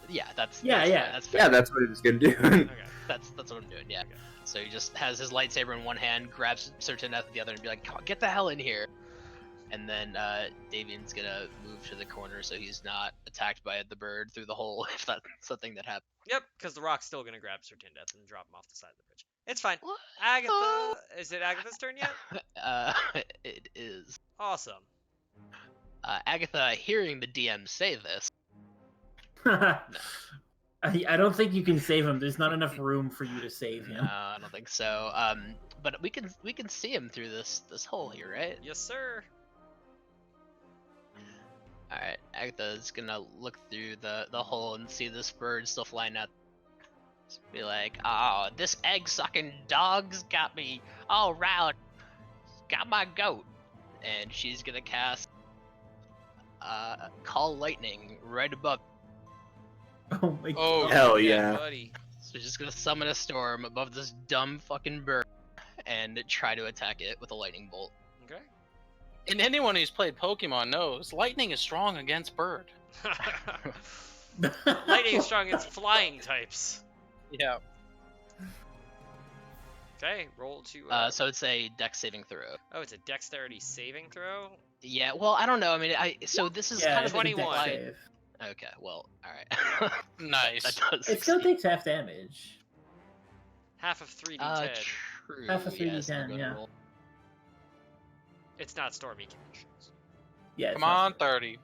Speaker 4: Yeah, that's
Speaker 3: Yeah,
Speaker 4: that's
Speaker 3: yeah.
Speaker 4: fine, that's fair.
Speaker 5: Yeah, that's what he was gonna do.
Speaker 1: Okay.
Speaker 4: That's what I'm doing. Yeah.
Speaker 1: Okay.
Speaker 4: So he just has his lightsaber in one hand, grabs Sir Tindeth with the other, and be like, "Come on, get the hell in here!" And then Davian's gonna move to the corner so he's not attacked by the bird through the hole, if that's something that happens.
Speaker 1: Yep, because the rock's still gonna grab Sir Tindeth and drop him off the side of the bridge. It's fine.
Speaker 4: What?
Speaker 1: Agatha, is it Agatha's turn yet?
Speaker 4: It is.
Speaker 1: Awesome.
Speaker 4: Agatha, hearing the DM say this,
Speaker 3: I don't think you can save him. There's not enough room for you to save
Speaker 4: No,
Speaker 3: him.
Speaker 4: I don't think so. But we can see him through this hole here, right?
Speaker 1: Yes, sir.
Speaker 4: All right, Agatha's gonna look through the hole and see this bird still flying out. Be like, oh, this egg-sucking dog's got me all riled. Got my goat. And she's gonna cast Call Lightning right above.
Speaker 3: Oh my
Speaker 2: Oh,
Speaker 3: god.
Speaker 5: Hell yeah.
Speaker 1: buddy.
Speaker 4: So she's just gonna summon a storm above this dumb fucking bird and try to attack it with a lightning bolt.
Speaker 1: Okay.
Speaker 2: And anyone who's played Pokemon knows lightning is strong against bird.
Speaker 1: Lightning is strong against flying types.
Speaker 2: Yeah.
Speaker 1: Okay, roll to.
Speaker 4: So it's a Dex saving throw.
Speaker 1: Oh, it's a dexterity saving throw.
Speaker 4: Yeah, well, I don't know. I mean, so this is
Speaker 3: Yeah,
Speaker 4: kind
Speaker 3: it's
Speaker 4: of
Speaker 3: a dex
Speaker 1: 21.
Speaker 3: save.
Speaker 4: Okay, well, all right.
Speaker 2: Nice.
Speaker 4: That does
Speaker 3: It still
Speaker 4: succeed.
Speaker 3: takes half damage.
Speaker 1: Half of 3d10.
Speaker 4: True.
Speaker 3: Half of
Speaker 4: yes, I'm
Speaker 3: 3d10,
Speaker 4: gonna
Speaker 3: yeah.
Speaker 4: roll.
Speaker 1: It's not stormy conditions.
Speaker 3: Yeah. it's
Speaker 2: Come
Speaker 3: not-
Speaker 2: on, 30.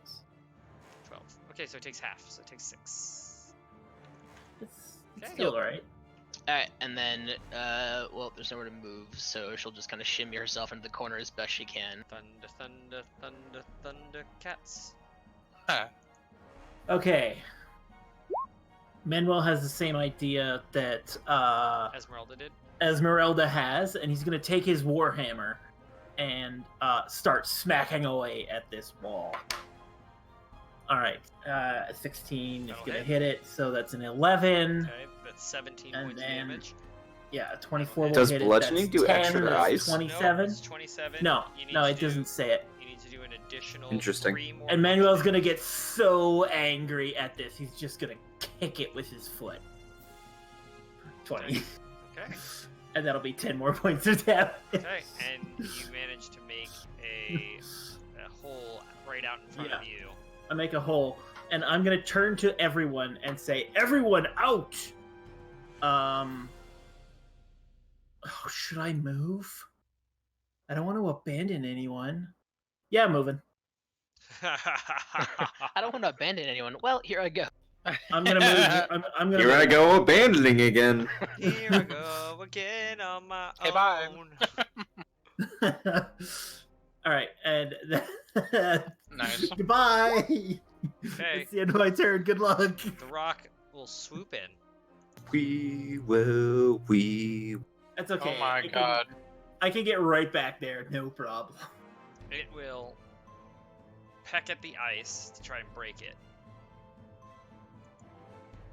Speaker 1: 12. Okay, so it takes half. So it takes 6.
Speaker 3: It's
Speaker 1: Okay.
Speaker 3: still alright.
Speaker 4: Alright, and then, well, there's nowhere to move, so she'll just kind of shimmy herself into the corner as best she can.
Speaker 1: Thunder, thunder, thunder, thunder, cats.
Speaker 2: Huh.
Speaker 3: Okay. Manuel has the same idea that
Speaker 1: Esmeralda did.
Speaker 3: Esmeralda has, and he's gonna take his warhammer and start smacking away at this wall. All right, 16 is
Speaker 1: That'll
Speaker 3: gonna
Speaker 1: hit.
Speaker 3: hit it, so that's an 11.
Speaker 1: Okay, that's 17
Speaker 3: And
Speaker 1: points of
Speaker 3: then-
Speaker 1: damage.
Speaker 3: Yeah, 24 will
Speaker 5: Does
Speaker 3: hit
Speaker 5: bludgeoning
Speaker 3: it.
Speaker 5: do
Speaker 3: That's 10,
Speaker 5: extra to
Speaker 3: that's
Speaker 5: ice?
Speaker 3: 27.
Speaker 1: No, it's 27.
Speaker 3: No,
Speaker 1: You need
Speaker 3: no,
Speaker 1: to
Speaker 3: it
Speaker 1: do-
Speaker 3: doesn't say it.
Speaker 1: You need to do an additional
Speaker 5: Interesting.
Speaker 1: 3 more.
Speaker 3: And Manuel's gonna get so angry at this, he's just gonna kick it with his foot. 20.
Speaker 1: Okay.
Speaker 3: And that'll be 10 more points of damage.
Speaker 1: Okay, and you manage to make a hole right out in front of you.
Speaker 3: I make a hole, and I'm gonna turn to everyone and say, "Everyone out!" Oh, should I move? I don't want to abandon anyone. Yeah, I'm moving.
Speaker 4: I don't want to abandon anyone. Well, here I go.
Speaker 3: I'm gonna move. I'm gonna.
Speaker 5: Here I go abandoning again.
Speaker 1: Here I go again on my
Speaker 2: Okay, bye.
Speaker 1: own.
Speaker 3: All right, and
Speaker 2: Nice.
Speaker 3: goodbye.
Speaker 1: Okay.
Speaker 3: It's the end of my turn. Good luck.
Speaker 1: The rock will swoop in.
Speaker 5: We.
Speaker 3: That's okay.
Speaker 2: Oh my god.
Speaker 3: I can get right back there, no problem.
Speaker 1: It will peck at the ice to try and break it.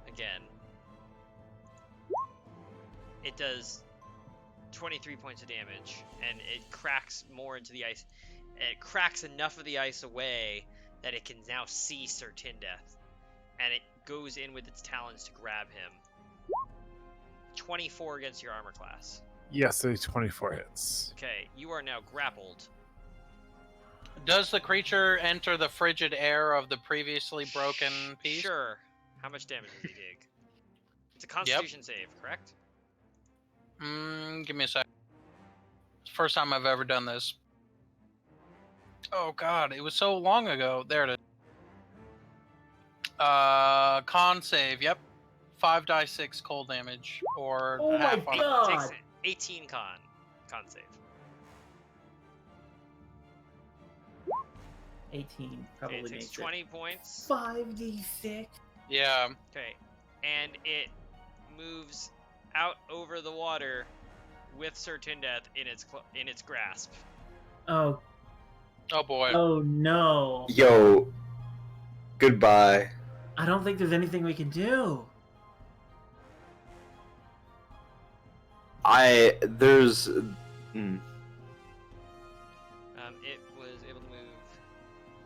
Speaker 1: Again. It does 23 points of damage, and it cracks more into the ice. And it cracks enough of the ice away that it can now see Sir Tindeth. And it goes in with its talons to grab him. 24 against your armor class.
Speaker 6: Yes, a 24 hits.
Speaker 1: Okay, you are now grappled.
Speaker 2: Does the creature enter the frigid air of the previously broken piece?
Speaker 1: Sure. How much damage does he take? It's a Constitution save, correct?
Speaker 2: Give me a sec. First time I've ever done this. Oh god, it was so long ago. There it is. Con save, yep. 5d6 cold damage, or
Speaker 3: Oh my
Speaker 2: half on
Speaker 3: God.
Speaker 1: Takes 18 con save.
Speaker 3: 18 probably
Speaker 1: Okay, it takes
Speaker 3: makes
Speaker 1: 20 points.
Speaker 3: it. 5d6.
Speaker 2: Yeah.
Speaker 1: Okay, and it moves out over the water with Sir Tindeth in its grasp.
Speaker 3: Oh,
Speaker 2: Oh boy.
Speaker 3: oh no.
Speaker 5: Yo. Goodbye.
Speaker 3: I don't think there's anything we can do.
Speaker 5: There's.
Speaker 1: It was able to move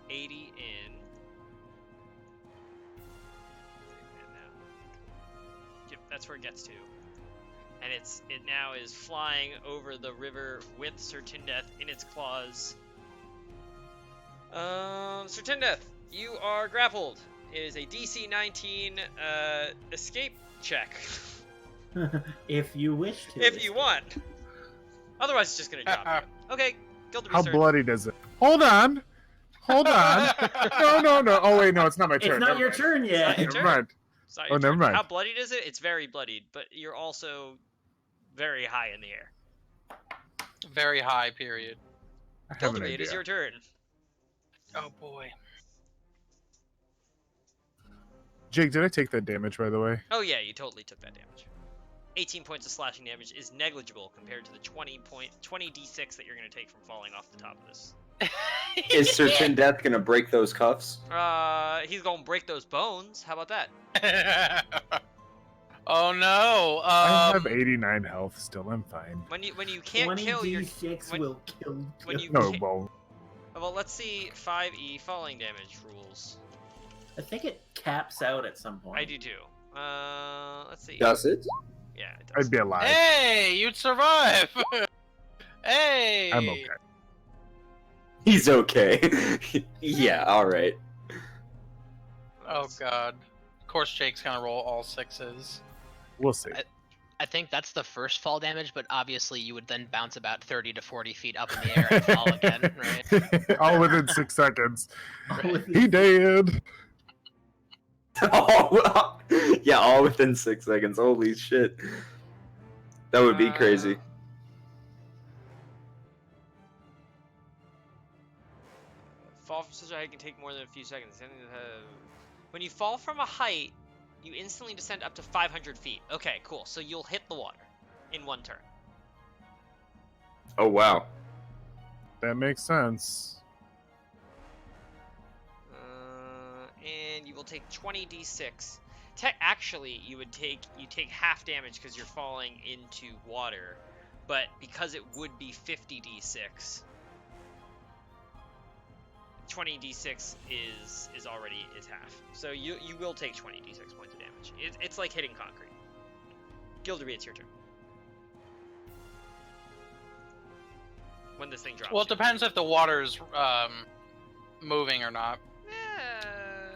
Speaker 1: 80 in. And now, yep, that's where it gets to. And it now is flying over the river with Sir Tindeth in its claws. Sir Tindeth, you are grappled. It is a DC 19 escape check.
Speaker 3: If you wish to.
Speaker 1: If you want. Otherwise, it's just gonna drop you. Okay, Gilda
Speaker 6: How
Speaker 1: Research.
Speaker 6: bloody does it? Hold on. Hold on. No. Oh wait, no, it's not my turn.
Speaker 3: It's not
Speaker 6: Never
Speaker 3: your
Speaker 6: mind.
Speaker 3: turn yet.
Speaker 1: Your
Speaker 6: Never
Speaker 1: turn.
Speaker 6: mind.
Speaker 1: It's not
Speaker 6: Oh,
Speaker 1: your
Speaker 6: never
Speaker 1: turn.
Speaker 6: mind.
Speaker 1: How bloodied is it? It's very bloodied, but you're also very high in the air.
Speaker 2: Very high, period.
Speaker 6: I have an
Speaker 1: Gildery, it is
Speaker 6: idea.
Speaker 1: your turn.
Speaker 2: Oh boy.
Speaker 6: Jake, did I take that damage, by the way?
Speaker 1: Oh yeah, you totally took that damage. 18 points of slashing damage is negligible compared to the 20 d6 that you're going to take from falling off the top of this.
Speaker 5: Is Certain Death gonna break those cuffs?
Speaker 1: He's going to break those bones. How about that?
Speaker 2: Oh no.
Speaker 6: I have 89 health still. I'm fine.
Speaker 1: When you can't kill your
Speaker 3: 20d6
Speaker 1: when-
Speaker 3: will kill.
Speaker 1: when you
Speaker 6: No,
Speaker 1: ca-
Speaker 6: well,
Speaker 1: well, let's see 5e falling damage rules.
Speaker 3: I think it caps out at some point.
Speaker 1: I do too. Let's see.
Speaker 5: Does it?
Speaker 1: Yeah, it does.
Speaker 6: I'd be alive.
Speaker 2: Hey, you'd survive. Hey.
Speaker 6: I'm okay.
Speaker 5: He's okay. Yeah, alright.
Speaker 2: Oh god. Of course, Jake's gonna roll all 6s.
Speaker 6: We'll see.
Speaker 4: I think that's the first fall damage, but obviously you would then bounce about 30 to 40 feet up in the air and fall again, right?
Speaker 6: All within 6 seconds.
Speaker 3: Right.
Speaker 6: He did.
Speaker 5: Yeah, all within 6 seconds. Holy shit. That would be crazy.
Speaker 1: Fall from such a height can take more than a few seconds. When you fall from a height, you instantly descend up to 500 feet. Okay, cool. So you'll hit the water in one turn.
Speaker 5: Oh, wow.
Speaker 6: That makes sense.
Speaker 1: And you will take 20d6. Actually, you take half damage because you're falling into water, but because it would be 50d6, 20d6 is half. So you will take 20d6 points of damage. It's like hitting concrete. Gildery, it's your turn. When this thing drops.
Speaker 2: Well, it depends if the water's moving or not.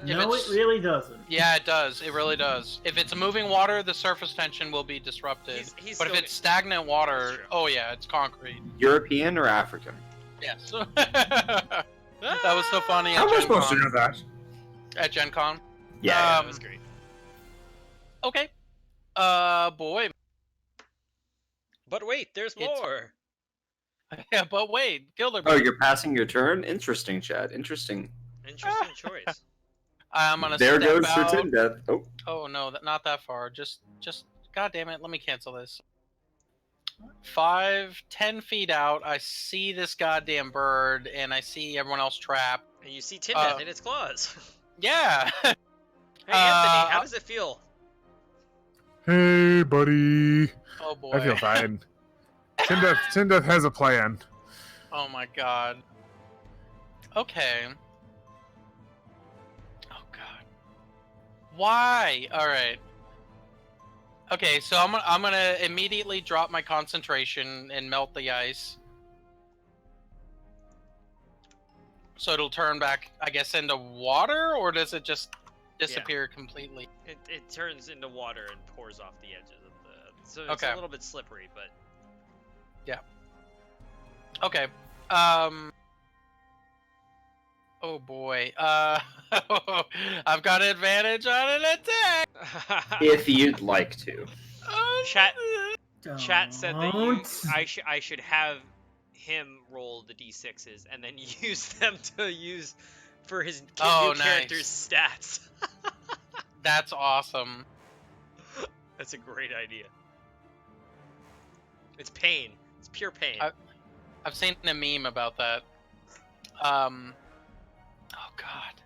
Speaker 3: No, it really doesn't.
Speaker 2: Yeah, it does. It really does. If it's moving water, the surface tension will be disrupted.
Speaker 1: He's
Speaker 2: But if
Speaker 1: still-
Speaker 2: it's stagnant water,
Speaker 1: That's true.
Speaker 2: oh yeah, it's concrete.
Speaker 5: European or African?
Speaker 2: Yes. That was so funny
Speaker 5: How
Speaker 2: at
Speaker 5: am I
Speaker 2: Gen
Speaker 5: supposed to
Speaker 2: Con.
Speaker 5: know that?
Speaker 2: At Gen Con.
Speaker 5: Yeah.
Speaker 1: that was great.
Speaker 2: Okay. Boy.
Speaker 1: But wait, there's
Speaker 2: It's-
Speaker 1: more.
Speaker 2: Yeah, but wait, Gilderbert.
Speaker 5: Oh, you're passing your turn? Interesting, Chad. Interesting.
Speaker 1: Interesting choice.
Speaker 2: I'm gonna
Speaker 5: There
Speaker 2: step
Speaker 5: goes
Speaker 2: out.
Speaker 5: Certain Death. Oh,
Speaker 2: Oh no, not that far. Just, god damn it, let me cancel this. 5-10 feet out, I see this goddamn bird, and I see everyone else trapped.
Speaker 1: And you see Tindeath in its claws.
Speaker 2: Yeah.
Speaker 1: Hey Anthony, how does it feel?
Speaker 6: Hey, buddy.
Speaker 2: Oh boy.
Speaker 6: I feel fine. Tindeth has a plan.
Speaker 2: Oh my god. Okay. Oh god. Why? All right. Okay, so I'm gonna immediately drop my concentration and melt the ice. So it'll turn back, I guess, into water, or does it just disappear completely?
Speaker 1: It turns into water and pours off the edges of the. So it's
Speaker 2: Okay.
Speaker 1: a little bit slippery, but
Speaker 2: Okay. Oh boy. I've got an advantage on an attack.
Speaker 5: if you'd like to.
Speaker 1: Chat said that
Speaker 3: Don't.
Speaker 1: I should have him roll the d6s and then use them to use for his
Speaker 2: Oh,
Speaker 1: new character's stats.
Speaker 2: That's awesome.
Speaker 1: That's a great idea. It's pain. It's pure pain.
Speaker 2: I've seen a meme about that. Oh god.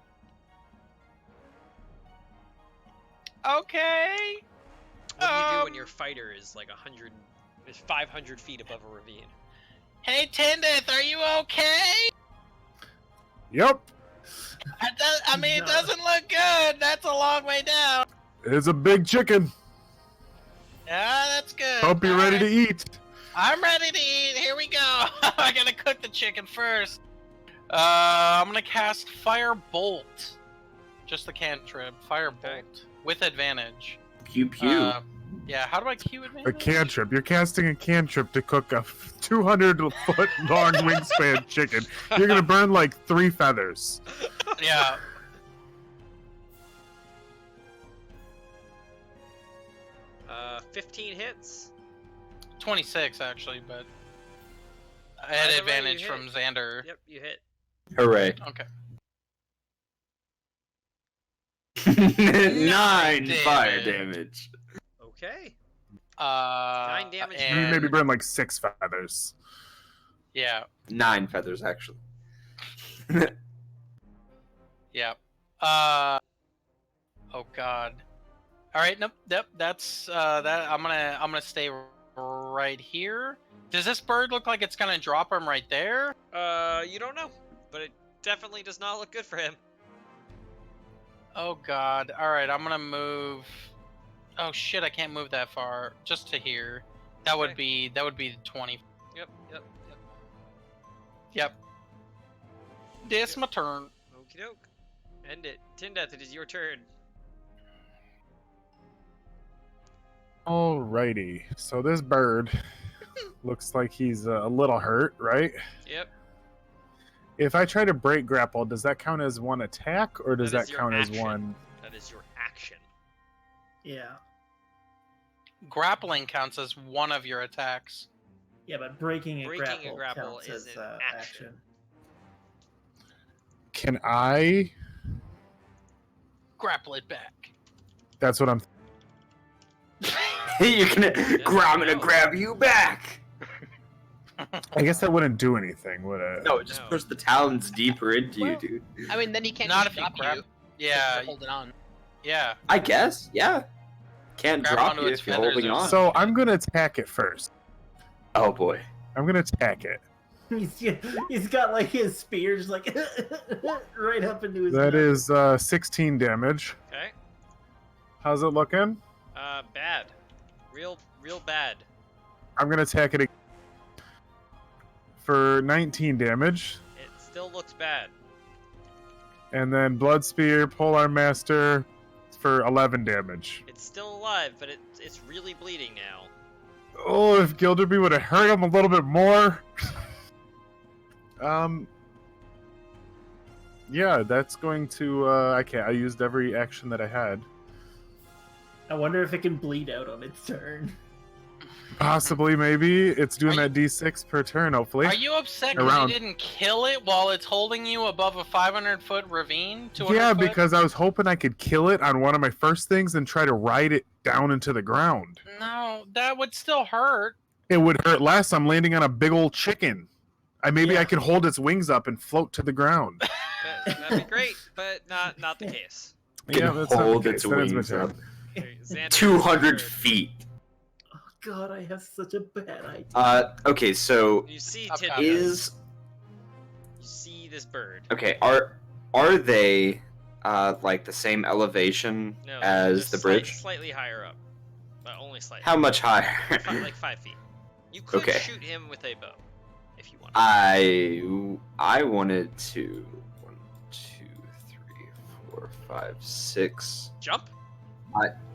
Speaker 2: Okay.
Speaker 1: What do you do when your fighter is like 500 feet above a ravine?
Speaker 2: Hey Tindeth, are you okay?
Speaker 6: Yep.
Speaker 2: I mean,
Speaker 3: No.
Speaker 2: it doesn't look good. That's a long way down.
Speaker 6: It's a big chicken.
Speaker 2: Yeah, that's good.
Speaker 6: Hope you're ready to eat.
Speaker 2: I'm ready to eat. Here we go. I gotta cook the chicken first. I'm gonna cast Fire Bolt. Just the cantrip. Fire
Speaker 1: Okay.
Speaker 2: Bolt with advantage.
Speaker 5: Pew pew.
Speaker 2: Yeah. How do I cue
Speaker 6: A
Speaker 2: advantage?
Speaker 6: cantrip. You're casting a cantrip to cook a 200-foot long wingspan chicken. You're gonna burn like 3 feathers.
Speaker 2: Yeah.
Speaker 1: 15 hits.
Speaker 2: 26 actually, but I had
Speaker 1: Either way,
Speaker 2: advantage
Speaker 1: you
Speaker 2: from
Speaker 1: hit.
Speaker 2: Xander.
Speaker 1: Yep, you hit.
Speaker 5: Hooray.
Speaker 2: Okay.
Speaker 5: 9 fire damage.
Speaker 1: Okay.
Speaker 2: 9
Speaker 1: 9 damage.
Speaker 2: and
Speaker 6: Maybe burn like 6 feathers.
Speaker 2: yeah,
Speaker 5: 9 feathers, actually.
Speaker 2: yeah. Oh god. All right, nope. That's that. I'm gonna stay right here. Does this bird look like it's gonna drop him right there?
Speaker 1: You don't know, but it definitely does not look good for him.
Speaker 2: Oh god. All right, I'm gonna move. Oh shit, I can't move that far. Just to here. That would be 20.
Speaker 1: Yep.
Speaker 2: Yep. This my turn.
Speaker 1: Okie doke. End it. Tindeath, it is your turn.
Speaker 6: Alrighty. So this bird looks like he's a little hurt, right?
Speaker 1: Yep.
Speaker 6: If I try to break grapple, does that count as one attack, or does
Speaker 1: That is
Speaker 6: that
Speaker 1: your
Speaker 6: count as
Speaker 1: action.
Speaker 6: one?
Speaker 1: That is your action.
Speaker 3: Yeah.
Speaker 2: Grappling counts as one of your attacks.
Speaker 3: Yeah, but breaking a
Speaker 1: Breaking a
Speaker 3: grapple,
Speaker 1: grapple
Speaker 3: counts
Speaker 1: is
Speaker 3: as
Speaker 1: an action.
Speaker 3: action.
Speaker 6: Can I?
Speaker 2: Grapple it back.
Speaker 6: That's what I'm.
Speaker 5: You're gonna. I'm gonna grab you back!
Speaker 6: I guess that wouldn't do anything, would it?
Speaker 5: No, just
Speaker 1: No.
Speaker 5: push the talons deeper into you, dude.
Speaker 4: I mean, then he can't
Speaker 2: Not
Speaker 4: just
Speaker 2: if you
Speaker 4: stop
Speaker 2: grab.
Speaker 4: you.
Speaker 2: Yeah,
Speaker 4: Hold it on.
Speaker 2: yeah.
Speaker 5: I guess, yeah. Can't
Speaker 2: Grab
Speaker 5: drop
Speaker 2: onto
Speaker 5: you
Speaker 2: its
Speaker 5: if you're
Speaker 2: feathers
Speaker 5: holding
Speaker 2: or
Speaker 5: on.
Speaker 6: So I'm gonna attack it first.
Speaker 5: Oh boy.
Speaker 6: I'm gonna attack it.
Speaker 3: He's got like his spears like right up into his.
Speaker 6: That
Speaker 3: nose.
Speaker 6: is 16 damage.
Speaker 1: Okay.
Speaker 6: How's it looking?
Speaker 1: Bad. Real bad.
Speaker 6: I'm gonna attack it for 19 damage,
Speaker 1: It still looks bad.
Speaker 6: and then Blood Spear, Polearm Master for 11 damage.
Speaker 1: It's still alive, but it's really bleeding now.
Speaker 6: Oh, if Gilderby would have hurt him a little bit more. Yeah, that's going to. I used every action that I had.
Speaker 3: I wonder if it can bleed out on its turn.
Speaker 6: Possibly, maybe it's doing
Speaker 2: Are
Speaker 6: that D6 per turn. Hopefully.
Speaker 2: Are you upset because
Speaker 6: Around.
Speaker 2: you didn't kill it while it's holding you above a 500-foot ravine? 200
Speaker 6: Yeah,
Speaker 2: foot?
Speaker 6: because I was hoping I could kill it on one of my first things and try to ride it down into the ground.
Speaker 2: No, that would still hurt.
Speaker 6: It would hurt less. I'm landing on a big old chicken. Maybe
Speaker 3: Yeah.
Speaker 6: I could hold its wings up and float to the ground.
Speaker 1: That'd be great, but not the case.
Speaker 5: Can
Speaker 6: that's not the
Speaker 5: hold
Speaker 6: case.
Speaker 5: its
Speaker 6: That ends my
Speaker 5: wings
Speaker 6: turn.
Speaker 5: up.
Speaker 1: Okay, Xander,
Speaker 5: 200
Speaker 1: it's your turn.
Speaker 5: feet.
Speaker 3: Oh god, I have such a bad idea.
Speaker 5: Okay, so
Speaker 1: You see
Speaker 2: Okay.
Speaker 1: Tindeath.
Speaker 5: is
Speaker 1: You see this bird.
Speaker 5: okay. Are they like the same elevation
Speaker 1: No,
Speaker 5: as
Speaker 1: they're
Speaker 5: the bridge?
Speaker 1: Slightly higher up, but only slightly.
Speaker 5: How much higher?
Speaker 1: Like 5 feet. You could
Speaker 5: Okay.
Speaker 1: shoot him with a bow, if you want.
Speaker 5: I wanted to 1, 2, 3, 4, 5, 6.
Speaker 1: Jump.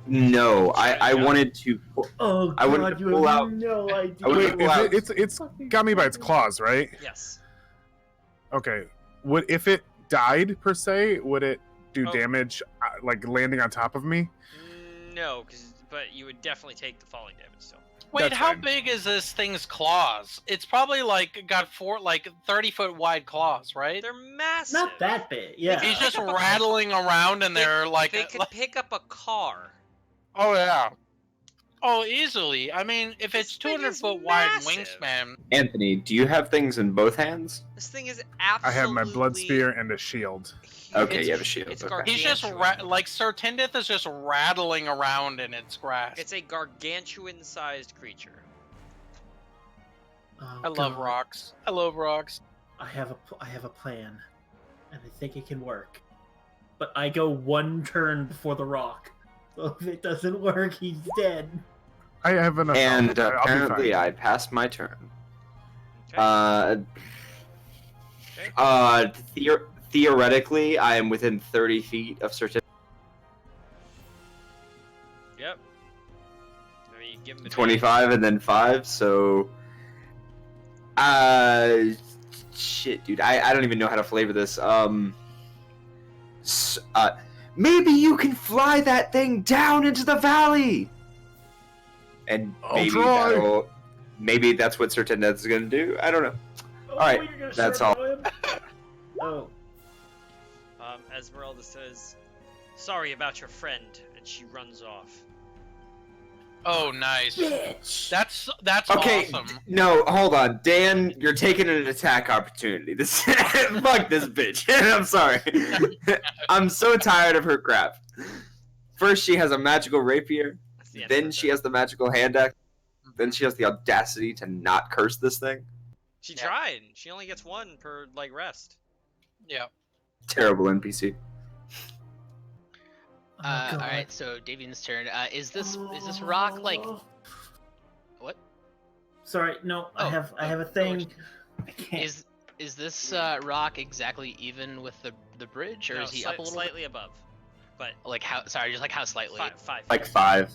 Speaker 5: No, I
Speaker 1: Yeah.
Speaker 5: wanted to.
Speaker 3: Oh
Speaker 5: I wouldn't
Speaker 3: god, you
Speaker 5: pull
Speaker 3: have
Speaker 5: out-
Speaker 3: no idea.
Speaker 5: I wouldn't
Speaker 6: Wait,
Speaker 5: pull out-
Speaker 6: it's got me by its claws, right?
Speaker 1: Yes.
Speaker 6: Okay. Would if it died per se, would it do
Speaker 1: Oh.
Speaker 6: damage like landing on top of me?
Speaker 1: No, but you would definitely take the falling damage still.
Speaker 2: Wait,
Speaker 6: That's
Speaker 2: how
Speaker 6: fine.
Speaker 2: big is this thing's claws? It's probably like got 30-foot wide claws, right?
Speaker 1: They're massive.
Speaker 3: Not that big. Yeah.
Speaker 2: He's just
Speaker 1: Pick up a-
Speaker 2: rattling around and they're like,
Speaker 1: They could pick up a car.
Speaker 2: oh yeah, oh easily. I mean, if it's
Speaker 1: This thing
Speaker 2: 200-foot
Speaker 1: is
Speaker 2: wide
Speaker 1: massive.
Speaker 2: wingspan,
Speaker 5: Anthony, do you have things in both hands?
Speaker 1: This thing is
Speaker 6: I
Speaker 1: absolutely.
Speaker 6: have my blood spear and a shield.
Speaker 5: Okay,
Speaker 1: It's-
Speaker 5: you have a shield.
Speaker 1: It's
Speaker 5: Okay.
Speaker 2: he's just
Speaker 1: gargantuan.
Speaker 2: like Sir Tindith is just rattling around in its grasp.
Speaker 1: It's a gargantuan-sized creature.
Speaker 3: Oh,
Speaker 2: I love
Speaker 3: God.
Speaker 2: rocks. I love rocks.
Speaker 3: I have a plan, and I think it can work. But I go one turn before the rock. So if it doesn't work, he's dead.
Speaker 6: I have enough.
Speaker 5: And
Speaker 6: I'll be
Speaker 5: apparently,
Speaker 6: fine.
Speaker 5: I passed my turn.
Speaker 1: Okay.
Speaker 5: Theoretically, I am within 30 feet of certain.
Speaker 1: Yep. I mean, give him the
Speaker 5: 25 and then 5, so shit, dude, I don't even know how to flavor this. Maybe you can fly that thing down into the valley. and
Speaker 6: I'll
Speaker 5: maybe that's what Certain Death is gonna do. I don't know.
Speaker 3: Oh,
Speaker 5: All right,
Speaker 3: you're gonna
Speaker 5: that's
Speaker 3: short
Speaker 5: all.
Speaker 3: him? Oh.
Speaker 1: Esmeralda says, "Sorry about your friend," and she runs off.
Speaker 2: Oh, nice.
Speaker 3: Bitch.
Speaker 2: That's
Speaker 5: Okay,
Speaker 2: awesome.
Speaker 5: no, hold on, Dan. You're taking an attack opportunity. This fuck this bitch. I'm sorry. I'm so tired of her crap. First, she has a magical rapier.
Speaker 1: That's the end of
Speaker 5: Then
Speaker 1: her
Speaker 5: she
Speaker 1: turn.
Speaker 5: has the magical hand axe. Then she has the audacity to not curse this thing.
Speaker 1: She
Speaker 2: Yeah.
Speaker 1: tried. She only gets one per like rest.
Speaker 2: Yeah.
Speaker 5: Terrible NPC.
Speaker 3: Oh, God.
Speaker 4: All right, so Davian's turn. Is this rock like what?
Speaker 3: Sorry, no, I
Speaker 4: Oh,
Speaker 3: have
Speaker 4: oh,
Speaker 3: a
Speaker 4: no
Speaker 3: thing.
Speaker 4: worries.
Speaker 3: I can't.
Speaker 4: Is this rock exactly even with the bridge, or
Speaker 1: No,
Speaker 4: is he up a little
Speaker 1: slightly above, but
Speaker 4: bit? Like how? Sorry, just like how slightly?
Speaker 1: five.
Speaker 5: Like
Speaker 1: feet.
Speaker 5: 5.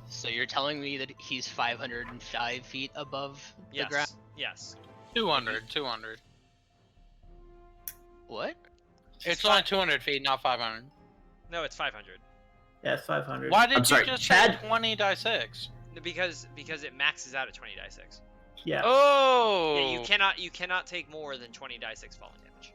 Speaker 4: So you're telling me that he's 505 feet above the
Speaker 1: Yes.
Speaker 4: ground?
Speaker 1: Yes.
Speaker 2: 200.
Speaker 4: What?
Speaker 2: It's
Speaker 1: fi-
Speaker 2: only 200 feet, not 500.
Speaker 1: No, it's 500.
Speaker 3: Yeah, it's 500.
Speaker 2: Why did
Speaker 5: I'm
Speaker 2: you
Speaker 5: sorry,
Speaker 2: just
Speaker 5: Chad-
Speaker 2: say 20 die 6?
Speaker 1: Because it maxes out at 20 die 6.
Speaker 3: Yeah.
Speaker 2: Oh!
Speaker 1: Yeah, you cannot take more than 20 die 6 falling damage.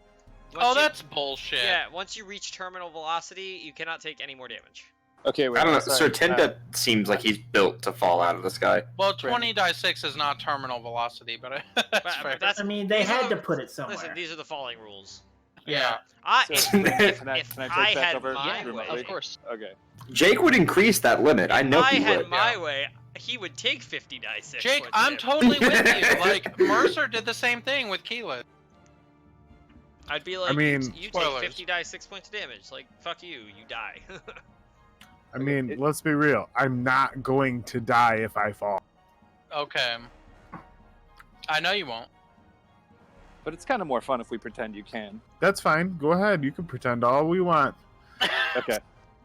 Speaker 2: Oh, that's bullshit.
Speaker 1: Yeah. Once you reach terminal velocity, you cannot take any more damage.
Speaker 7: Okay, wait.
Speaker 5: I don't know.
Speaker 7: sorry,
Speaker 5: Certain Death seems like he's built to fall out of the sky.
Speaker 2: Well, 20 die 6 is not terminal velocity, but that's fair.
Speaker 1: But that's
Speaker 3: I mean, they
Speaker 1: these
Speaker 3: had
Speaker 1: are
Speaker 3: to
Speaker 1: the-
Speaker 3: put it somewhere.
Speaker 1: Listen, these are the falling rules.
Speaker 3: Yeah.
Speaker 7: So,
Speaker 1: If
Speaker 7: can I
Speaker 1: if
Speaker 7: take
Speaker 1: I
Speaker 7: back
Speaker 1: had
Speaker 7: over
Speaker 1: my
Speaker 7: remotely?
Speaker 1: way,
Speaker 4: Of course.
Speaker 7: Okay.
Speaker 5: Jake would increase that limit. I know
Speaker 1: if I
Speaker 5: he
Speaker 1: had
Speaker 5: would.
Speaker 1: my way, he would take 50 die 6.
Speaker 2: Jake,
Speaker 1: points of
Speaker 2: I'm
Speaker 1: damage.
Speaker 2: totally with you. Like, Mercer did the same thing with Keyleth.
Speaker 1: I'd be like,
Speaker 6: I mean,
Speaker 1: you take
Speaker 2: spoilers.
Speaker 1: 50 die 6 points of damage. Like, fuck you, you die.
Speaker 6: I mean, let's be real. I'm not going to die if I fall.
Speaker 2: Okay. I know you won't.
Speaker 7: But it's kind of more fun if we pretend you can.
Speaker 6: That's fine. Go ahead. You can pretend all we want.
Speaker 7: Okay.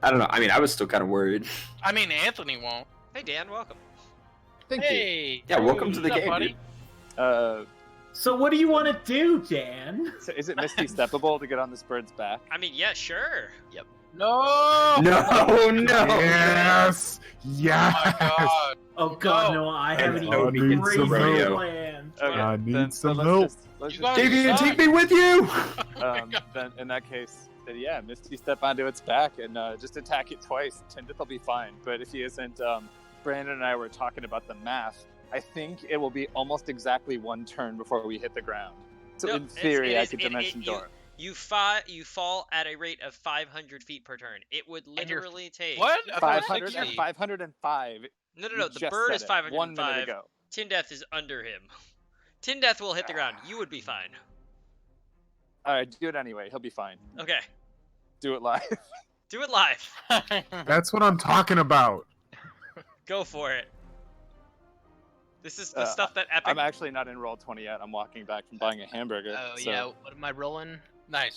Speaker 5: I don't know. I mean, I was still kind of worried.
Speaker 2: I mean, Anthony won't.
Speaker 1: Hey, Dan, welcome.
Speaker 7: Thank you.
Speaker 2: Hey!
Speaker 5: Yeah, welcome to the
Speaker 2: What's up,
Speaker 5: game,
Speaker 2: buddy?
Speaker 5: dude.
Speaker 3: So what do you want to do, Dan?
Speaker 7: So is it Misty Steppable to get on this bird's back?
Speaker 1: I mean, yeah, sure.
Speaker 2: No!
Speaker 5: No, no.
Speaker 6: Yes!
Speaker 2: Oh
Speaker 6: Yes!
Speaker 2: my god.
Speaker 3: Oh God,
Speaker 2: No.
Speaker 3: no! I have an
Speaker 5: no,
Speaker 3: even
Speaker 5: need
Speaker 3: crazy
Speaker 5: some rodeo.
Speaker 3: plan.
Speaker 7: Okay,
Speaker 6: I need
Speaker 7: then
Speaker 6: some
Speaker 7: let's
Speaker 6: help.
Speaker 7: let's
Speaker 2: You
Speaker 7: just-
Speaker 2: guys-
Speaker 5: Davian, take me with you.
Speaker 7: then in that case, then yeah, Misty step onto its back and just attack it twice. Tindith will be fine. But if he isn't, Brandon and I were talking about the math. I think it will be almost exactly one turn before we hit the ground. So
Speaker 1: No,
Speaker 7: in theory,
Speaker 1: it
Speaker 7: I
Speaker 1: is-
Speaker 7: could
Speaker 1: it-
Speaker 7: dimension
Speaker 1: you-
Speaker 7: door.
Speaker 1: You fall at a rate of 500 feet per turn. It would
Speaker 4: And you're-
Speaker 1: literally take.
Speaker 2: What? I thought it was
Speaker 7: 500
Speaker 2: 60.
Speaker 7: and 505.
Speaker 1: No,
Speaker 7: You
Speaker 1: the
Speaker 7: just
Speaker 1: bird
Speaker 7: said
Speaker 1: is
Speaker 7: it
Speaker 1: 505.
Speaker 7: 1 minute ago.
Speaker 1: Tindeth is under him. Tindeth will hit the ground. You would be fine.
Speaker 7: All right, do it anyway. He'll be fine.
Speaker 1: Okay,
Speaker 7: Do it live.
Speaker 1: do it live.
Speaker 6: That's what I'm talking about.
Speaker 1: Go for it. This is the
Speaker 7: Uh,
Speaker 1: stuff that Epic.
Speaker 7: I'm actually not in roll 20 yet. I'm walking back from buying a hamburger.
Speaker 4: Oh
Speaker 7: so,
Speaker 4: yeah. What am I rolling?
Speaker 2: Nice.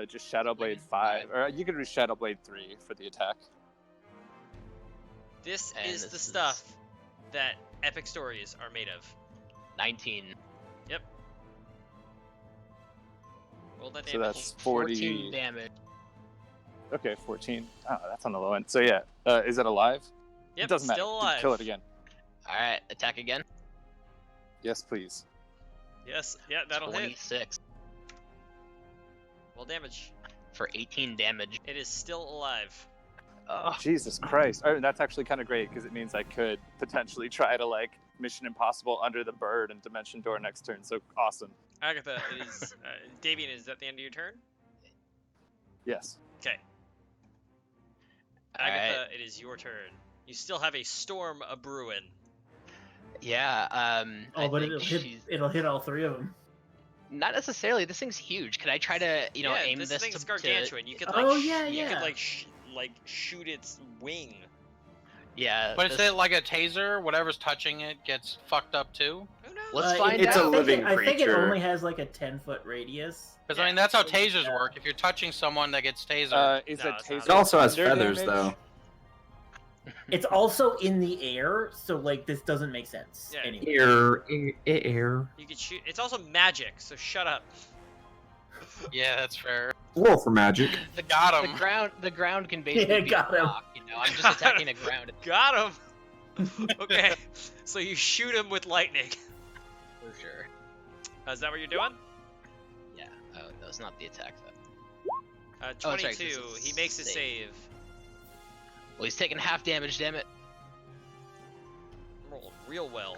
Speaker 7: Just Shadowblade 5, or you could do Shadowblade 3 for the attack.
Speaker 1: This
Speaker 4: And
Speaker 1: is the
Speaker 4: this is-
Speaker 1: stuff that epic stories are made of.
Speaker 4: 19.
Speaker 1: Roll that
Speaker 7: So
Speaker 1: damage.
Speaker 7: that's
Speaker 4: 14
Speaker 7: 40.
Speaker 4: damage.
Speaker 7: Okay, 14. Oh, that's on the low end. So yeah, is it alive?
Speaker 1: Yep,
Speaker 7: It doesn't matter.
Speaker 1: still
Speaker 7: Just
Speaker 1: alive.
Speaker 7: kill it again.
Speaker 4: All right, attack again.
Speaker 7: Yes, please.
Speaker 1: Yes, yeah, that'll hit.
Speaker 4: 26
Speaker 1: Roll damage.
Speaker 4: for 18 damage.
Speaker 1: It is still alive.
Speaker 4: Oh,
Speaker 7: Jesus Christ. Oh, that's actually kind of great because it means I could potentially try to like Mission Impossible under the bird and Dimension Door next turn. So awesome.
Speaker 1: Agatha, it is. Davian, is that the end of your turn?
Speaker 7: Yes.
Speaker 1: Okay.
Speaker 4: all
Speaker 1: Agatha,
Speaker 4: right.
Speaker 1: it is your turn. You still have a storm a brewing.
Speaker 4: Yeah.
Speaker 3: Oh,
Speaker 4: I
Speaker 3: but
Speaker 4: think
Speaker 3: it'll hit all three of them.
Speaker 4: Not necessarily. This thing's huge. Could I try to,
Speaker 1: Yeah,
Speaker 4: aim
Speaker 1: this
Speaker 4: this
Speaker 1: thing's
Speaker 4: to,
Speaker 1: gargantuan. You could
Speaker 3: Oh,
Speaker 1: like,
Speaker 3: yeah,
Speaker 1: you could
Speaker 3: yeah.
Speaker 1: like shoot its wing.
Speaker 4: Yeah.
Speaker 2: But is
Speaker 4: this-
Speaker 2: it like a taser? Whatever's touching it gets fucked up too?
Speaker 1: Who knows?
Speaker 4: Let's find
Speaker 5: It's
Speaker 4: out.
Speaker 5: a living
Speaker 3: I think it
Speaker 5: creature.
Speaker 3: only has like a 10-foot radius.
Speaker 2: Because
Speaker 1: Yeah.
Speaker 2: I mean, that's how tasers work. If you're touching someone that gets tasered.
Speaker 7: Is
Speaker 1: No,
Speaker 7: it
Speaker 1: it's not.
Speaker 7: taser
Speaker 5: It also has
Speaker 7: thunder
Speaker 5: feathers,
Speaker 7: damage?
Speaker 5: though.
Speaker 3: It's also in the air, so like this doesn't make sense.
Speaker 1: Yeah.
Speaker 3: Anyway.
Speaker 5: Air.
Speaker 1: You could shoot. It's also magic, so shut up.
Speaker 2: Yeah, that's fair.
Speaker 5: Roll for magic.
Speaker 2: Got
Speaker 4: the
Speaker 2: him.
Speaker 4: ground can basically
Speaker 3: Yeah,
Speaker 4: be
Speaker 3: got
Speaker 4: a
Speaker 3: him.
Speaker 4: rock. I'm just attacking a ground.
Speaker 1: Got him. Okay, so you shoot him with lightning.
Speaker 4: For sure.
Speaker 1: Is that what you're doing?
Speaker 4: Yeah. Oh, that was not the attack though.
Speaker 1: Uh,
Speaker 4: Oh, that's right,
Speaker 1: 22.
Speaker 4: 'cause it's
Speaker 1: He makes a
Speaker 4: save.
Speaker 1: save.
Speaker 4: Well, he's taking half damage. Damn it.
Speaker 1: Roll real well.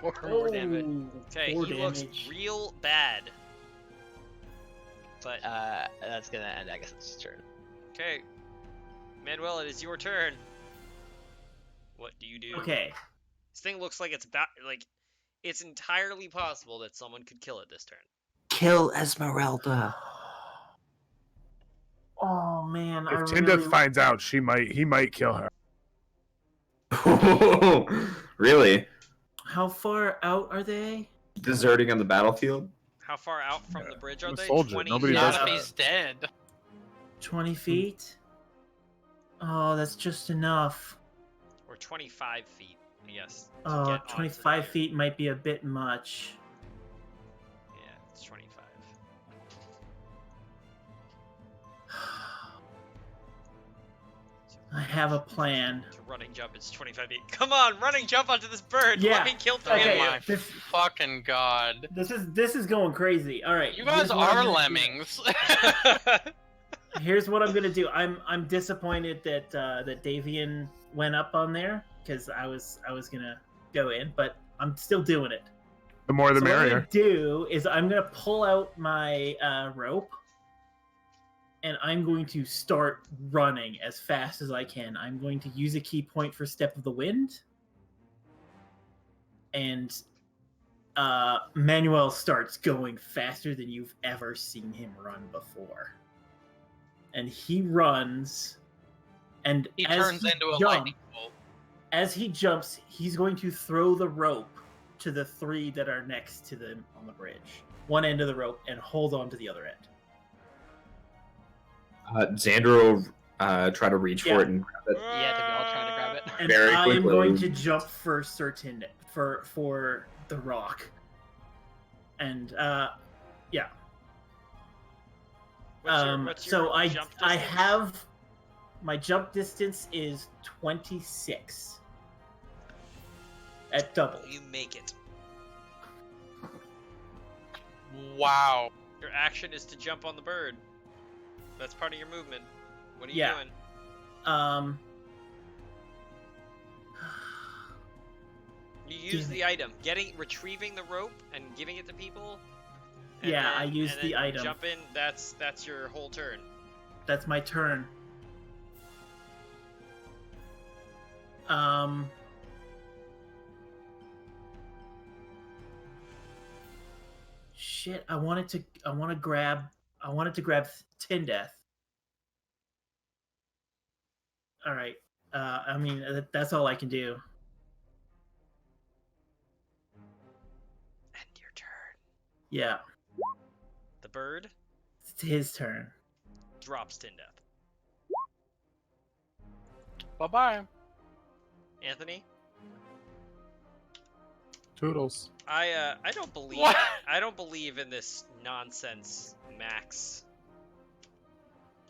Speaker 4: 4 more damage.
Speaker 1: Okay,
Speaker 3: Four
Speaker 1: he looks
Speaker 3: damage.
Speaker 1: real bad. But
Speaker 4: That's gonna end. I guess it's his turn.
Speaker 1: okay, Manuel, it is your turn. What do you do?
Speaker 3: Okay.
Speaker 1: This thing looks like it's it's entirely possible that someone could kill it this turn.
Speaker 5: Kill Esmeralda.
Speaker 3: Oh man, I
Speaker 6: If
Speaker 3: really...
Speaker 6: Tindeth finds out, he might kill her.
Speaker 5: Really?
Speaker 3: How far out are they?
Speaker 5: Deserting on the battlefield?
Speaker 1: How far out from the bridge are
Speaker 6: I'm a
Speaker 1: they?
Speaker 6: soldier.
Speaker 1: 20
Speaker 6: Nobody
Speaker 1: feet?
Speaker 6: does
Speaker 2: Not
Speaker 6: that.
Speaker 2: if he's dead.
Speaker 3: 20 feet? Oh, that's just enough.
Speaker 1: Or 25 feet, I guess. to
Speaker 3: Oh,
Speaker 1: get onto
Speaker 3: 25
Speaker 1: there.
Speaker 3: feet might be a bit much.
Speaker 1: Yeah, it's 25.
Speaker 3: I have a plan.
Speaker 1: To running jump, it's 25 feet. Come on, running jump onto this bird.
Speaker 3: Yeah,
Speaker 1: Let me kill 3
Speaker 3: okay,
Speaker 1: of you.
Speaker 2: My
Speaker 3: this-
Speaker 2: fucking god.
Speaker 3: This is going crazy. All right.
Speaker 2: You guys
Speaker 3: here's what I'm
Speaker 2: are
Speaker 3: gonna do.
Speaker 2: lemmings.
Speaker 3: Here's what I'm gonna do. I'm disappointed that that Davian went up on there because I was gonna go in, but I'm still doing it.
Speaker 6: The more the
Speaker 3: So what I'm
Speaker 6: merrier.
Speaker 3: gonna do is I'm gonna pull out my rope, and I'm going to start running as fast as I can. I'm going to use a key point for Step of the Wind, and Manuel starts going faster than you've ever seen him run before. And he runs, and
Speaker 2: He
Speaker 3: as
Speaker 2: turns
Speaker 3: he
Speaker 2: into a
Speaker 3: jumps-
Speaker 2: lightning bolt.
Speaker 3: As he jumps, he's going to throw the rope to the 3 that are next to them on the bridge. One end of the rope and hold on to the other end.
Speaker 5: Xander will try to reach for it and grab it.
Speaker 4: Yeah, they're all trying to grab it.
Speaker 3: And
Speaker 5: Very
Speaker 3: I am
Speaker 5: quickly.
Speaker 3: going to jump for certain for the rock. And yeah.
Speaker 1: What's your
Speaker 3: So
Speaker 1: jump
Speaker 3: I
Speaker 1: distance?
Speaker 3: have my jump distance is 26 at double.
Speaker 1: You make it.
Speaker 2: Wow.
Speaker 1: Your action is to jump on the bird. That's part of your movement. What are you
Speaker 3: Yeah.
Speaker 1: doing? You use
Speaker 3: Damn
Speaker 1: the item, retrieving the rope and giving it to people. and
Speaker 3: Yeah,
Speaker 1: then-
Speaker 3: I used
Speaker 1: and
Speaker 3: the
Speaker 1: then
Speaker 3: item.
Speaker 1: Jump in. That's your whole turn.
Speaker 3: That's my turn. Shit, I wanted to grab Tindeth. All right. I mean, that's all I can do.
Speaker 1: End your turn.
Speaker 3: Yeah,
Speaker 1: The bird
Speaker 3: it's his turn.
Speaker 1: drops Tindeth.
Speaker 2: Bye bye.
Speaker 1: Anthony,
Speaker 6: Toodles.
Speaker 1: I don't believe
Speaker 2: What?
Speaker 1: I don't believe in this nonsense max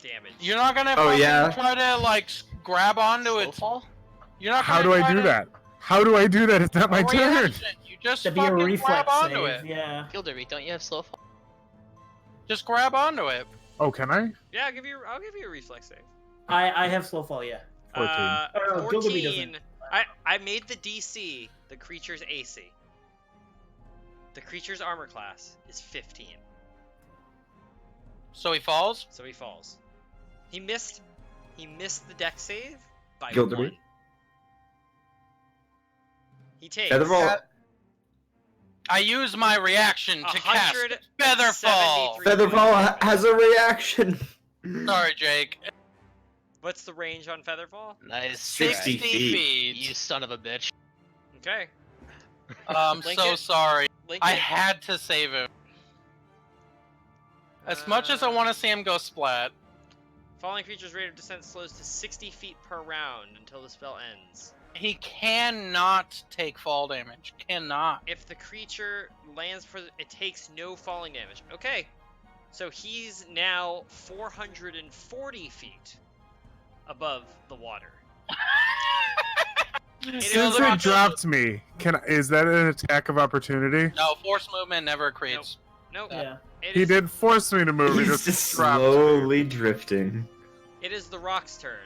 Speaker 1: damage.
Speaker 2: You're not gonna
Speaker 5: Oh,
Speaker 2: fucking
Speaker 5: yeah.
Speaker 2: try to like grab onto it.
Speaker 4: Slowfall?
Speaker 2: You're not.
Speaker 6: How
Speaker 2: gonna
Speaker 6: do I
Speaker 2: try
Speaker 6: do
Speaker 2: to-
Speaker 6: that? How do I do that? It's not my
Speaker 2: a
Speaker 6: turn.
Speaker 2: reaction. You just
Speaker 3: That'd be a
Speaker 2: fucking
Speaker 3: reflex
Speaker 2: grab onto
Speaker 3: save.
Speaker 2: it.
Speaker 3: Yeah.
Speaker 4: Field Derby, don't you have Slowfall?
Speaker 2: Just grab onto it.
Speaker 6: Oh, can I?
Speaker 1: Yeah, I'll give you a reflex save.
Speaker 3: I have slow fall. Yeah.
Speaker 6: 14.
Speaker 3: Oh, no, Gilderby
Speaker 1: 14. I made the DC the creature's AC. The creature's armor class is 15,
Speaker 2: So he falls.
Speaker 1: so he falls. He missed the deck save by
Speaker 5: Gilderby?
Speaker 1: 1. He takes
Speaker 5: Featherfall.
Speaker 2: I use my reaction to cast
Speaker 1: 173
Speaker 2: Featherfall.
Speaker 5: Featherfall has a reaction.
Speaker 2: Sorry, Jake.
Speaker 1: What's the range on Featherfall?
Speaker 4: Nice.
Speaker 5: 60
Speaker 4: try.
Speaker 5: feet.
Speaker 4: You son of a bitch.
Speaker 1: Okay.
Speaker 2: I'm
Speaker 1: Link
Speaker 2: so
Speaker 1: it.
Speaker 2: sorry.
Speaker 1: Link
Speaker 2: I
Speaker 1: it.
Speaker 2: had to save him. As much as I want to see him go splat.
Speaker 1: Falling creature's rate of descent slows to 60 feet per round until the spell ends.
Speaker 2: He cannot take fall damage. Cannot.
Speaker 1: If the creature lands it takes no falling damage. Okay. So he's now 440 feet above the water.
Speaker 6: Since it dropped me, is that an attack of opportunity?
Speaker 2: No, force movement never creates.
Speaker 1: Nope.
Speaker 3: Yeah.
Speaker 6: He did force me to move. He
Speaker 5: He's
Speaker 6: just
Speaker 5: just
Speaker 6: dropped
Speaker 5: slowly drifting.
Speaker 1: It is the rock's turn.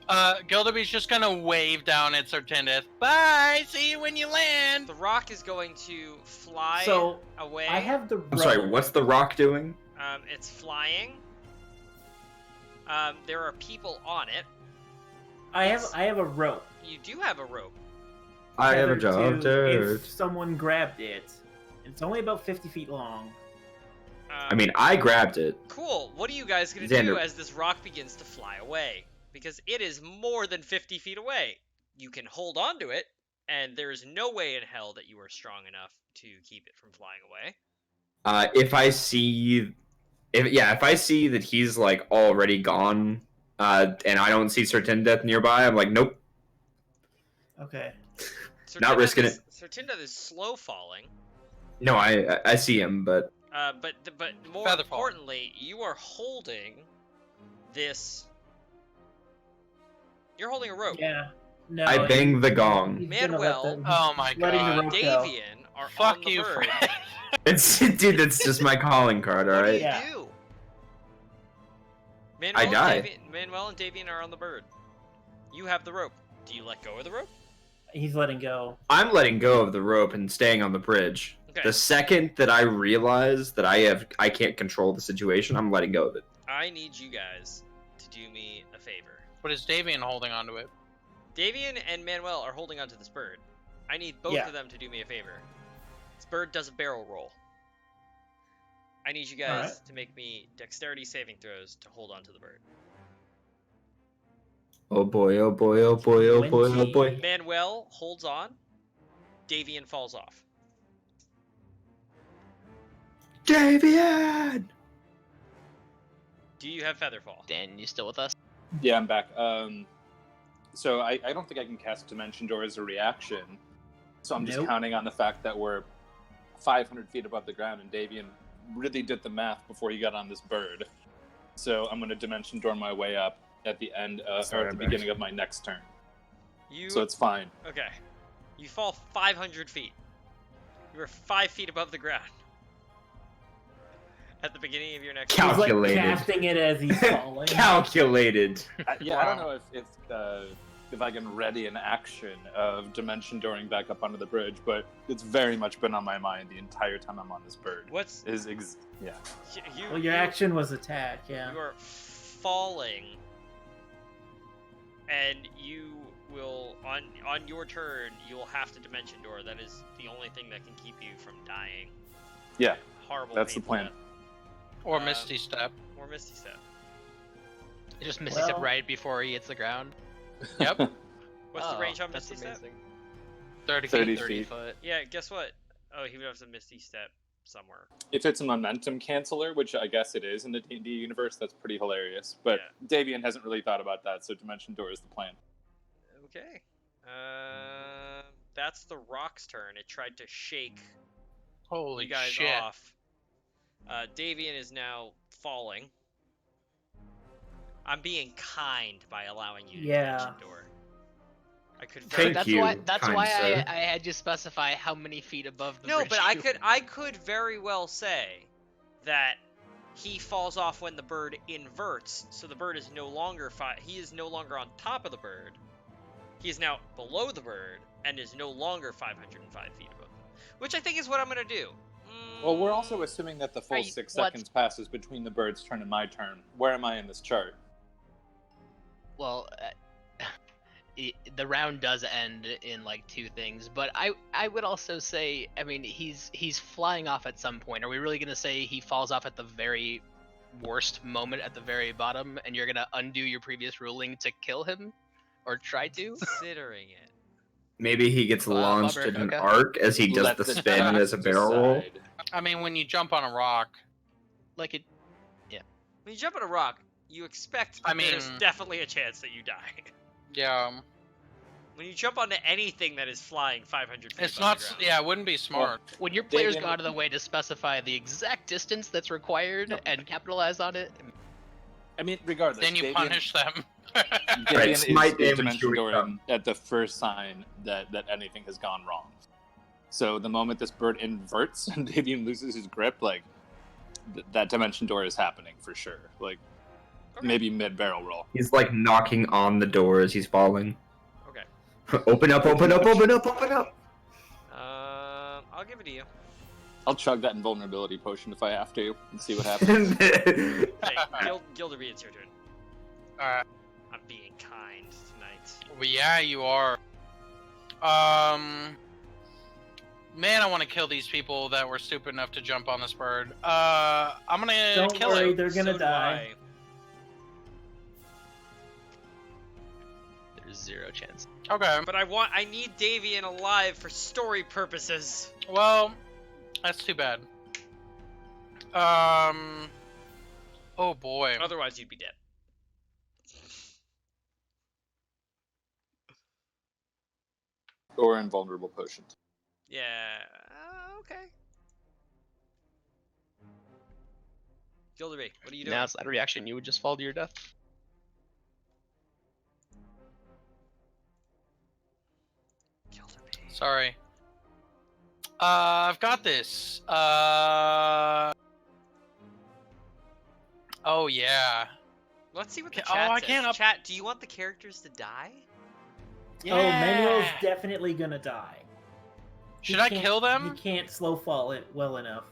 Speaker 2: Gildaby's just gonna wave down at Sir Tindith. Bye! See you when you land!
Speaker 1: The rock is going to fly
Speaker 3: So
Speaker 1: away.
Speaker 3: I have the.
Speaker 5: I'm sorry,
Speaker 3: rope.
Speaker 5: what's the rock doing?
Speaker 1: It's flying. There are people on it.
Speaker 3: I have a rope.
Speaker 1: You do have a rope.
Speaker 5: I have a
Speaker 3: tethered
Speaker 5: job,
Speaker 3: to
Speaker 5: dirt.
Speaker 3: If someone grabbed it, it's only about 50 feet long.
Speaker 5: I mean, I grabbed it.
Speaker 1: Cool. What are you guys gonna do
Speaker 5: Xander.
Speaker 1: as this rock begins to fly away? Because it is more than 50 feet away. You can hold on to it, and there is no way in hell that you are strong enough to keep it from flying away.
Speaker 5: If I see that he's like already gone, and I don't see Certain Death nearby, I'm like, nope,
Speaker 3: Okay.
Speaker 5: not risking it.
Speaker 1: Sertinda is slow falling.
Speaker 5: No, I see him, but
Speaker 1: But more
Speaker 2: Feather fall.
Speaker 1: importantly, you are holding this. You're holding a rope.
Speaker 3: Yeah. No.
Speaker 5: I bang the gong.
Speaker 3: he's gonna let
Speaker 1: Manuel.
Speaker 3: them-
Speaker 2: Oh my
Speaker 3: letting the
Speaker 2: god.
Speaker 3: rope go.
Speaker 1: Davian are on
Speaker 2: Fuck
Speaker 1: the
Speaker 2: you,
Speaker 1: bird.
Speaker 2: Fred.
Speaker 5: It's dude, that's just my calling card,
Speaker 1: What do
Speaker 5: alright?
Speaker 1: you
Speaker 3: Yeah.
Speaker 1: do?
Speaker 5: I die.
Speaker 1: Manuel and Davian are on the bird. You have the rope. Do you let go of the rope?
Speaker 3: He's letting go.
Speaker 5: I'm letting go of the rope and staying on the bridge.
Speaker 1: Okay.
Speaker 5: The second that I realize that I can't control the situation, I'm letting go of it.
Speaker 1: I need you guys to do me a favor.
Speaker 2: But is Davian holding onto it?
Speaker 1: Davian and Manuel are holding onto this bird. I need both
Speaker 3: Yeah.
Speaker 1: of them to do me a favor. This bird does a barrel roll. I need you guys
Speaker 3: Alright.
Speaker 1: to make me dexterity saving throws to hold onto the bird.
Speaker 5: Oh boy, oh boy, oh boy, oh boy, oh boy.
Speaker 1: Manuel holds on. Davian falls off.
Speaker 5: Davian!
Speaker 1: Do you have Featherfall?
Speaker 4: Dan, you still with us?
Speaker 7: Yeah, I'm back. So I don't think I can cast Dimension Door as a reaction. So I'm just
Speaker 3: Nope.
Speaker 7: counting on the fact that we're 500 feet above the ground, and Davian really did the math before he got on this bird. So I'm going to Dimension Door my way up at the end, or
Speaker 6: Sorry,
Speaker 7: at the
Speaker 6: I'm
Speaker 7: beginning of my next turn.
Speaker 1: You
Speaker 7: So it's fine.
Speaker 1: okay? You fall 500 feet. You are 5 feet above the ground. At the beginning of your next
Speaker 3: He's like
Speaker 5: Calculated.
Speaker 3: casting it as he's falling.
Speaker 5: Calculated.
Speaker 7: Yeah, I don't know if I can ready an action of Dimension Dooring back up onto the bridge, but it's very much been on my mind the entire time I'm on this bird.
Speaker 1: What's
Speaker 7: Yeah.
Speaker 1: you?
Speaker 3: Well, your action was attack. Yeah.
Speaker 1: You are falling, and you will on your turn. You will have to Dimension Door. That is the only thing that can keep you from dying.
Speaker 7: Yeah,
Speaker 1: Horrible.
Speaker 7: that's the
Speaker 1: painful
Speaker 7: plan.
Speaker 1: death.
Speaker 2: Or Misty Step?
Speaker 1: Or Misty Step.
Speaker 4: It just misses it
Speaker 3: Well-
Speaker 4: right before he hits the ground.
Speaker 2: Yep.
Speaker 1: What's the
Speaker 4: Oh,
Speaker 1: range on
Speaker 4: that's
Speaker 1: Misty Step?
Speaker 4: amazing.
Speaker 2: 30
Speaker 7: 30
Speaker 2: feet.
Speaker 4: 30
Speaker 7: feet.
Speaker 4: foot.
Speaker 1: Yeah. Guess what? Oh, he would have to Misty Step somewhere.
Speaker 7: If it's a momentum canceller, which I guess it is in the D&D universe, that's pretty hilarious. But Davian hasn't really thought about that, so Dimension Door is the plan.
Speaker 1: Okay. That's the rock's turn. It tried to shake
Speaker 2: Holy
Speaker 1: you guys
Speaker 2: shit.
Speaker 1: off. Davian is now falling. I'm being kind by allowing you to
Speaker 3: Yeah.
Speaker 1: Dimension Door. I could
Speaker 5: Thank
Speaker 4: That's
Speaker 5: you,
Speaker 4: why. That's
Speaker 5: kind
Speaker 4: why
Speaker 5: sir.
Speaker 4: I had you specify how many feet above the
Speaker 1: No,
Speaker 4: bridge
Speaker 1: but
Speaker 4: you
Speaker 1: I could very well say that he falls off when the bird inverts, so the bird is no longer he is no longer on top of the bird. He is now below the bird and is no longer 505 feet above them, which I think is what I'm gonna do.
Speaker 7: Well, we're also assuming that the full
Speaker 4: Right,
Speaker 7: 6
Speaker 4: what-
Speaker 7: seconds passes between the bird's turn and my turn. Where am I in this chart?
Speaker 4: Well, the round does end in like 2 things, but I would also say, I mean, he's flying off at some point. Are we really gonna say he falls off at the very worst moment at the very bottom, and you're gonna undo your previous ruling to kill him, or try to?
Speaker 1: Considering it.
Speaker 5: Maybe he gets
Speaker 4: Wow,
Speaker 5: launched
Speaker 4: bummer,
Speaker 5: in an
Speaker 4: okay.
Speaker 5: arc as he does
Speaker 7: Let
Speaker 5: the
Speaker 7: the
Speaker 5: spin as a
Speaker 7: dice
Speaker 5: barrel roll.
Speaker 7: decide.
Speaker 2: I mean, when you jump on a rock,
Speaker 4: Like it.
Speaker 1: When you jump on a rock, you expect that
Speaker 2: I mean-
Speaker 1: there's definitely a chance that you die.
Speaker 2: yeah,
Speaker 1: When you jump onto anything that is flying 500 feet
Speaker 2: it's
Speaker 1: above
Speaker 2: not.
Speaker 1: the ground,
Speaker 2: Yeah, it wouldn't be smart.
Speaker 4: When your players
Speaker 7: Davian-
Speaker 4: go out of the way to specify the exact distance that's required and capitalize on it,
Speaker 7: I mean, regardless.
Speaker 2: Then you
Speaker 7: Davian-
Speaker 2: punish them.
Speaker 7: Gideon
Speaker 5: smite
Speaker 7: is
Speaker 5: damage
Speaker 7: dimension
Speaker 5: to
Speaker 7: dooring at the first sign that anything has gone wrong. So the moment this bird inverts and Gideon loses his grip, like that dimension door is happening for sure. Like maybe mid barrel roll.
Speaker 5: He's like knocking on the door as he's falling.
Speaker 1: Okay.
Speaker 5: Open up, open up, open up, open up!
Speaker 1: I'll give it to you.
Speaker 7: I'll chug that invulnerability potion if I have to and see what happens.
Speaker 1: Hey, Gilderby, it's your turn.
Speaker 2: Alright.
Speaker 1: I'm being kind tonight.
Speaker 2: Well, yeah, you are. Man, I want to kill these people that were stupid enough to jump on this bird. I'm gonna
Speaker 3: Don't
Speaker 2: kill
Speaker 3: worry,
Speaker 2: it.
Speaker 3: they're gonna
Speaker 1: So do
Speaker 3: die.
Speaker 1: I.
Speaker 4: There's 0 chance.
Speaker 2: Okay.
Speaker 1: But I need Davian alive for story purposes.
Speaker 2: Well, that's too bad. Oh boy.
Speaker 1: Otherwise, you'd be dead.
Speaker 7: Or invulnerable potion.
Speaker 1: Yeah. Okay. Gilderby, what are you doing?
Speaker 4: Now it's that reaction. You would just fall to your death.
Speaker 1: Gilderby.
Speaker 2: Sorry. I've got this. Oh yeah.
Speaker 1: Let's see what the
Speaker 2: Oh,
Speaker 1: chat
Speaker 2: I
Speaker 1: says.
Speaker 2: can't up-
Speaker 1: Chat, do you want the characters to die?
Speaker 3: Oh, Manuel's definitely gonna die.
Speaker 2: Should I
Speaker 3: He
Speaker 2: kill
Speaker 3: can't-
Speaker 2: them?
Speaker 3: He can't slow fall it well enough.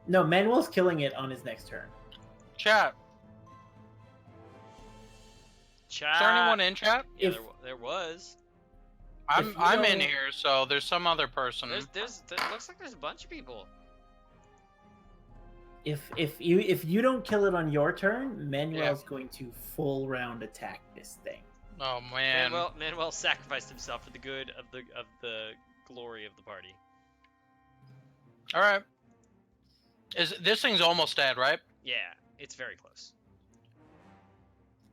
Speaker 3: No, Manuel's killing it on his next turn.
Speaker 2: Chat.
Speaker 1: Chat.
Speaker 2: Is there anyone in chat?
Speaker 1: Yeah,
Speaker 3: If-
Speaker 1: there was.
Speaker 2: I'm
Speaker 3: you
Speaker 2: I'm in
Speaker 3: don't-
Speaker 2: here, so there's some other person.
Speaker 1: There looks like there's a bunch of people.
Speaker 3: If you don't kill it on your turn, Manuel's going to full round attack this thing.
Speaker 2: Oh man.
Speaker 1: Manuel sacrificed himself for the good of the glory of the party.
Speaker 2: All right. Is this thing's almost dead, right?
Speaker 1: Yeah, it's very close.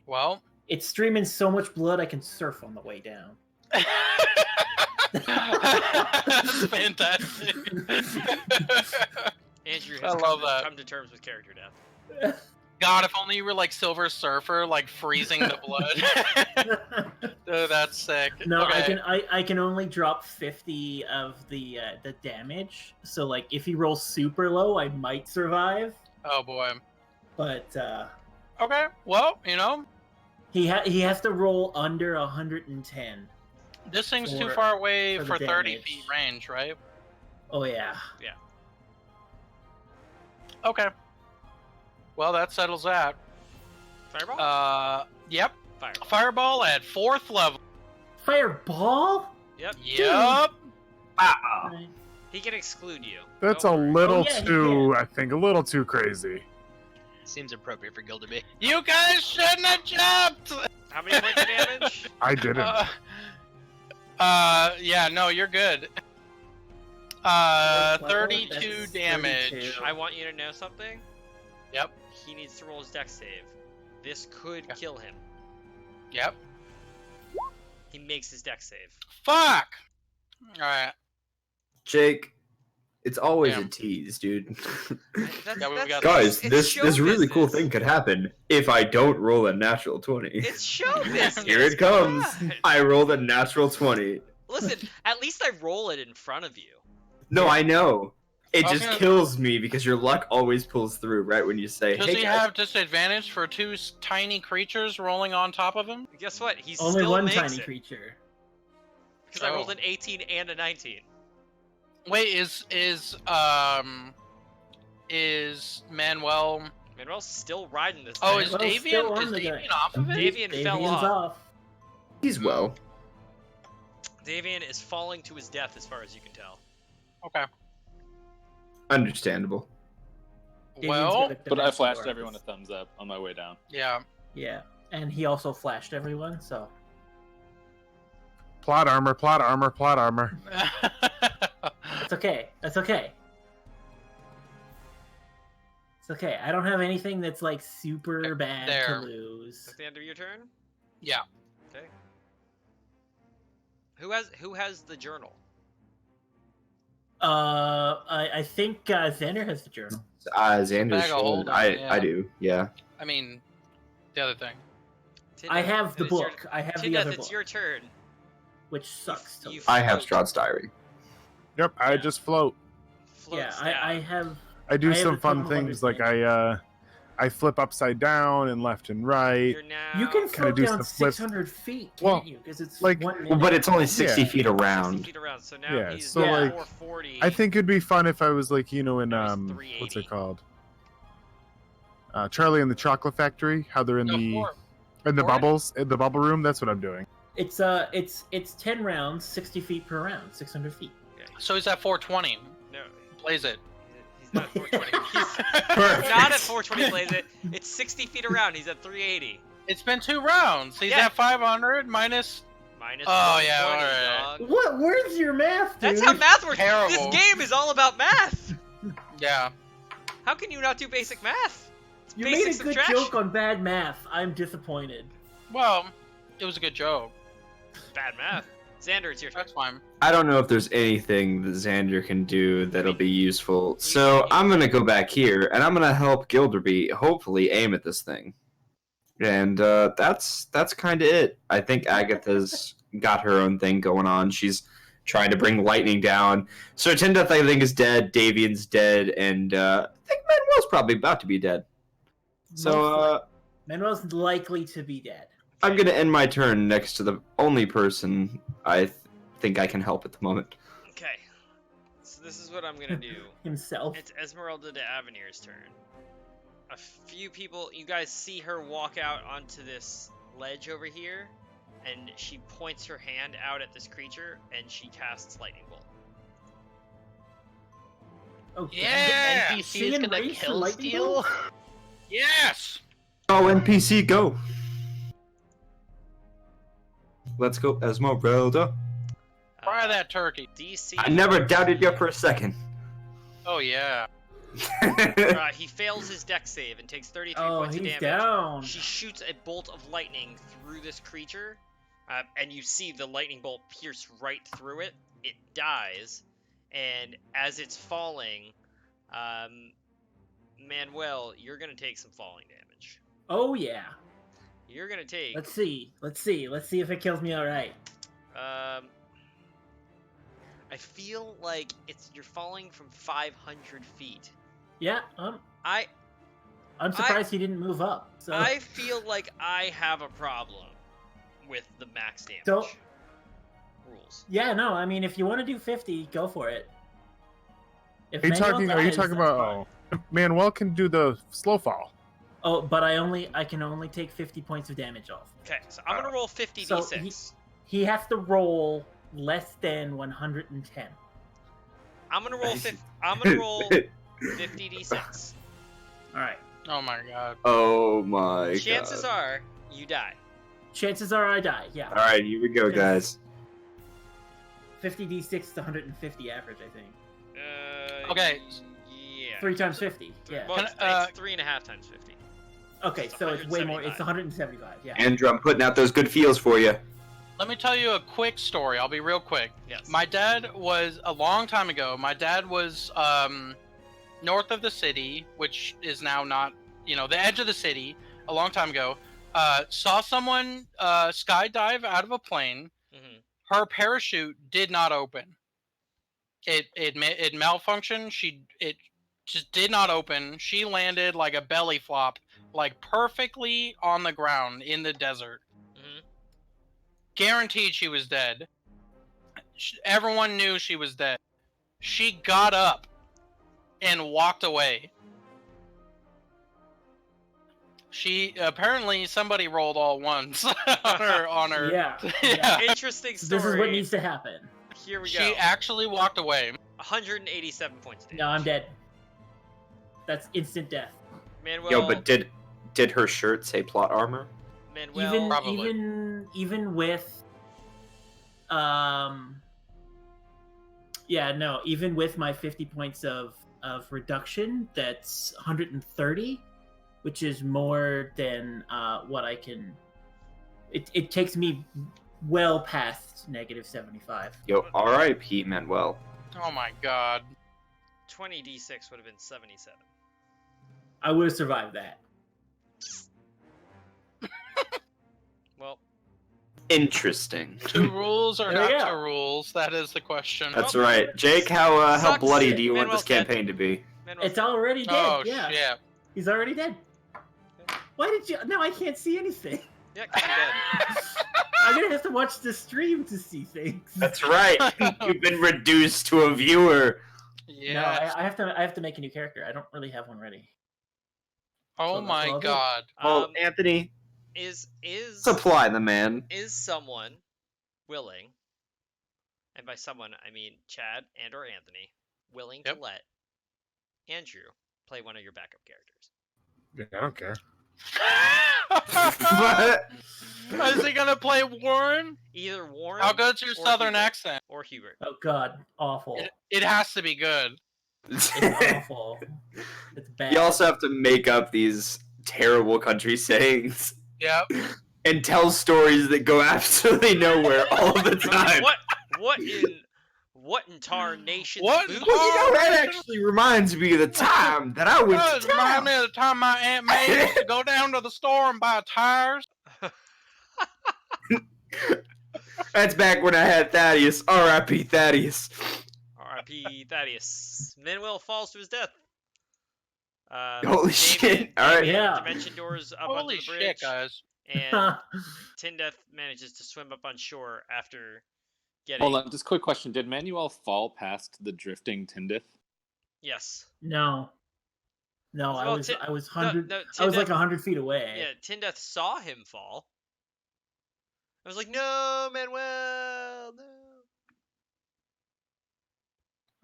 Speaker 2: Well.
Speaker 3: It's streaming so much blood I can surf on the way down.
Speaker 2: That's fantastic.
Speaker 1: Andrew
Speaker 2: I
Speaker 1: has
Speaker 2: love that.
Speaker 1: come to terms with character death.
Speaker 2: God, if only you were like Silver Surfer, like freezing the blood. Oh, that's sick.
Speaker 3: No,
Speaker 2: okay.
Speaker 3: I can only drop 50 of the damage. So like if he rolls super low, I might survive.
Speaker 2: Oh boy.
Speaker 3: But
Speaker 2: Okay. Well, you know,
Speaker 3: he has to roll under 110.
Speaker 2: this thing's too
Speaker 3: For-
Speaker 2: far away
Speaker 3: for the
Speaker 2: for 30
Speaker 3: damage.
Speaker 2: feet range, right?
Speaker 3: Oh yeah.
Speaker 2: Okay. Well, that settles that.
Speaker 1: Fireball?
Speaker 2: Yep.
Speaker 1: Fireball.
Speaker 2: Fireball at 4th level.
Speaker 3: Fireball?
Speaker 1: Yep.
Speaker 2: Yep.
Speaker 3: Right.
Speaker 1: He can exclude you.
Speaker 6: That's a
Speaker 1: Don't worry.
Speaker 6: little
Speaker 3: yeah, he
Speaker 6: too,
Speaker 3: can.
Speaker 6: I think, a little too crazy.
Speaker 4: Seems appropriate for Gilderby.
Speaker 2: You guys shouldn't have jumped.
Speaker 1: How many points of damage?
Speaker 6: I didn't.
Speaker 2: Yeah, no, you're good.
Speaker 3: Fourth level,
Speaker 2: 32
Speaker 3: that's
Speaker 2: damage.
Speaker 3: 32.
Speaker 1: I want you to know something.
Speaker 2: Yep.
Speaker 1: He needs to roll his dex save. This could kill him.
Speaker 2: Yep.
Speaker 1: He makes his dex save.
Speaker 2: Fuck. All right.
Speaker 5: Jake, it's always
Speaker 2: Yeah.
Speaker 5: a tease, dude.
Speaker 2: Yeah, we got
Speaker 5: Guys,
Speaker 1: it's
Speaker 5: this
Speaker 1: show
Speaker 5: really cool
Speaker 1: business.
Speaker 5: thing could happen if I don't roll a natural 20.
Speaker 1: It's show business.
Speaker 5: Here it comes.
Speaker 1: God.
Speaker 5: I rolled a natural 20.
Speaker 1: Listen, at least I roll it in front of you.
Speaker 5: No, I know. It just
Speaker 2: Okay.
Speaker 5: kills me because your luck always pulls through right when you say,
Speaker 2: Does
Speaker 5: hey,
Speaker 2: he
Speaker 5: guys.
Speaker 2: have disadvantage for 2 tiny creatures rolling on top of him?
Speaker 1: Guess what? He
Speaker 3: Only
Speaker 1: still
Speaker 3: one
Speaker 1: makes
Speaker 3: tiny
Speaker 1: it.
Speaker 3: creature.
Speaker 1: Because I rolled
Speaker 2: Oh.
Speaker 1: an 18 and a 19.
Speaker 2: Wait, is Manuel?
Speaker 1: Manuel's still riding this
Speaker 2: Oh,
Speaker 1: thing.
Speaker 2: is
Speaker 3: Manuel's still
Speaker 2: Davian?
Speaker 3: on
Speaker 2: Is
Speaker 3: the
Speaker 2: Davian
Speaker 3: guy.
Speaker 2: off of it?
Speaker 1: Davian fell
Speaker 3: Davian's
Speaker 1: off.
Speaker 5: He's well.
Speaker 1: Davian is falling to his death as far as you can tell.
Speaker 2: Okay.
Speaker 5: Understandable.
Speaker 3: Davian's
Speaker 2: Well,
Speaker 3: got a
Speaker 7: But I
Speaker 3: dimension
Speaker 7: flashed
Speaker 3: door.
Speaker 7: everyone a thumbs up on my way down.
Speaker 2: yeah.
Speaker 3: Yeah, and he also flashed everyone, so
Speaker 6: Plot armor, plot armor, plot armor.
Speaker 3: it's okay. That's okay. It's okay. I don't have anything that's like super bad
Speaker 2: There.
Speaker 3: to
Speaker 1: Is
Speaker 3: lose.
Speaker 1: that the end of your turn?
Speaker 2: Yeah.
Speaker 1: Okay. Who has the journal?
Speaker 3: I think Xander has the journal.
Speaker 5: Xander
Speaker 2: Bag of
Speaker 5: should.
Speaker 2: holding,
Speaker 5: I
Speaker 2: yeah.
Speaker 5: do, yeah.
Speaker 2: I mean, the other thing.
Speaker 3: I have the
Speaker 1: it's your-
Speaker 3: book. I have the
Speaker 1: Tyndeth,
Speaker 3: other
Speaker 1: it's
Speaker 3: book,
Speaker 1: your turn.
Speaker 3: which sucks.
Speaker 1: you
Speaker 5: I have
Speaker 1: float.
Speaker 5: Strahd's diary.
Speaker 6: Yep, I
Speaker 3: Yeah.
Speaker 6: just float.
Speaker 3: Yeah,
Speaker 1: Floats down.
Speaker 3: I have.
Speaker 6: I do
Speaker 3: I have
Speaker 6: some
Speaker 3: a
Speaker 6: fun
Speaker 3: couple of
Speaker 6: things like
Speaker 3: understandings.
Speaker 6: I flip upside down and left and right.
Speaker 1: You're now.
Speaker 3: You can
Speaker 6: Kinda
Speaker 3: float
Speaker 6: do
Speaker 3: down
Speaker 6: some flips.
Speaker 3: 600 feet, can't
Speaker 6: Well,
Speaker 3: you? Because it's
Speaker 6: like-
Speaker 3: 1 minute.
Speaker 5: Well, but it's only 60
Speaker 6: Yeah.
Speaker 5: feet
Speaker 1: 60
Speaker 5: around.
Speaker 1: feet around. So now
Speaker 6: Yeah,
Speaker 1: he's
Speaker 6: so,
Speaker 3: like,
Speaker 1: 440.
Speaker 6: I think it'd be fun if I was like, in
Speaker 1: Now he's
Speaker 6: what's
Speaker 1: 380.
Speaker 6: it called? Charlie and the Chocolate Factory. How they're in
Speaker 2: No,
Speaker 6: the
Speaker 2: four.
Speaker 6: in the
Speaker 2: Four?
Speaker 6: bubbles in the bubble room. That's what I'm doing.
Speaker 3: It's 10 rounds, 60 feet per round, 600 feet.
Speaker 2: So he's at 420.
Speaker 1: No,
Speaker 2: Plays it.
Speaker 1: he's not at 420. He's
Speaker 5: Perfect.
Speaker 1: not at 420. Plays it. It's 60 feet around. He's at 380.
Speaker 2: It's been 2 rounds. He's
Speaker 1: Yeah.
Speaker 2: at 500 minus.
Speaker 1: Minus
Speaker 2: Oh, yeah,
Speaker 1: 120,
Speaker 2: alright.
Speaker 1: dog.
Speaker 3: What? Where's your math, dude?
Speaker 1: That's how math works.
Speaker 2: Terrible.
Speaker 1: This game is all about math.
Speaker 2: Yeah.
Speaker 1: How can you not do basic math? It's
Speaker 3: You
Speaker 1: basic
Speaker 3: made a good
Speaker 1: subtraction.
Speaker 3: joke on bad math. I'm disappointed.
Speaker 2: Well, it was a good joke.
Speaker 1: Bad math. Xander, it's your turn.
Speaker 2: That's fine.
Speaker 5: I don't know if there's anything that Xander can do that'll be useful. So I'm gonna go back here and I'm gonna help Gilderby hopefully aim at this thing. And that's kind of it. I think Agatha's got her own thing going on. She's trying to bring lightning down. So Tyndeth, I think, is dead. Davian's dead, and I think Manuel's probably about to be dead. So
Speaker 3: Manuel's likely to be dead.
Speaker 5: I'm gonna end my turn next to the only person I think I can help at the moment.
Speaker 1: Okay. So this is what I'm gonna do.
Speaker 3: Himself.
Speaker 1: It's Esmeralda de Avenir's turn. A few people, you guys see her walk out onto this ledge over here, and she points her hand out at this creature, and she casts Lightning Bolt.
Speaker 3: Oh,
Speaker 2: Yeah!
Speaker 4: NPC
Speaker 3: She
Speaker 4: is gonna
Speaker 3: enraged for
Speaker 4: kill
Speaker 3: lightning
Speaker 4: Steel.
Speaker 3: bolts?
Speaker 2: Yes!
Speaker 5: Oh, NPC, go! Let's go, Esmeralda.
Speaker 2: Fry that turkey.
Speaker 1: DC.
Speaker 5: I never doubted you for a second.
Speaker 2: Oh, yeah.
Speaker 1: He fails his dex save and takes 33
Speaker 3: Oh,
Speaker 1: points of
Speaker 3: he's
Speaker 1: damage.
Speaker 3: down.
Speaker 1: She shoots a bolt of lightning through this creature, and you see the lightning bolt pierce right through it. It dies, and as it's falling, Manuel, you're gonna take some falling damage.
Speaker 3: Oh yeah.
Speaker 1: You're gonna take.
Speaker 3: Let's see if it kills me all right.
Speaker 1: I feel like you're falling from 500 feet.
Speaker 3: Yeah, I'm surprised he didn't move up. So
Speaker 1: I feel like I have a problem with the max damage
Speaker 3: Don't-
Speaker 1: rules.
Speaker 3: yeah, no, I mean if you want to do 50, go for it. If
Speaker 6: Are you
Speaker 3: Manuel
Speaker 6: talking? Are you
Speaker 3: dies,
Speaker 6: talking
Speaker 3: that's
Speaker 6: about?
Speaker 3: fine.
Speaker 6: Manuel can do the slow fall.
Speaker 3: Oh, but I can only take 50 points of damage off.
Speaker 1: Okay, so I'm gonna roll 50
Speaker 3: So
Speaker 1: d6.
Speaker 3: He has to roll less than 110.
Speaker 1: I'm gonna roll 50. I'm gonna roll 50 d6.
Speaker 3: All right.
Speaker 2: Oh, my God.
Speaker 5: Oh my
Speaker 1: Chances
Speaker 5: god.
Speaker 1: are you die.
Speaker 3: Chances are I die. Yeah.
Speaker 5: All right, here we go, guys.
Speaker 3: 50 d6 to 150 average, I think.
Speaker 2: Okay.
Speaker 1: Yeah.
Speaker 3: 3 times 50. Yeah.
Speaker 1: Well, it's 3.5 times 50.
Speaker 3: Okay,
Speaker 1: it's
Speaker 3: so it's way more.
Speaker 1: 175.
Speaker 3: It's 175. Yeah.
Speaker 5: Andrew, I'm putting out those good feels for you.
Speaker 2: Let me tell you a quick story. I'll be real quick.
Speaker 1: Yes.
Speaker 2: My dad was, a long time ago, my dad was north of the city, which is now not, the edge of the city, a long time ago. Saw someone skydive out of a plane.
Speaker 1: Mhm.
Speaker 2: Her parachute did not open. It malfunctioned. It just did not open. She landed like a belly flop, like perfectly on the ground in the desert.
Speaker 1: Mhm.
Speaker 2: Guaranteed she was dead. Everyone knew she was dead. She got up and walked away. She apparently somebody rolled all ones on her.
Speaker 3: Yeah.
Speaker 2: Yeah.
Speaker 1: Interesting story.
Speaker 3: This is what needs to happen.
Speaker 1: Here we go.
Speaker 2: She actually walked away.
Speaker 1: 187 points of damage.
Speaker 3: No, I'm dead. That's instant death.
Speaker 1: Manuel.
Speaker 5: Yo, but did her shirt say plot armor?
Speaker 1: Manuel.
Speaker 2: Probably.
Speaker 3: Even with even with my 50 points of reduction, that's 130, which is more than what I can. It takes me well past negative 75.
Speaker 5: Yo, R.I.P. Manuel.
Speaker 2: Oh my god.
Speaker 1: 20 d6 would have been 77.
Speaker 3: I would have survived that.
Speaker 5: Interesting.
Speaker 2: Two rules or
Speaker 3: There we
Speaker 2: not
Speaker 3: go.
Speaker 2: two rules? That is the question.
Speaker 5: That's right. Jake, how
Speaker 1: Sucks.
Speaker 5: bloody do you want
Speaker 1: Manuel's
Speaker 5: this campaign to be?
Speaker 1: Manuel's
Speaker 3: It's
Speaker 1: dead.
Speaker 3: already dead.
Speaker 2: Oh
Speaker 3: yeah,
Speaker 2: shit!
Speaker 3: he's already dead. Why did you? No, I can't see anything.
Speaker 1: Yeah, 'cause you're dead.
Speaker 3: I'm gonna have to watch the stream to see things.
Speaker 5: That's right. You've been reduced to a viewer.
Speaker 2: Yeah.
Speaker 3: No, I have to make a new character. I don't really have one ready.
Speaker 2: Oh
Speaker 3: So that's
Speaker 2: my
Speaker 3: what I'll do.
Speaker 2: god.
Speaker 5: Well, Anthony,
Speaker 1: Is
Speaker 5: supply the man.
Speaker 1: is someone willing, and by someone I mean Chad and or Anthony, willing
Speaker 2: Yep.
Speaker 1: to let Andrew play one of your backup characters?
Speaker 6: Yeah, I don't care.
Speaker 5: What?
Speaker 2: Is he gonna play Warren?
Speaker 1: Either Warren
Speaker 2: How good's your
Speaker 1: or
Speaker 2: southern
Speaker 1: Hubert.
Speaker 2: accent?
Speaker 1: Or Hubert.
Speaker 3: Oh God, awful.
Speaker 2: It has to be good.
Speaker 3: It's awful. It's bad.
Speaker 5: You also have to make up these terrible country sayings
Speaker 2: Yep.
Speaker 5: and tell stories that go absolutely nowhere all the time.
Speaker 1: What in tarnation?
Speaker 2: What?
Speaker 1: boot?
Speaker 5: Well, you know, that actually reminds me of the time that I went
Speaker 2: Does
Speaker 5: to
Speaker 2: remind
Speaker 5: town.
Speaker 2: me of the time my Aunt May used to go down to the store and buy tires.
Speaker 5: That's back when I had Thaddeus. R.I.P. Thaddeus.
Speaker 1: R.I.P. Thaddeus. Manuel falls to his death.
Speaker 5: Holy shit. All right.
Speaker 3: Yeah.
Speaker 1: Dimension doors up
Speaker 2: Holy
Speaker 1: onto the bridge.
Speaker 2: shit, guys.
Speaker 1: And Tindeth manages to swim up on shore after getting.
Speaker 7: Hold on, just quick question. Did Manuel fall past the drifting Tindith?
Speaker 1: Yes.
Speaker 3: No. No,
Speaker 1: Well,
Speaker 3: I was
Speaker 1: no,
Speaker 3: 100.
Speaker 1: no,
Speaker 3: I was like
Speaker 1: Tindeth-
Speaker 3: 100 feet away.
Speaker 1: Yeah, Tindeth saw him fall. I was like, no, Manuel, no.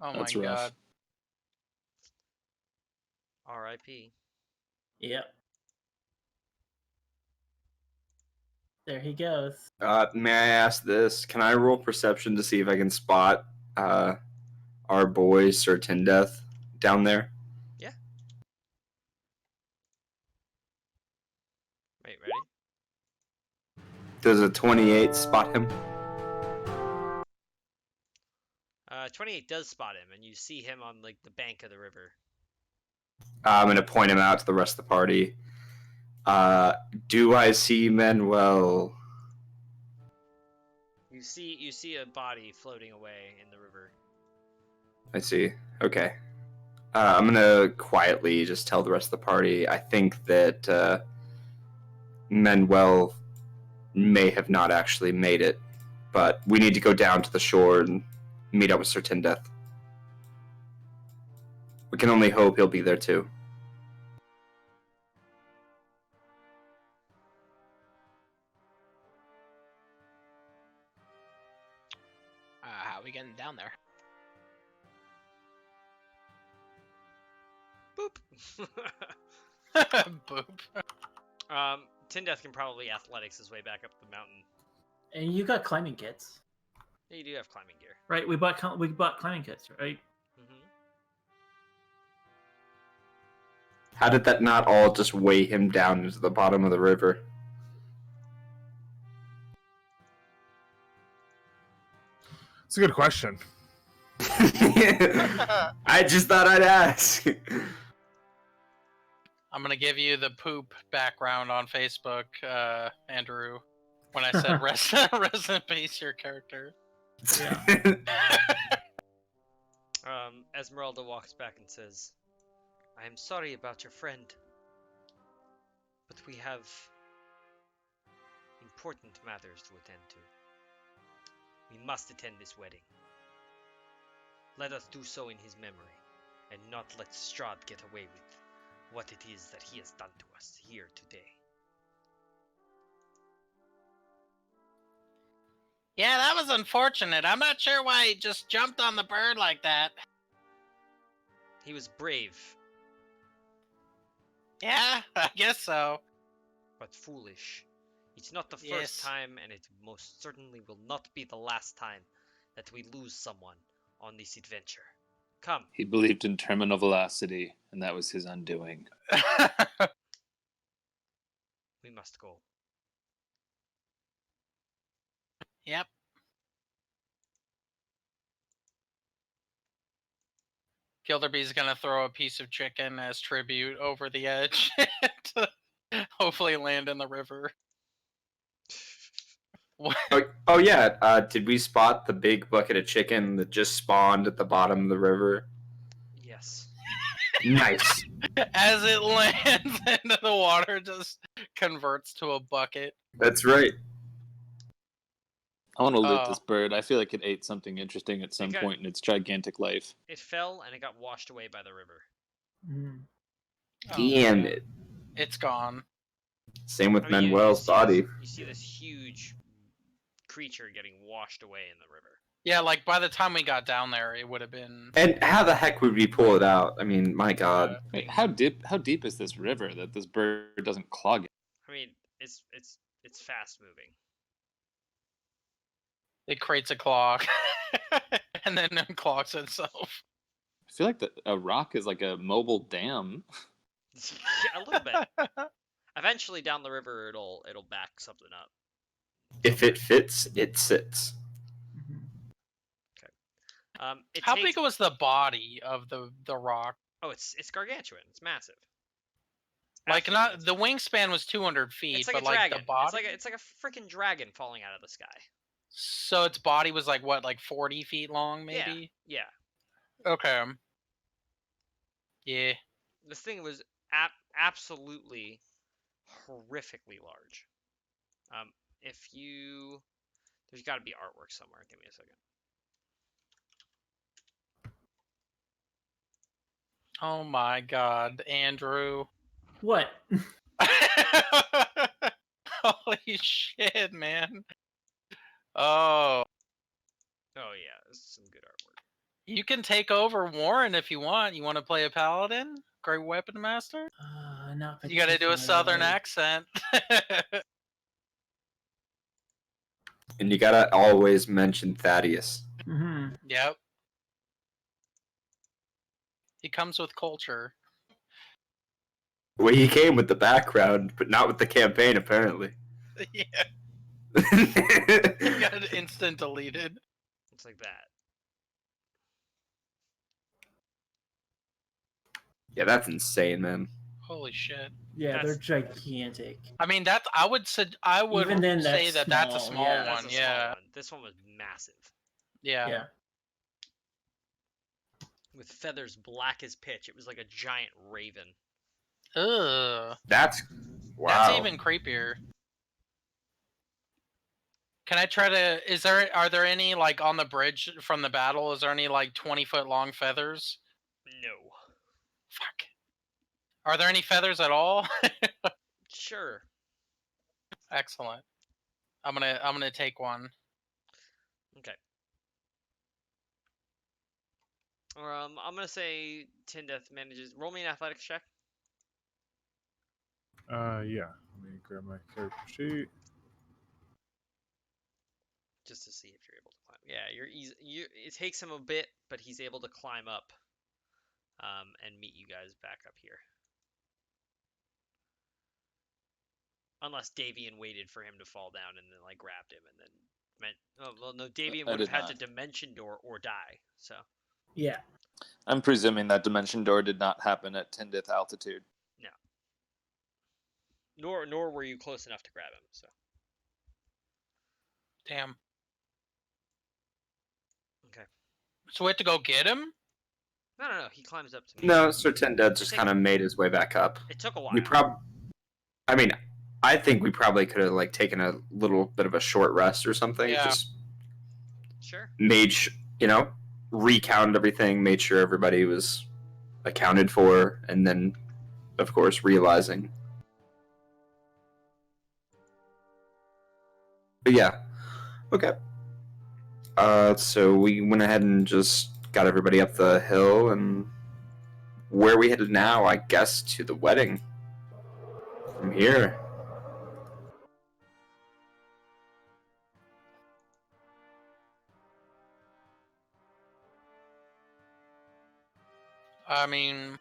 Speaker 2: Oh
Speaker 7: That's
Speaker 2: my
Speaker 7: rough.
Speaker 2: god.
Speaker 1: R.I.P.
Speaker 3: Yep. There he goes.
Speaker 5: May I ask this? Can I roll perception to see if I can spot our boy Sir Tindeth down there?
Speaker 1: Wait, ready?
Speaker 5: Does a 28 spot him?
Speaker 1: 28 does spot him, and you see him on like the bank of the river.
Speaker 5: I'm going to point him out to the rest of the party. Do I see Manuel?
Speaker 1: You see a body floating away in the river.
Speaker 5: I see. Okay. I'm going to quietly just tell the rest of the party. I think that Manuel may have not actually made it, but we need to go down to the shore and meet up with Sir Tindeth. We can only hope he'll be there too.
Speaker 4: How are we getting down there?
Speaker 1: Boop.
Speaker 2: Boop.
Speaker 1: Tindeth can probably athletics his way back up the mountain.
Speaker 3: And you got climbing kits,
Speaker 1: Yeah, you do have climbing gear.
Speaker 3: right? We bought climbing kits, right?
Speaker 1: Mm-hmm.
Speaker 5: How did that not all just weigh him down into the bottom of the river?
Speaker 6: It's a good question.
Speaker 5: I just thought I'd ask.
Speaker 2: I'm gonna give you the poop background on Facebook, Andrew. When I said rest in peace, your character.
Speaker 1: Esmeralda walks back and says, I am sorry about your friend, but we have important matters to attend to. We must attend this wedding. Let us do so in his memory, and not let Strahd get away with what it is that he has done to us here today.
Speaker 2: Yeah, that was unfortunate. I'm not sure why he just jumped on the bird like that.
Speaker 1: He was brave,
Speaker 2: Yeah, I guess so.
Speaker 1: but foolish. It's not the
Speaker 2: Yes.
Speaker 1: first time, and it most certainly will not be the last time that we lose someone on this adventure. Come.
Speaker 7: He believed in terminal velocity, and that was his undoing.
Speaker 1: We must go.
Speaker 2: Yep. Gilderby's gonna throw a piece of chicken as tribute over the edge to hopefully land in the river.
Speaker 5: Oh yeah. Did we spot the big bucket of chicken that just spawned at the bottom of the river?
Speaker 1: Yes.
Speaker 5: Nice.
Speaker 2: As it lands into the water, just converts to a bucket.
Speaker 5: That's right.
Speaker 7: I want to loot
Speaker 2: Oh.
Speaker 7: this bird. I feel like it ate something interesting at some
Speaker 1: got-
Speaker 7: point in its gigantic life.
Speaker 1: It fell and it got washed away by the river.
Speaker 3: Mhm.
Speaker 2: Oh,
Speaker 5: Damn
Speaker 2: man.
Speaker 5: it.
Speaker 2: It's gone.
Speaker 5: Same with
Speaker 1: I mean,
Speaker 5: Manuel's body.
Speaker 1: You see this huge creature getting washed away in the river.
Speaker 2: Yeah, like by the time we got down there, it would have been.
Speaker 5: And how the heck would we pull it out? I mean, my God.
Speaker 7: Wait, how deep is this river that this bird doesn't clog it?
Speaker 1: I mean, it's fast moving.
Speaker 2: It creates a clock, and then unclogs itself.
Speaker 7: I feel like a rock is like a mobile dam.
Speaker 1: A little bit. Eventually, down the river, it'll back something up.
Speaker 5: If it fits, it sits.
Speaker 2: How big was the body of the rock?
Speaker 1: Oh, it's gargantuan. It's massive.
Speaker 2: Like
Speaker 1: Absolutely
Speaker 2: not
Speaker 1: massive.
Speaker 2: the wingspan was 200 feet,
Speaker 1: It's like
Speaker 2: but
Speaker 1: a
Speaker 2: like
Speaker 1: dragon.
Speaker 2: the body.
Speaker 1: It's like a freaking dragon falling out of the sky.
Speaker 2: So its body was like what, like 40 feet long, maybe?
Speaker 1: Yeah.
Speaker 2: Okay. Yeah.
Speaker 1: This thing was absolutely horrifically large. There's got to be artwork somewhere. Give me a second.
Speaker 2: Oh my God, Andrew.
Speaker 3: What?
Speaker 2: Holy shit, man. Oh.
Speaker 1: Oh yeah, this is some good artwork.
Speaker 2: You can take over Warren if you want. You want to play a paladin? Great weapon master?
Speaker 3: Not
Speaker 2: You gotta do a southern
Speaker 3: particularly.
Speaker 2: accent.
Speaker 5: And you gotta always mention Thaddeus.
Speaker 3: Mhm.
Speaker 2: Yep. He comes with culture.
Speaker 5: Well, he came with the background, but not with the campaign, apparently.
Speaker 2: Yeah. He got instant deleted.
Speaker 1: Looks like that.
Speaker 5: Yeah, that's insane, man.
Speaker 2: Holy shit.
Speaker 3: Yeah, they're
Speaker 1: That's-
Speaker 3: gigantic.
Speaker 2: I mean, I would
Speaker 3: Even then,
Speaker 2: say
Speaker 3: that's
Speaker 2: that's a
Speaker 3: small,
Speaker 2: small
Speaker 3: yeah.
Speaker 1: That's
Speaker 2: one.
Speaker 1: a small
Speaker 2: Yeah.
Speaker 1: one. This one was massive,
Speaker 2: Yeah.
Speaker 3: Yeah.
Speaker 1: with feathers black as pitch. It was like a giant raven.
Speaker 2: Ugh.
Speaker 5: That's wow.
Speaker 2: That's even creepier. Can I try to? Are there any like on the bridge from the battle? Is there any like 20-foot long feathers?
Speaker 1: No.
Speaker 2: Fuck. Are there any feathers at all?
Speaker 1: Sure.
Speaker 2: Excellent. I'm gonna take one.
Speaker 1: Okay. I'm gonna say Tin Death manages. Roll me an athletics check.
Speaker 6: Yeah. Let me grab my character sheet.
Speaker 1: Just to see if you're able to climb. Yeah, you're easy. It takes him a bit, but he's able to climb up, and meet you guys back up here. Unless Davian waited for him to fall down and then like grabbed him and then meant. Oh well, no, Davian
Speaker 7: I
Speaker 1: would have
Speaker 7: did
Speaker 1: had to
Speaker 7: not.
Speaker 1: dimension door or die. So
Speaker 3: Yeah.
Speaker 7: I'm presuming that dimension door did not happen at 10th altitude.
Speaker 1: nor were you close enough to grab him. So
Speaker 2: Damn.
Speaker 1: okay.
Speaker 2: So we have to go get him?
Speaker 1: No. He climbs up to me.
Speaker 5: No, Sir Tended just kind of made his way back up.
Speaker 1: It took a while.
Speaker 5: I think we probably could have like taken a little bit of a short rest or something.
Speaker 2: Yeah.
Speaker 5: Just
Speaker 1: Sure.
Speaker 5: recounted everything, made sure everybody was accounted for, and then, of course, realizing. But yeah, okay. So we went ahead and just got everybody up the hill, and where we headed now, I guess, to the wedding. From here.
Speaker 2: I mean,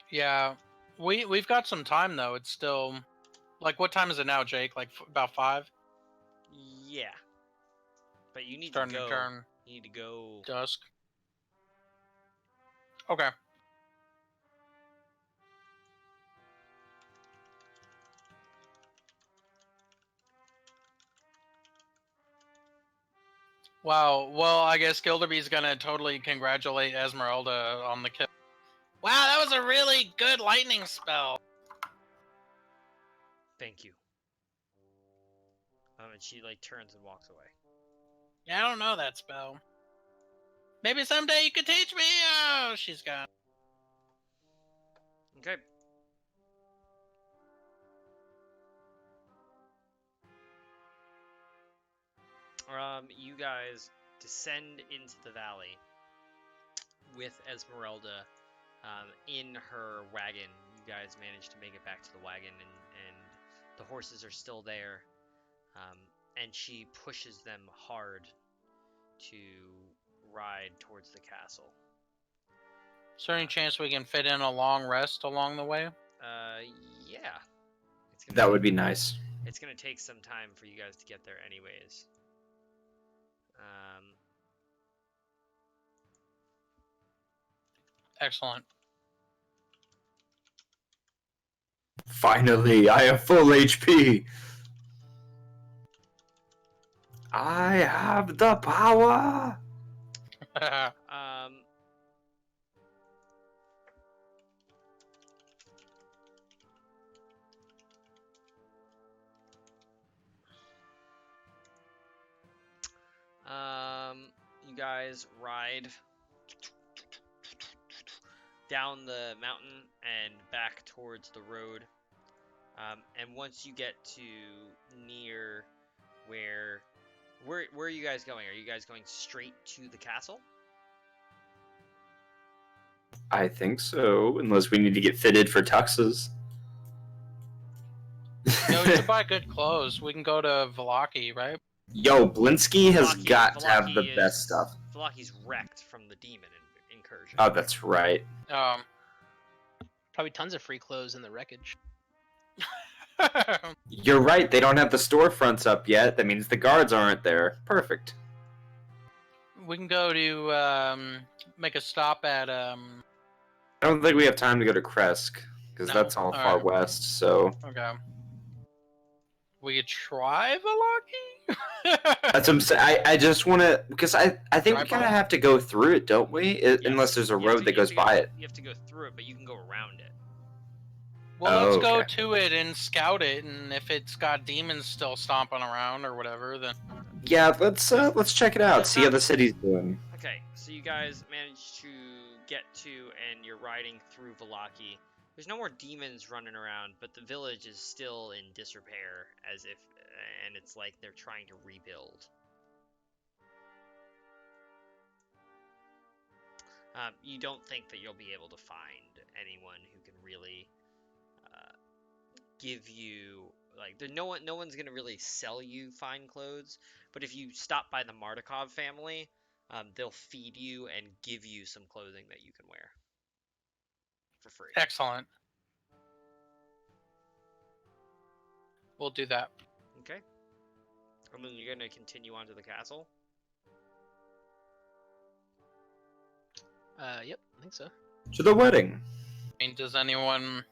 Speaker 2: yeah, we've got some time though. It's still like, what time is it now, Jake? Like about 5?
Speaker 1: Yeah. But you need
Speaker 2: Starting
Speaker 1: to go.
Speaker 2: to turn
Speaker 1: You need to go.
Speaker 2: dusk. Okay. Wow. Well, I guess Gilderby's gonna totally congratulate Esmeralda on the kill. Wow, that was a really good lightning spell.
Speaker 1: Thank you. And she like turns and walks away.
Speaker 2: Yeah, I don't know that spell. Maybe someday you could teach me. Oh, she's gone.
Speaker 1: Okay. You guys descend into the valley with Esmeralda in her wagon. You guys manage to make it back to the wagon, and the horses are still there. And she pushes them hard to ride towards the castle.
Speaker 2: Is there any chance we can fit in a long rest along the way?
Speaker 1: Yeah.
Speaker 5: That would be nice.
Speaker 1: It's gonna take some time for you guys to get there, anyways.
Speaker 2: Excellent.
Speaker 5: Finally, I have full HP. I have the power.
Speaker 1: You guys ride down the mountain and back towards the road. And once you get to near where are you guys going? Are you guys going straight to the castle?
Speaker 5: I think so, unless we need to get fitted for tuxes.
Speaker 2: No, we should buy good clothes. We can go to Vallaki, right?
Speaker 5: Yo, Blinsky has got to have the
Speaker 1: Vallaki
Speaker 5: best stuff.
Speaker 1: Valaki's wrecked from the demon incursion.
Speaker 5: Oh, that's right.
Speaker 4: Probably tons of free clothes in the wreckage.
Speaker 5: You're right, they don't have the storefronts up yet. That means the guards aren't there. Perfect.
Speaker 2: We can go to make a stop at
Speaker 5: I don't think we have time to go to Kresk, because
Speaker 2: No.
Speaker 5: that's all far
Speaker 2: Alright.
Speaker 5: west, so...
Speaker 2: Okay. We could try Vallaki?
Speaker 5: That's what I'm saying. I just want to... Because I think we
Speaker 2: Drive
Speaker 5: kind of
Speaker 2: by?
Speaker 5: have to go through it, don't we?
Speaker 1: Yes.
Speaker 5: Unless there's a
Speaker 1: You have
Speaker 5: road
Speaker 1: to-
Speaker 5: that
Speaker 1: you have
Speaker 5: goes
Speaker 1: to
Speaker 5: by it.
Speaker 1: You have to go through it, but you can go around it.
Speaker 2: Well,
Speaker 5: Oh,
Speaker 2: let's go
Speaker 5: okay.
Speaker 2: to it and scout it, and if it's got demons still stomping around or whatever, then...
Speaker 5: Yeah, let's check it out, see how the city's doing.
Speaker 1: Okay, so you guys managed to get to, and you're riding through Vallaki. There's no more demons running around, but the village is still in disrepair, and it's like they're trying to rebuild. You don't think that you'll be able to find anyone who can really give you no one's gonna really sell you fine clothes, but if you stop by the Mardukov family, they'll feed you and give you some clothing that you can wear for free.
Speaker 2: Excellent. We'll do that.
Speaker 1: Okay. And then you're gonna continue on to the castle.
Speaker 4: Yep, I think so.
Speaker 5: To the wedding.
Speaker 2: I mean, does anyone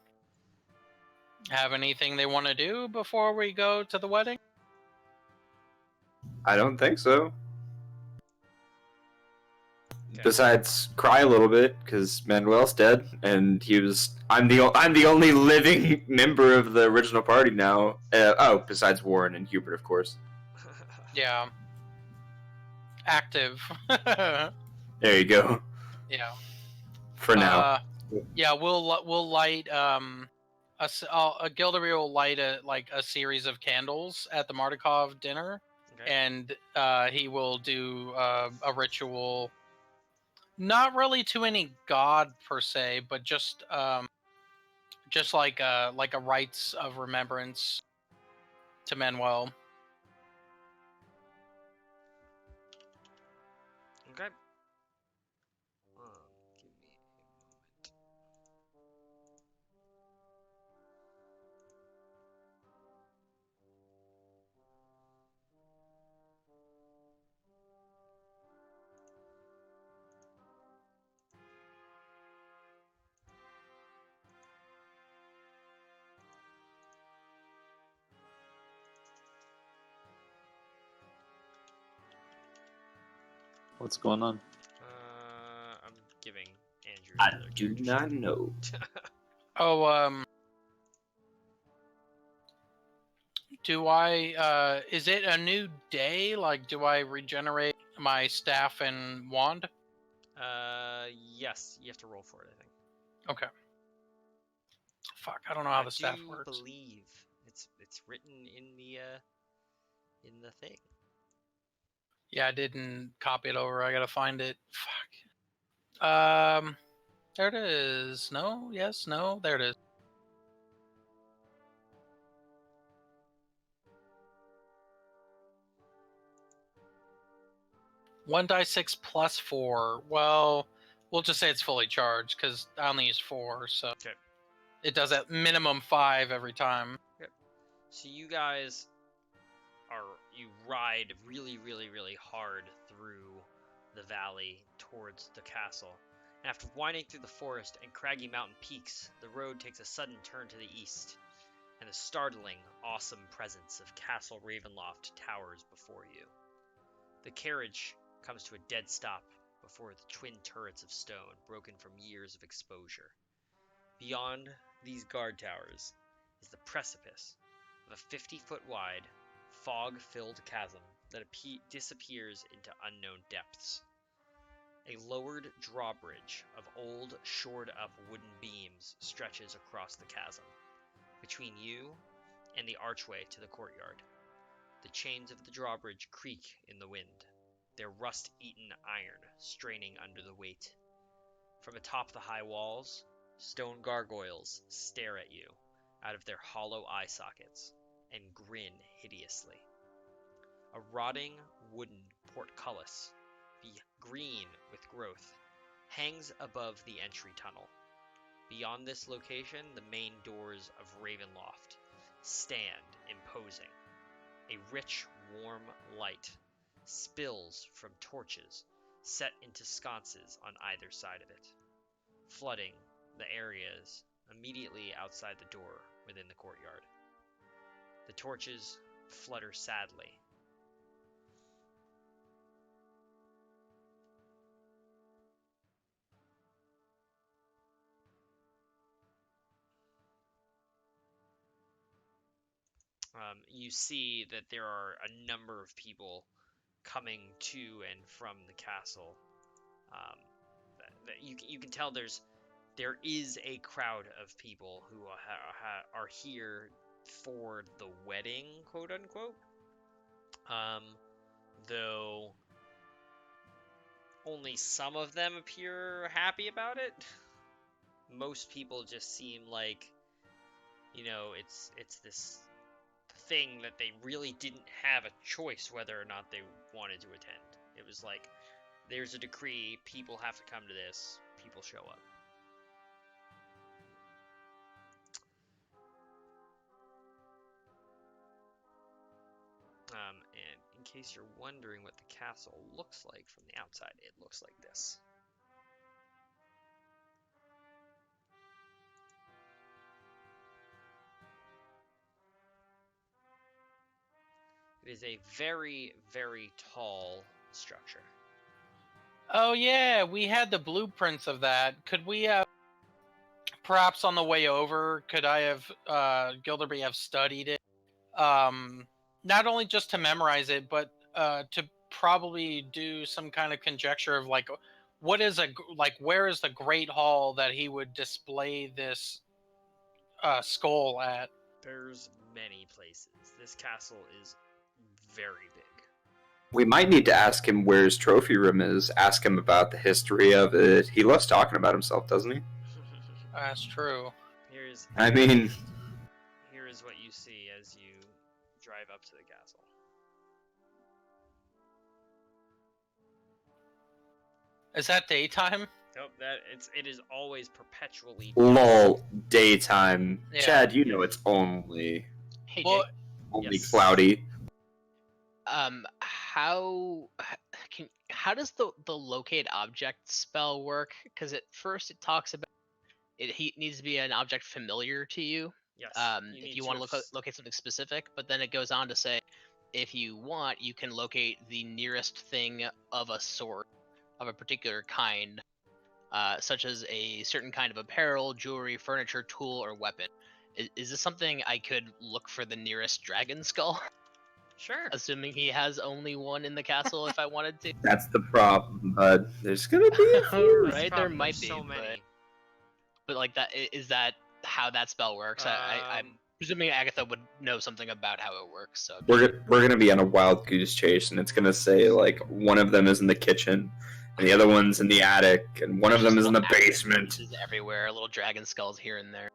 Speaker 2: have anything they want to do before we go to the wedding?
Speaker 5: I don't think so.
Speaker 1: Okay.
Speaker 5: Besides, cry a little bit because Manuel's dead, and I'm the only living member of the original party now. Besides Warren and Hubert, of course.
Speaker 2: Yeah. Active.
Speaker 5: There you go.
Speaker 2: Yeah.
Speaker 5: For now.
Speaker 2: Yeah, we'll light Gildery will light a series of candles at the Mardukov dinner,
Speaker 1: Okay.
Speaker 2: and he will do a ritual, not really to any god per se, but just like a rites of remembrance to Manuel.
Speaker 1: Okay. Give me a moment.
Speaker 7: What's going on?
Speaker 1: I'm giving Andrew
Speaker 5: I
Speaker 1: another
Speaker 5: do
Speaker 1: character
Speaker 5: not
Speaker 1: sheet.
Speaker 5: know.
Speaker 2: Oh, do I, is it a new day? Like, do I regenerate my staff and wand?
Speaker 1: Yes, you have to roll for it, I think.
Speaker 2: Okay. Fuck, I don't know how the staff
Speaker 1: I
Speaker 2: works.
Speaker 1: believe it's written in the thing.
Speaker 2: Yeah, I didn't copy it over. I gotta find it. Fuck. There it is. No, yes, no, there it is. One die 6 plus 4. Well, we'll just say it's fully charged because I only use 4, so
Speaker 1: Okay.
Speaker 2: it does at minimum 5 every time.
Speaker 1: So you guys you ride really, really, really hard through the valley towards the castle. And after winding through the forest and craggy mountain peaks, the road takes a sudden turn to the east, and the startling, awesome presence of Castle Ravenloft towers before you. The carriage comes to a dead stop before the twin turrets of stone broken from years of exposure. Beyond these guard towers is the precipice of a 50-foot wide, fog-filled chasm that disappears into unknown depths. A lowered drawbridge of old, shored-up wooden beams stretches across the chasm, between you and the archway to the courtyard. The chains of the drawbridge creak in the wind, their rust-eaten iron straining under the weight. From atop the high walls, stone gargoyles stare at you out of their hollow eye sockets and grin hideously. A rotting wooden portcullis, green with growth, hangs above the entry tunnel. Beyond this location, the main doors of Ravenloft stand imposing. A rich, warm light spills from torches set into sconces on either side of it, flooding the areas immediately outside the door within the courtyard. The torches flutter sadly. You see that there are a number of people coming to and from the castle. You can tell there is a crowd of people who are here for the wedding, quote unquote. Though only some of them appear happy about it. Most people just seem like, it's this thing that they really didn't have a choice whether or not they wanted to attend. It was like, there's a decree, people have to come to this, people show up. And in case you're wondering what the castle looks like from the outside, it looks like this. It is a very, very tall structure.
Speaker 2: Oh yeah, we had the blueprints of that. Could we perhaps on the way over, could I have Gilderby have studied it? Not only just to memorize it, but to probably do some kind of conjecture of like where is the great hall that he would display this skull at?
Speaker 1: There's many places. This castle is very big.
Speaker 5: We might need to ask him where his trophy room is. Ask him about the history of it. He loves talking about himself, doesn't he?
Speaker 2: That's true.
Speaker 1: Here is what you see as you drive up to the castle.
Speaker 2: Is that daytime?
Speaker 1: Nope, it is always perpetually
Speaker 5: Lol, daytime.
Speaker 2: Yeah.
Speaker 5: Chad, you know it's only
Speaker 4: Hey,
Speaker 2: Well,
Speaker 4: Jake,
Speaker 1: Yes.
Speaker 5: cloudy.
Speaker 4: how does the locate object spell work? Because at first it talks about he needs to be an object familiar to you.
Speaker 1: Yes.
Speaker 4: If you want to locate something specific, but then it goes on to say if you want, you can locate the nearest thing of a sort, of a particular kind, such as a certain kind of apparel, jewelry, furniture, tool, or weapon. Is this something I could look for the nearest dragon skull?
Speaker 1: Sure.
Speaker 4: Assuming he has only one in the castle if I wanted to.
Speaker 5: That's the problem, bud. There's gonna be a few.
Speaker 1: That's the
Speaker 4: Right, there
Speaker 1: problem,
Speaker 4: might
Speaker 1: there's
Speaker 4: be,
Speaker 1: so many.
Speaker 4: but like that, is that how that spell works? I'm presuming Agatha would know something about how it works. So
Speaker 5: We're gonna be on a wild goose chase, and it's gonna say like one of them is in the kitchen, and the other one's in the attic, and one of them is in the basement.
Speaker 4: Pieces everywhere, little dragon skulls here and there.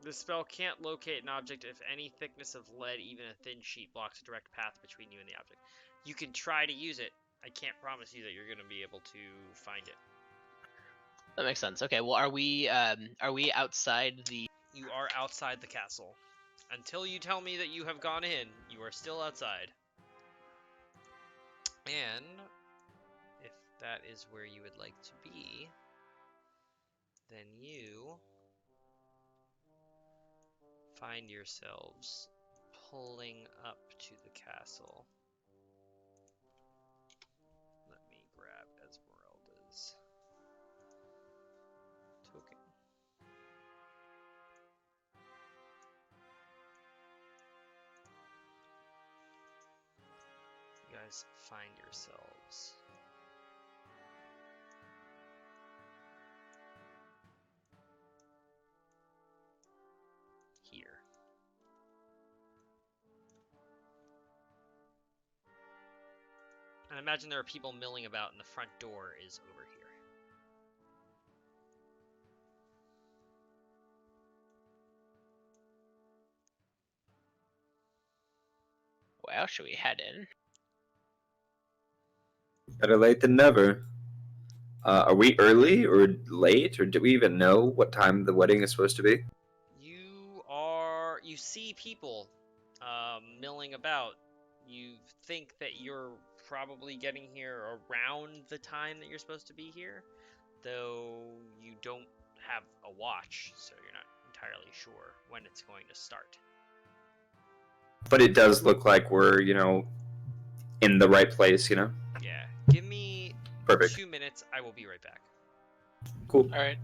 Speaker 1: This spell can't locate an object if any thickness of lead, even a thin sheet, blocks a direct path between you and the object. You can try to use it. I can't promise you that you're going to be able to find it.
Speaker 4: That makes sense. Okay, well, are we outside the?
Speaker 1: You are outside the castle. Until you tell me that you have gone in, you are still outside. And if that is where you would like to be, then you find yourselves pulling up to the castle. Let me grab Esmeralda's token. You guys find yourselves here. And I imagine there are people milling about, and the front door is over here.
Speaker 4: Well, should we head in?
Speaker 5: Better late than never. Are we early or late, or do we even know what time the wedding is supposed to be?
Speaker 1: You see people milling about. You think that you're probably getting here around the time that you're supposed to be here, though you don't have a watch, so you're not entirely sure when it's going to start.
Speaker 5: But it does look like we're, in the right place,
Speaker 1: Yeah. Give me
Speaker 5: Perfect.
Speaker 1: 2 minutes. I will be right back.
Speaker 5: Cool.
Speaker 2: All right.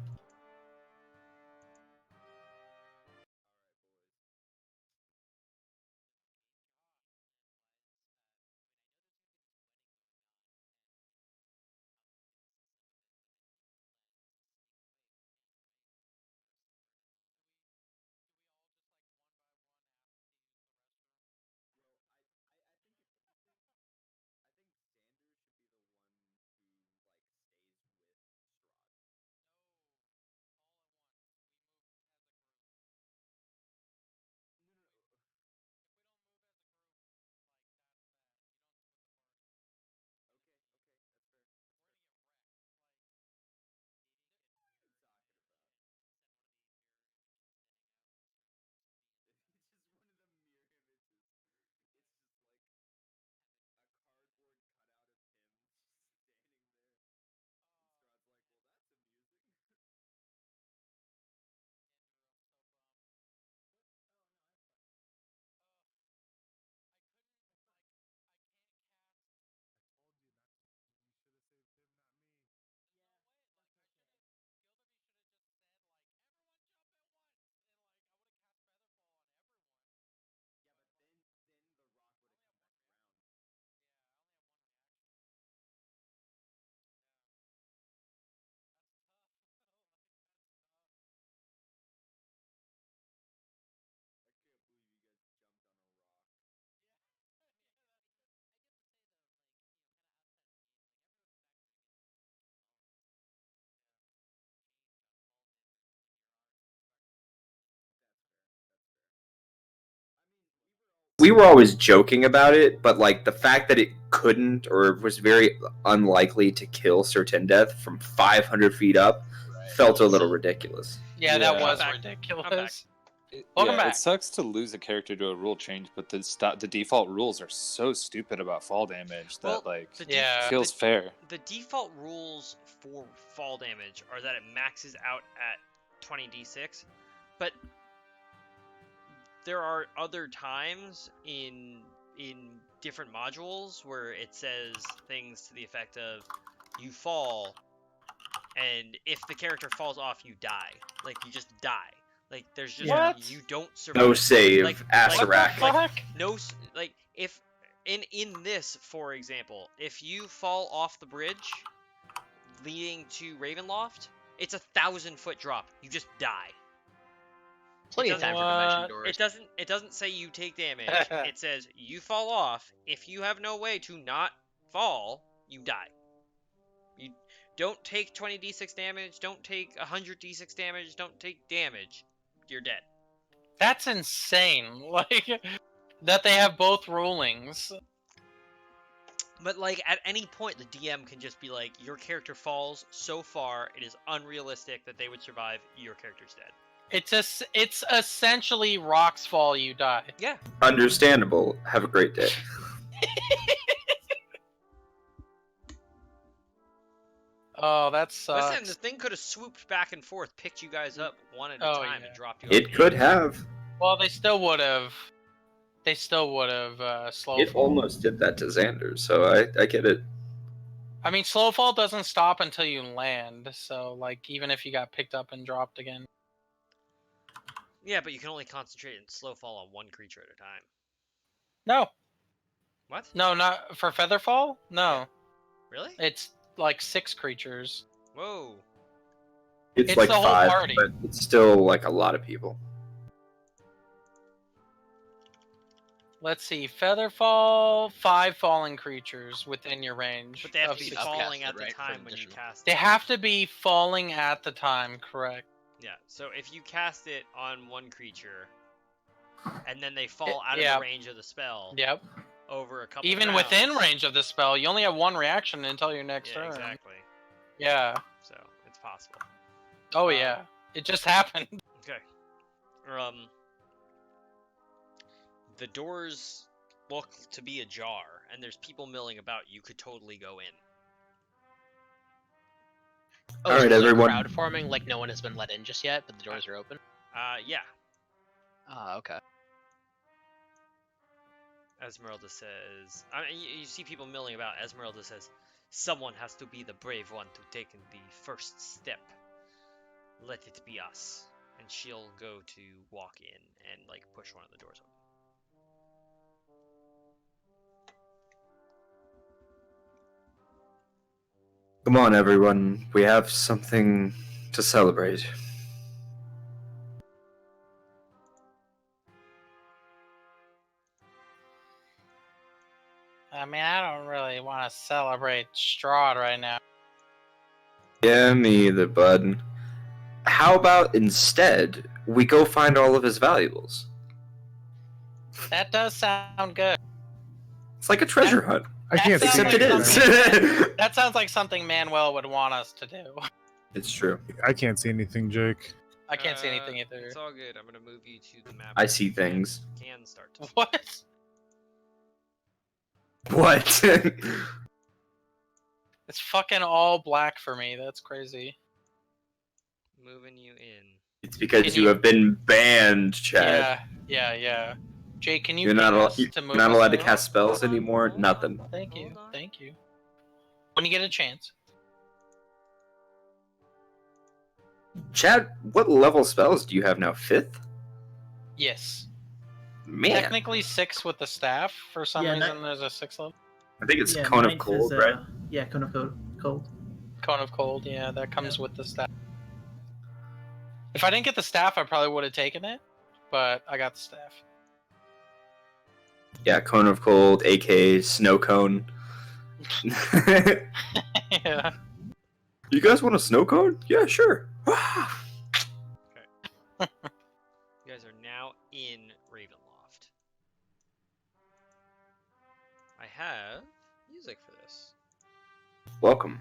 Speaker 5: We were always joking about it, but like the fact that it couldn't or was very unlikely to kill Certain Death from 500 feet up felt a little ridiculous.
Speaker 2: Yeah, that
Speaker 7: Yeah.
Speaker 2: was
Speaker 1: I'm back.
Speaker 2: ridiculous. Welcome back.
Speaker 7: It sucks to lose a character to a rule change, but the default rules are so stupid about fall damage that
Speaker 1: Well, the
Speaker 2: Yeah.
Speaker 7: feels fair.
Speaker 1: The default rules for fall damage are that it maxes out at 20d6, but there are other times in in different modules where it says things to the effect of you fall, and if the character falls off, you die. Like you just die. Like there's just
Speaker 2: What?
Speaker 1: you don't survive.
Speaker 5: No save,
Speaker 1: Like,
Speaker 5: Asarak.
Speaker 2: Fuck?
Speaker 1: no, like if in this, for example, if you fall off the bridge leading to Ravenloft, it's 1,000-foot drop. You just die.
Speaker 4: Plenty of time for dimension
Speaker 2: What?
Speaker 4: doors.
Speaker 1: It doesn't say you take damage. It says you fall off. If you have no way to not fall, you die. You don't take 20 d6 damage. Don't take 100 d6 damage. Don't take damage. You're dead.
Speaker 2: That's insane. Like that they have both rulings.
Speaker 1: But like at any point, the DM can just be like, your character falls so far, it is unrealistic that they would survive. Your character's dead.
Speaker 2: It's essentially rocks fall, you die.
Speaker 1: Yeah.
Speaker 5: Understandable. Have a great day.
Speaker 2: Oh, that sucks.
Speaker 1: Listen, the thing could have swooped back and forth, picked you guys up one at a
Speaker 2: Oh,
Speaker 1: time,
Speaker 2: yeah.
Speaker 1: and dropped you.
Speaker 5: It could have.
Speaker 2: Well, they still would have. They still would have slow
Speaker 5: It
Speaker 2: fall.
Speaker 5: almost did that to Xander, so I get it.
Speaker 2: I mean, slow fall doesn't stop until you land. So, like, even if you got picked up and dropped again.
Speaker 1: Yeah, but you can only concentrate and slow fall on one creature at a time.
Speaker 2: No,
Speaker 1: What?
Speaker 2: no, not for Featherfall. No,
Speaker 1: Really?
Speaker 2: it's like 6 creatures.
Speaker 1: Whoa.
Speaker 2: It's
Speaker 5: Like
Speaker 2: the whole
Speaker 5: 5,
Speaker 2: party.
Speaker 5: but it's still like a lot of people.
Speaker 2: Let's see, Featherfall, 5 falling creatures within your range.
Speaker 1: But they have
Speaker 2: of
Speaker 1: to be
Speaker 2: six-
Speaker 1: falling
Speaker 4: upcasted,
Speaker 1: at the
Speaker 4: right, for
Speaker 1: time when you
Speaker 4: additional.
Speaker 1: cast
Speaker 2: They
Speaker 1: it.
Speaker 2: have to be falling at the time, correct?
Speaker 1: Yeah, so if you cast it on one creature, and then they fall out
Speaker 2: yeah.
Speaker 1: of the range of the spell
Speaker 2: Yep.
Speaker 1: over a couple
Speaker 2: Even
Speaker 1: rounds,
Speaker 2: within range of the spell, you only have 1 reaction until your next
Speaker 1: yeah,
Speaker 2: turn.
Speaker 1: exactly.
Speaker 2: Yeah.
Speaker 1: So it's possible.
Speaker 2: Oh yeah. It just happened.
Speaker 1: Okay. The doors look to be ajar, and there's people milling about. You could totally go in.
Speaker 4: Oh,
Speaker 5: All
Speaker 4: so
Speaker 5: right,
Speaker 4: there's
Speaker 5: everyone.
Speaker 4: a crowd forming, like no one has been let in just yet, but the doors are open.
Speaker 1: Yeah.
Speaker 4: Ah, okay.
Speaker 1: Esmeralda says, I mean, you see people milling about. Esmeralda says, someone has to be the brave one to take the first step. Let it be us. And she'll go to walk in and, like, push one of the doors open.
Speaker 5: Come on, everyone. We have something to celebrate.
Speaker 2: I mean, I don't really want to celebrate Strahd right now.
Speaker 5: Yeah, me either, bud. How about instead we go find all of his valuables?
Speaker 2: That does sound good.
Speaker 5: It's like a treasure hunt,
Speaker 6: I can't
Speaker 2: That
Speaker 6: see
Speaker 2: sounds
Speaker 5: except it
Speaker 2: like
Speaker 5: is.
Speaker 2: something- That sounds like something Manuel would want us to do.
Speaker 5: It's true.
Speaker 6: I can't see anything, Jake.
Speaker 2: I can't see anything either.
Speaker 1: It's all good. I'm gonna move you to the map.
Speaker 5: I
Speaker 1: where
Speaker 5: see
Speaker 1: you
Speaker 5: things.
Speaker 1: Can start to.
Speaker 2: What?
Speaker 5: What?
Speaker 2: It's fucking all black for me. That's crazy.
Speaker 1: Moving you in.
Speaker 5: It's because
Speaker 2: Can
Speaker 5: you
Speaker 2: you-
Speaker 5: have been banned, Chad.
Speaker 2: Yeah. Jake, can you
Speaker 5: You're not,
Speaker 2: ping
Speaker 5: al-
Speaker 2: us
Speaker 5: you're
Speaker 2: to move
Speaker 5: not
Speaker 2: us
Speaker 5: allowed to
Speaker 2: along?
Speaker 5: cast spells
Speaker 1: Hold on,
Speaker 5: anymore.
Speaker 1: hold
Speaker 5: Nothing.
Speaker 1: on.
Speaker 2: Thank you.
Speaker 1: Hold on.
Speaker 2: Thank you. When you get a chance.
Speaker 5: Chad, what level spells do you have now? 5th?
Speaker 2: Yes.
Speaker 5: Man,
Speaker 2: Technically 6 with the staff. For some
Speaker 3: Yeah,
Speaker 2: reason, there's a 6 level.
Speaker 5: I think it's
Speaker 3: Yeah,
Speaker 5: Cone of
Speaker 3: ninth
Speaker 5: Cold,
Speaker 3: is,
Speaker 5: right?
Speaker 3: Yeah, Cone of Cold.
Speaker 2: Cone of Cold, yeah, that comes with the staff. If I didn't get the staff, I probably would have taken it, but I got the staff.
Speaker 5: Yeah, Cone of Cold, aka Snow Cone.
Speaker 2: Yeah.
Speaker 5: You guys want a snow cone? Yeah, sure.
Speaker 1: You guys are now in Ravenloft. I have music for this.
Speaker 5: Welcome.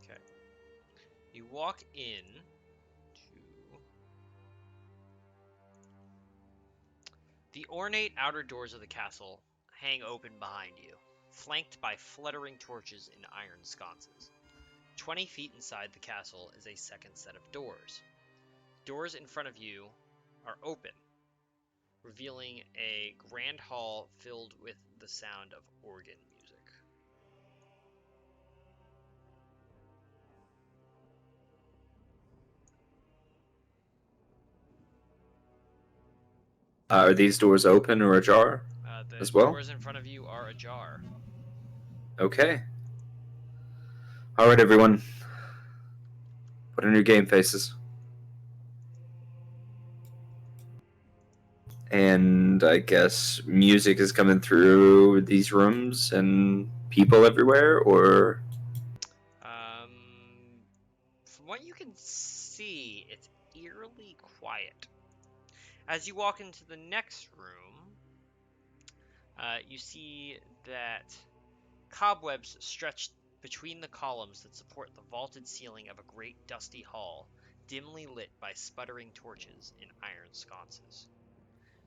Speaker 1: Okay. You walk in to the ornate outer doors of the castle hang open behind you. flanked by fluttering torches in iron sconces. 20 feet inside the castle is a second set of doors. Doors in front of you are open, revealing a grand hall filled with the sound of organ music.
Speaker 5: Are these doors open or ajar
Speaker 1: The
Speaker 5: as well?
Speaker 1: doors in front of you are ajar.
Speaker 5: Okay. All right, everyone. Put on your game faces. And I guess music is coming through these rooms and people everywhere, or...
Speaker 1: From what you can see, it's eerily quiet. As you walk into the next room, you see that cobwebs stretch between the columns that support the vaulted ceiling of a great dusty hall, dimly lit by sputtering torches in iron sconces.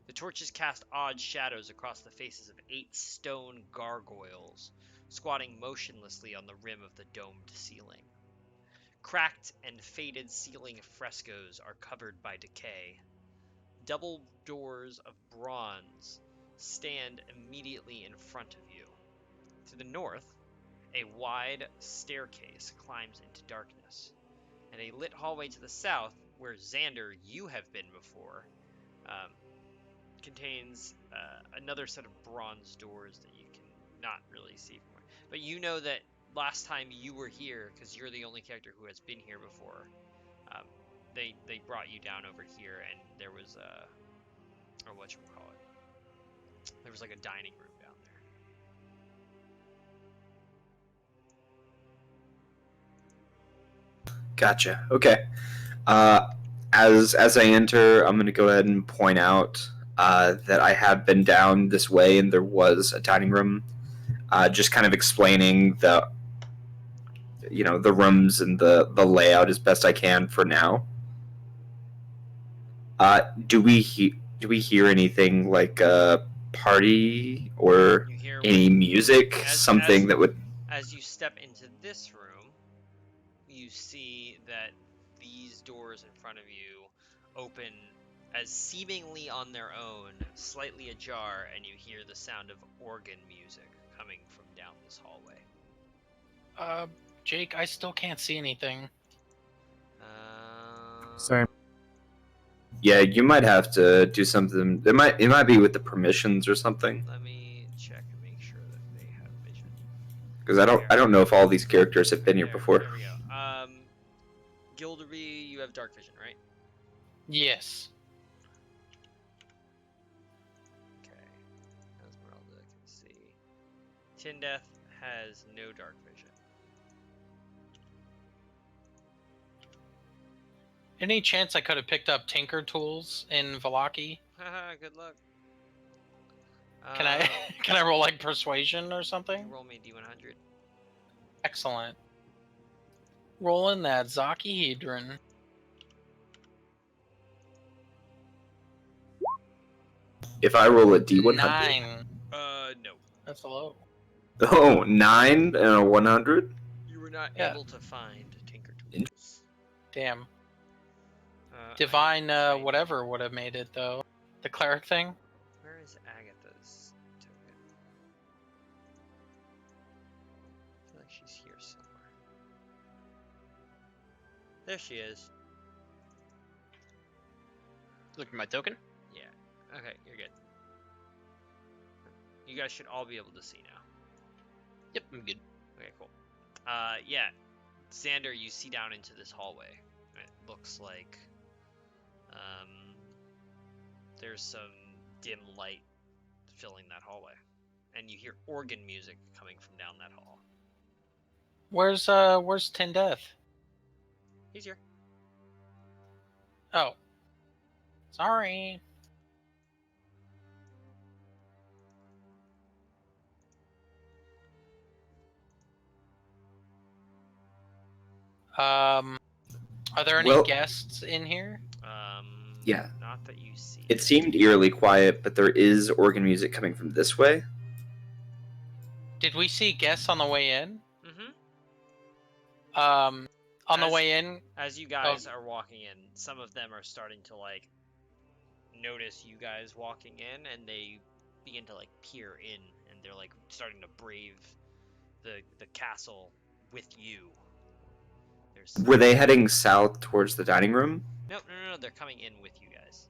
Speaker 1: The torches cast odd shadows across the faces of 8 stone gargoyles, squatting motionlessly on the rim of the domed ceiling. Cracked and faded ceiling frescoes are covered by decay. Double doors of bronze stand immediately in front of you. To the north, a wide staircase climbs into darkness, and a lit hallway to the south, where Xander, you have been before, contains another set of bronze doors that you can not really see from where. But you know that last time you were here, because you're the only character who has been here before, they brought you down over here, and there was or whatchamacallit, there was like a dining room down there.
Speaker 5: Gotcha. Okay. As I enter, I'm going to go ahead and point out that I have been down this way, and there was a dining room. Just kind of explaining the rooms and the layout as best I can for now. Do we hear anything like a party or any music? Something that would.
Speaker 1: As you step into this room, you see that these doors in front of you open as seemingly on their own, slightly ajar, and you hear the sound of organ music coming from down this hallway.
Speaker 2: Jake, I still can't see anything.
Speaker 6: Same.
Speaker 5: Yeah, you might have to do something. It might be with the permissions or something.
Speaker 1: Let me check and make sure that they have vision.
Speaker 5: Because I don't know if all these characters have been here before.
Speaker 1: There we go. Gildery, you have dark vision, right?
Speaker 2: Yes.
Speaker 1: Okay. Esmeralda can see. Tindeth has no dark vision.
Speaker 2: Any chance I could have picked up Tinker Tools in Vallaki?
Speaker 1: Haha, good luck.
Speaker 2: Can I roll like persuasion or something?
Speaker 1: Roll me D100.
Speaker 2: Excellent. Rolling that Zakihedron.
Speaker 5: If I roll a D100.
Speaker 2: 9.
Speaker 1: No.
Speaker 2: That's low.
Speaker 5: Oh, 9 and a 100?
Speaker 1: You were not
Speaker 2: Yeah.
Speaker 1: able to find Tinker Tools.
Speaker 2: Damn.
Speaker 1: I
Speaker 2: Divine
Speaker 1: am trying-
Speaker 2: whatever would have made it though. The cleric thing?
Speaker 1: Where is Agatha's token? I feel like she's here somewhere. There she is.
Speaker 4: Look at my token.
Speaker 1: Yeah. Okay, you're good. You guys should all be able to see now.
Speaker 4: Yep, I'm good.
Speaker 1: Okay, cool. Yeah. Xander, you see down into this hallway. It looks like there's some dim light filling that hallway. And you hear organ music coming from down that hall.
Speaker 2: Where's Tindeth?
Speaker 1: He's here.
Speaker 2: Oh. Sorry. Are there any
Speaker 5: Well-
Speaker 2: guests in here?
Speaker 5: Yeah.
Speaker 1: Not that you see.
Speaker 5: It seemed eerily quiet, but there is organ music coming from this way.
Speaker 2: Did we see guests on the way in?
Speaker 1: Mm-hmm.
Speaker 2: On the way in,
Speaker 1: As you guys are walking in, some of them are starting to like notice you guys walking in, and they begin to like peer in, and they're like starting to brave the castle with you. There's
Speaker 5: Were they heading south towards the dining room?
Speaker 1: no, they're coming in with you guys.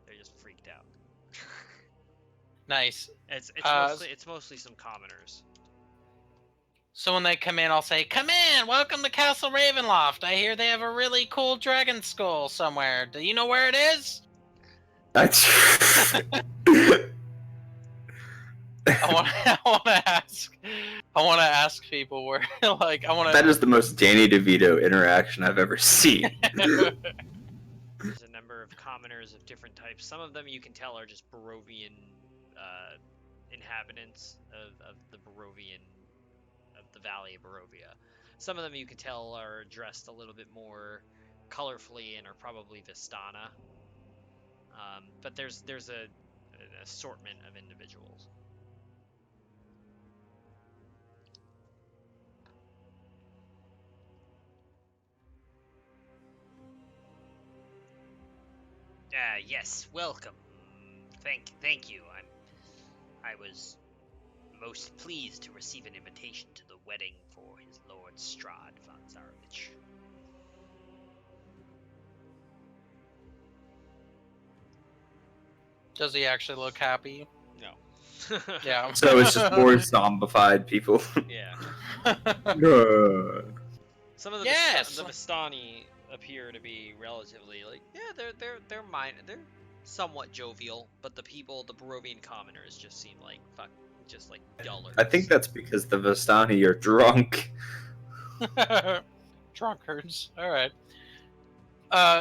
Speaker 1: They're just freaked out.
Speaker 2: nice.
Speaker 1: It's mostly some commoners.
Speaker 2: So when they come in, I'll say, "Come in, welcome to Castle Ravenloft. I hear they have a really cool dragon skull somewhere. Do you know where it is?" I want to ask people where, like, I want to.
Speaker 5: That is the most Danny DeVito interaction I've ever seen.
Speaker 1: There's a number of commoners of different types. Some of them you can tell are just Barovian inhabitants of the Barovian, of the Valley of Barovia. Some of them you can tell are dressed a little bit more colorfully and are probably Vistana. But there's an assortment of individuals. Yes, welcome. Thank you. I was most pleased to receive an invitation to the wedding for his Lord Strahd von Zarovich.
Speaker 2: Does he actually look happy?
Speaker 1: No.
Speaker 2: Yeah.
Speaker 5: So it's just more zombified people.
Speaker 1: Yeah.
Speaker 5: Good.
Speaker 1: Some of the Vistani appear to be relatively like, yeah, they're somewhat jovial, but the Barovian commoners just seem like just dullers.
Speaker 5: I think that's because the Vistani are drunk.
Speaker 2: Drunkards. All right.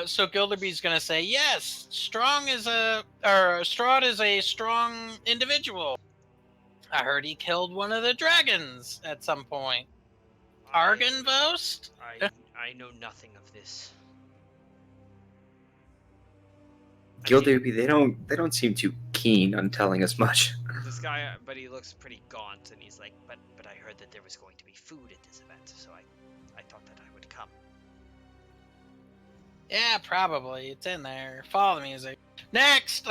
Speaker 2: So Gilderby's gonna say, yes, Strahd is a strong individual. I heard he killed one of the dragons at some point. Argenvost?
Speaker 1: I know nothing of this.
Speaker 5: Gilderby, they don't seem too keen on telling us much.
Speaker 1: This guy, but he looks pretty gaunt, and he's like, but I heard that there was going to be food at this event, so I thought that I would come.
Speaker 2: Yeah, probably. It's in there. Follow the music. Next!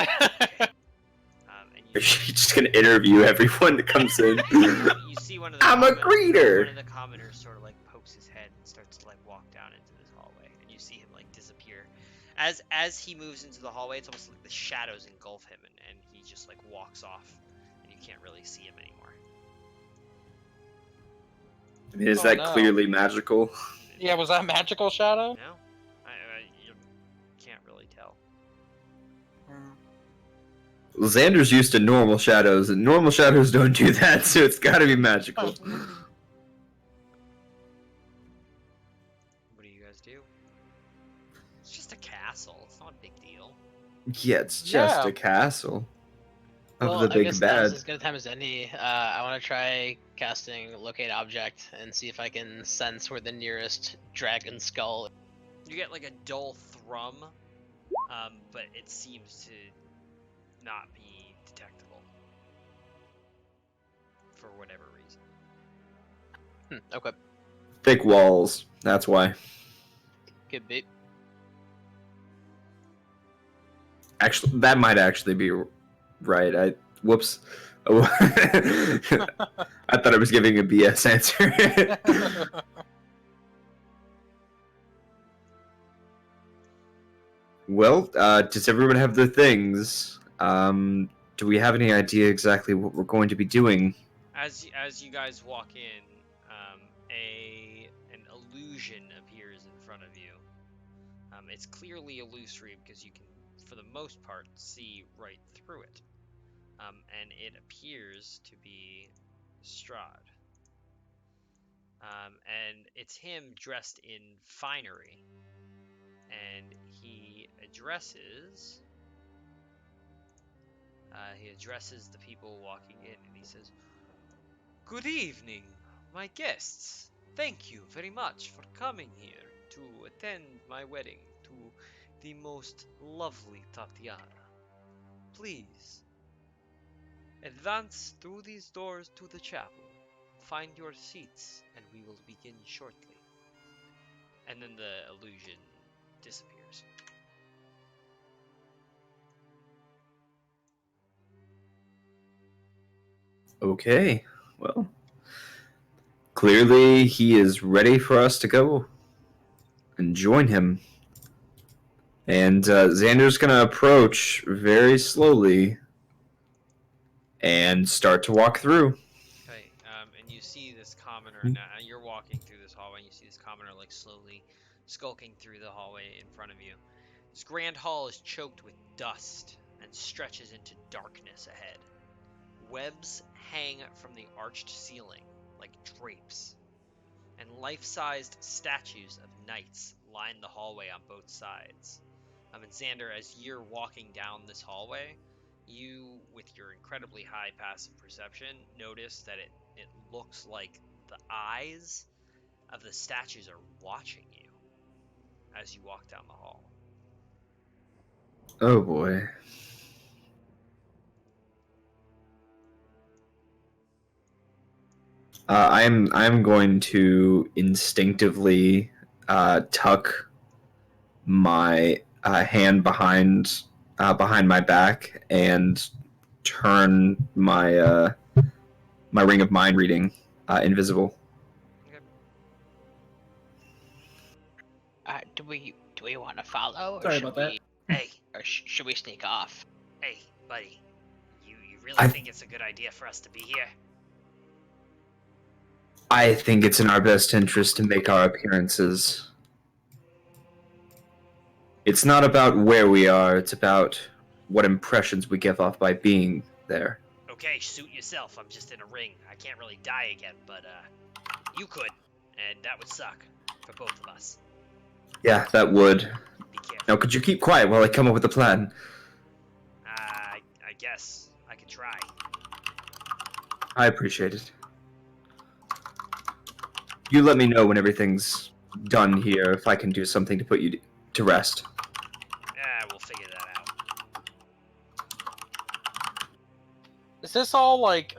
Speaker 5: You're just gonna interview everyone that comes in.
Speaker 1: You see one of the
Speaker 5: I'm a greeter!
Speaker 1: One of the commoners sort of like pokes his head and starts to like walk down into this hallway, and you see him like disappear. As he moves into the hallway, it's almost like the shadows engulf him, and he just like walks off, and you can't really see him anymore.
Speaker 5: I mean, is that clearly magical?
Speaker 2: Yeah, was that magical shadow?
Speaker 1: No, you can't really tell.
Speaker 5: Well, Xander's used to normal shadows, and normal shadows don't do that, so it's gotta be magical.
Speaker 1: What do you guys do? It's just a castle. It's not a big deal.
Speaker 5: Yeah, it's just a castle of the
Speaker 4: I
Speaker 5: big
Speaker 4: guess
Speaker 5: bad.
Speaker 4: now's as good a time as any. I want to try casting Locate Object and see if I can sense where the nearest dragon skull.
Speaker 1: You get like a dull thrum, but it seems to not be detectable for whatever reason.
Speaker 4: Okay.
Speaker 5: Thick walls, that's why.
Speaker 4: Could be.
Speaker 5: Actually, that might actually be right. Whoops. Oh. I thought I was giving a BS answer. Well, does everyone have their things? Do we have any idea exactly what we're going to be doing?
Speaker 1: As you guys walk in, an illusion appears in front of you. It's clearly illusory because you can, for the most part, see right through it. And it appears to be Strahd. And it's him dressed in finery. And he addresses the people walking in, and he says, "Good evening, my guests. Thank you very much for coming here to attend my wedding to the most lovely Tatiana. Please, advance through these doors to the chapel find your seats, and we will begin shortly. And then the illusion disappears.
Speaker 5: Okay, well, clearly he is ready for us to go and join him. And Xander's going to approach very slowly and start to walk through.
Speaker 1: Okay, and you see this commoner,
Speaker 5: Hmm.
Speaker 1: now you're walking through this hallway, and you see this commoner, like, slowly skulking through the hallway in front of you. This grand hall is choked with dust and stretches into darkness ahead. Webs hang from the arched ceiling like drapes, and life-sized statues of knights line the hallway on both sides. And Xander, as you're walking down this hallway, you, with your incredibly high passive perception, notice that it looks like the eyes of the statues are watching you as you walk down the hall.
Speaker 5: Oh boy. I'm going to instinctively tuck my hand behind my back and turn my my ring of mind reading invisible.
Speaker 4: Do we want to follow? Or
Speaker 3: Sorry
Speaker 4: should
Speaker 3: about that.
Speaker 4: we,
Speaker 1: Hey,
Speaker 4: Or should we sneak off?
Speaker 1: hey, buddy. You really
Speaker 5: I-
Speaker 1: think it's a good idea for us to be here?
Speaker 5: I think it's in our best interest to make our appearances. It's not about where we are, it's about what impressions we give off by being there.
Speaker 1: Okay, suit yourself. I'm just in a ring. I can't really die again, but you could, and that would suck for both of us.
Speaker 5: Yeah, that would.
Speaker 1: Be careful.
Speaker 5: Now, could you keep quiet while I come up with a plan?
Speaker 1: I guess I could try.
Speaker 5: I appreciate it. You let me know when everything's done here, if I can do something to put you to rest.
Speaker 1: We'll figure that out.
Speaker 2: Is this all like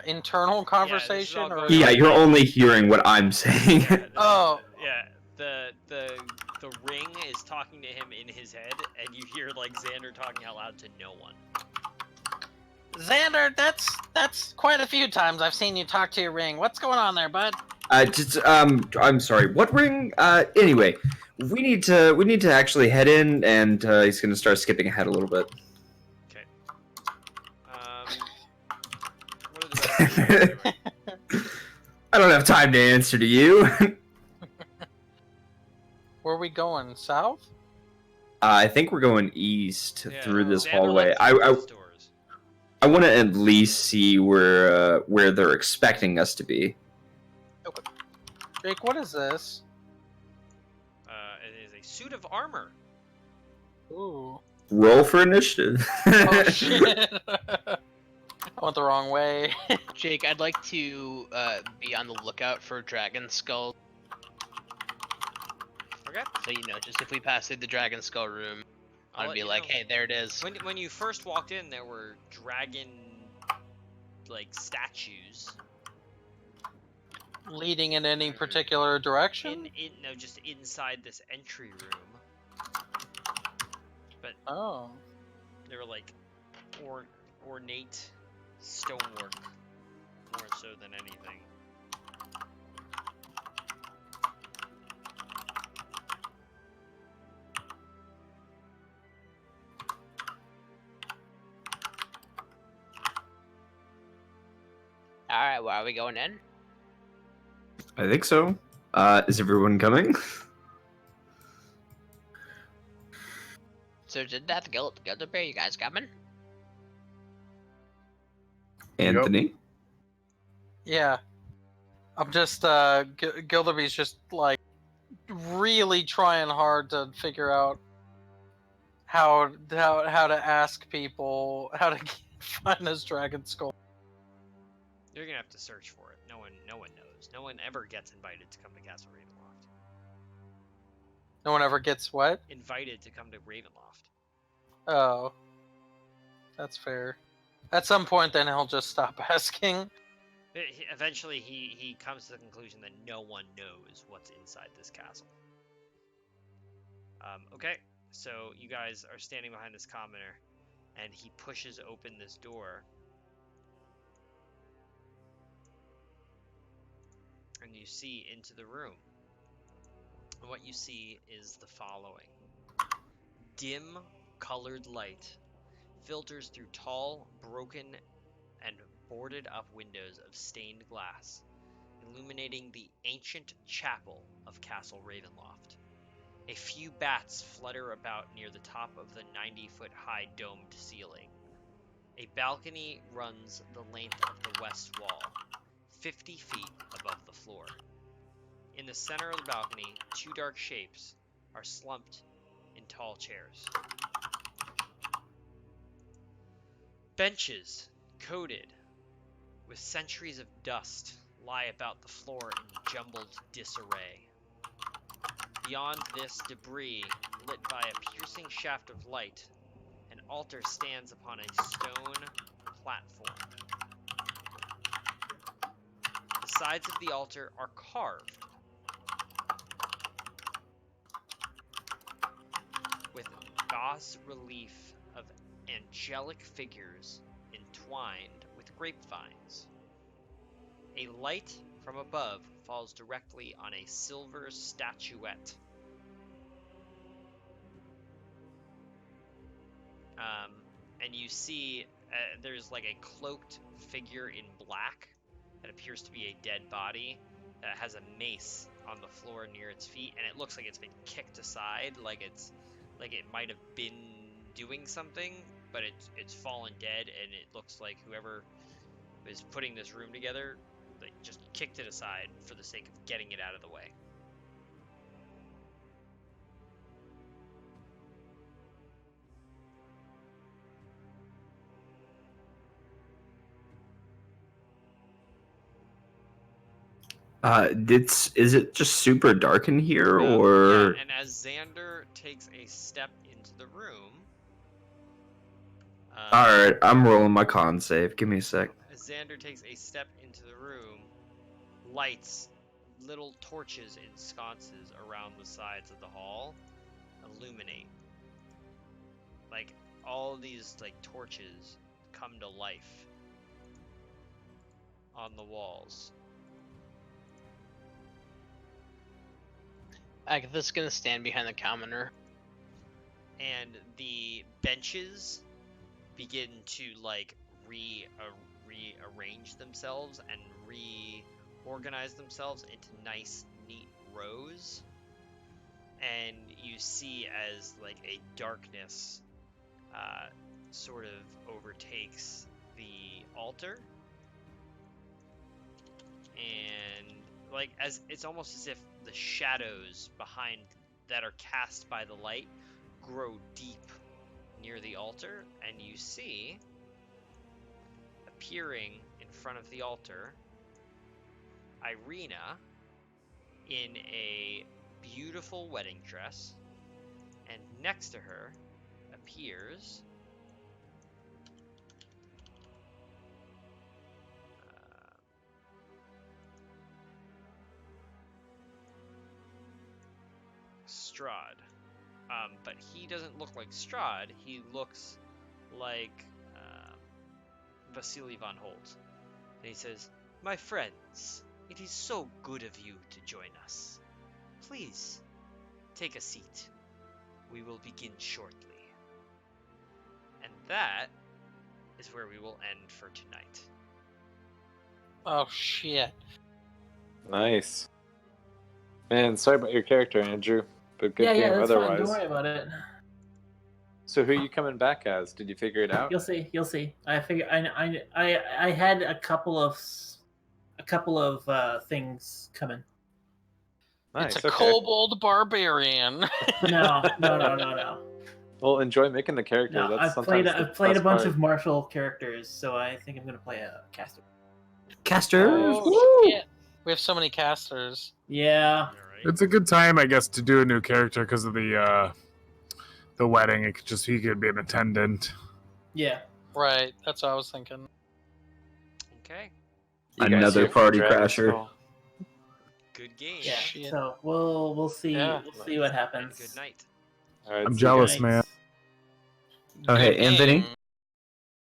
Speaker 2: internal conversation,
Speaker 1: all
Speaker 2: or
Speaker 1: going
Speaker 5: Yeah, you're only hearing what I'm saying.
Speaker 2: Oh.
Speaker 1: Yeah, the ring is talking to him in his head, and you hear like Xander talking out loud to no one.
Speaker 2: Xander? That's quite a few times I've seen you talk to your ring. What's going on there, bud?
Speaker 5: I'm sorry. What ring? Anyway, we need to actually head in, and he's gonna start skipping ahead a little bit.
Speaker 1: Okay. What are the rest of you doing?
Speaker 5: I don't have time to answer to you.
Speaker 2: Where are we going? South?
Speaker 5: I think we're going east
Speaker 1: Yeah,
Speaker 5: through this
Speaker 1: Xander
Speaker 5: hallway.
Speaker 1: left you both doors.
Speaker 5: I want to at least see where they're expecting us to be.
Speaker 2: Jake, what is this?
Speaker 1: It is a suit of armor.
Speaker 2: Ooh.
Speaker 5: Roll for initiative.
Speaker 2: Oh shit! I went the wrong way.
Speaker 4: Jake, I'd like to be on the lookout for dragon skull.
Speaker 1: Okay.
Speaker 4: So just if we pass through the dragon skull room,
Speaker 1: I'll
Speaker 4: I'd
Speaker 1: let
Speaker 4: be
Speaker 1: you
Speaker 4: like,
Speaker 1: know.
Speaker 4: hey, there it is.
Speaker 1: When you first walked in, there were dragon like statues
Speaker 2: Leading in any particular direction?
Speaker 1: just inside this entry room. But
Speaker 2: Oh.
Speaker 1: they were like ornate stonework more so than anything.
Speaker 4: All right, well, are we going in?
Speaker 5: I think so. Is everyone coming?
Speaker 4: So did that Gilderbeer, you guys coming?
Speaker 5: Anthony?
Speaker 2: Yeah. I'm just, Gilderby's just, like, really trying hard to figure out how to ask people how to find this dragon skull.
Speaker 1: You're gonna have to search for it. No one knows. No one ever gets invited to come to Castle Ravenloft.
Speaker 2: No one ever gets what?
Speaker 1: Invited to come to Ravenloft.
Speaker 2: Oh. That's fair. At some point, then he'll just stop asking.
Speaker 1: Eventually, he comes to the conclusion that no one knows what's inside this castle. Okay, so you guys are standing behind this commoner, and he pushes open this door. And you see into the room. And what you see is the following. Dim, colored light filters through tall, broken, and boarded up windows of stained glass, illuminating the ancient chapel of Castle Ravenloft. A few bats flutter about near the top of the 90-foot-high domed ceiling. A balcony runs the length of the west wall, 50 feet above the floor. In the center of the balcony, two dark shapes are slumped in tall chairs. Benches, coated with centuries of dust, lie about the floor in jumbled disarray. Beyond this debris, lit by a piercing shaft of light, an altar stands upon a stone platform. The sides of the altar are carved with bas-relief of angelic figures entwined with grapevines. A light from above falls directly on a silver statuette. And you see there's like a cloaked figure in black that appears to be a dead body that has a mace on the floor near its feet, and it looks like it's been kicked aside, like it might have been doing something, but it's fallen dead, and it looks like whoever is putting this room together, they just kicked it aside for the sake of getting it out of the way.
Speaker 5: Is it just super dark in here,
Speaker 1: Yeah,
Speaker 5: or?
Speaker 1: and as Xander takes a step into the room,
Speaker 5: All right, I'm rolling my con save. Give me a sec.
Speaker 1: as Xander takes a step into the room, lights, little torches in sconces around the sides of the hall, illuminate. Like all these like torches come to life on the walls.
Speaker 4: Agatha's gonna stand behind the commoner.
Speaker 1: And the benches begin to like rearrange themselves and reorganize themselves into nice, neat rows. And you see as like a darkness sort of overtakes the altar, and like as it's almost as if the shadows behind that are cast by the light grow deep near the altar, and you see appearing in front of the altar Irina in a beautiful wedding dress, and next to her appears Strahd. But he doesn't look like Strahd, he looks like Vasily von Holt. And he says, "My friends, it is so good of you to join us. Please, take a seat. We will begin shortly." And that is where we will end for tonight.
Speaker 2: Oh shit.
Speaker 7: Nice. Man, sorry about your character, Andrew, but good
Speaker 3: Yeah,
Speaker 7: game
Speaker 3: that's
Speaker 7: otherwise.
Speaker 3: fine. Don't worry about it.
Speaker 7: So who are you coming back as? Did you figure it out?
Speaker 3: You'll see. You'll see. I figure. I had a couple of things coming.
Speaker 7: Nice.
Speaker 2: It's a
Speaker 7: okay.
Speaker 2: kobold barbarian.
Speaker 3: No.
Speaker 7: Well, enjoy making the character.
Speaker 3: No,
Speaker 7: That's
Speaker 3: I've played a
Speaker 7: best
Speaker 3: bunch
Speaker 7: part.
Speaker 3: of martial characters, so I think I'm gonna play a caster.
Speaker 5: Casters.
Speaker 2: Oh, shit. We have so many casters.
Speaker 3: Yeah.
Speaker 6: It's a good time, I guess, to do a new character because of the wedding. He could be an attendant.
Speaker 3: Yeah.
Speaker 2: Right, that's what I was thinking.
Speaker 1: Okay.
Speaker 8: You guys
Speaker 5: Another
Speaker 8: here for
Speaker 5: party
Speaker 8: Dragon
Speaker 5: crasher.
Speaker 8: Skull?
Speaker 1: Good game.
Speaker 3: Yeah.
Speaker 2: Shit.
Speaker 3: So we'll see.
Speaker 8: Yeah.
Speaker 3: We'll see what
Speaker 1: And
Speaker 3: happens.
Speaker 1: good night.
Speaker 7: All right,
Speaker 6: I'm
Speaker 7: see you
Speaker 6: jealous,
Speaker 7: guys.
Speaker 6: man.
Speaker 5: Oh, hey,
Speaker 2: Good
Speaker 5: Anthony?
Speaker 2: game.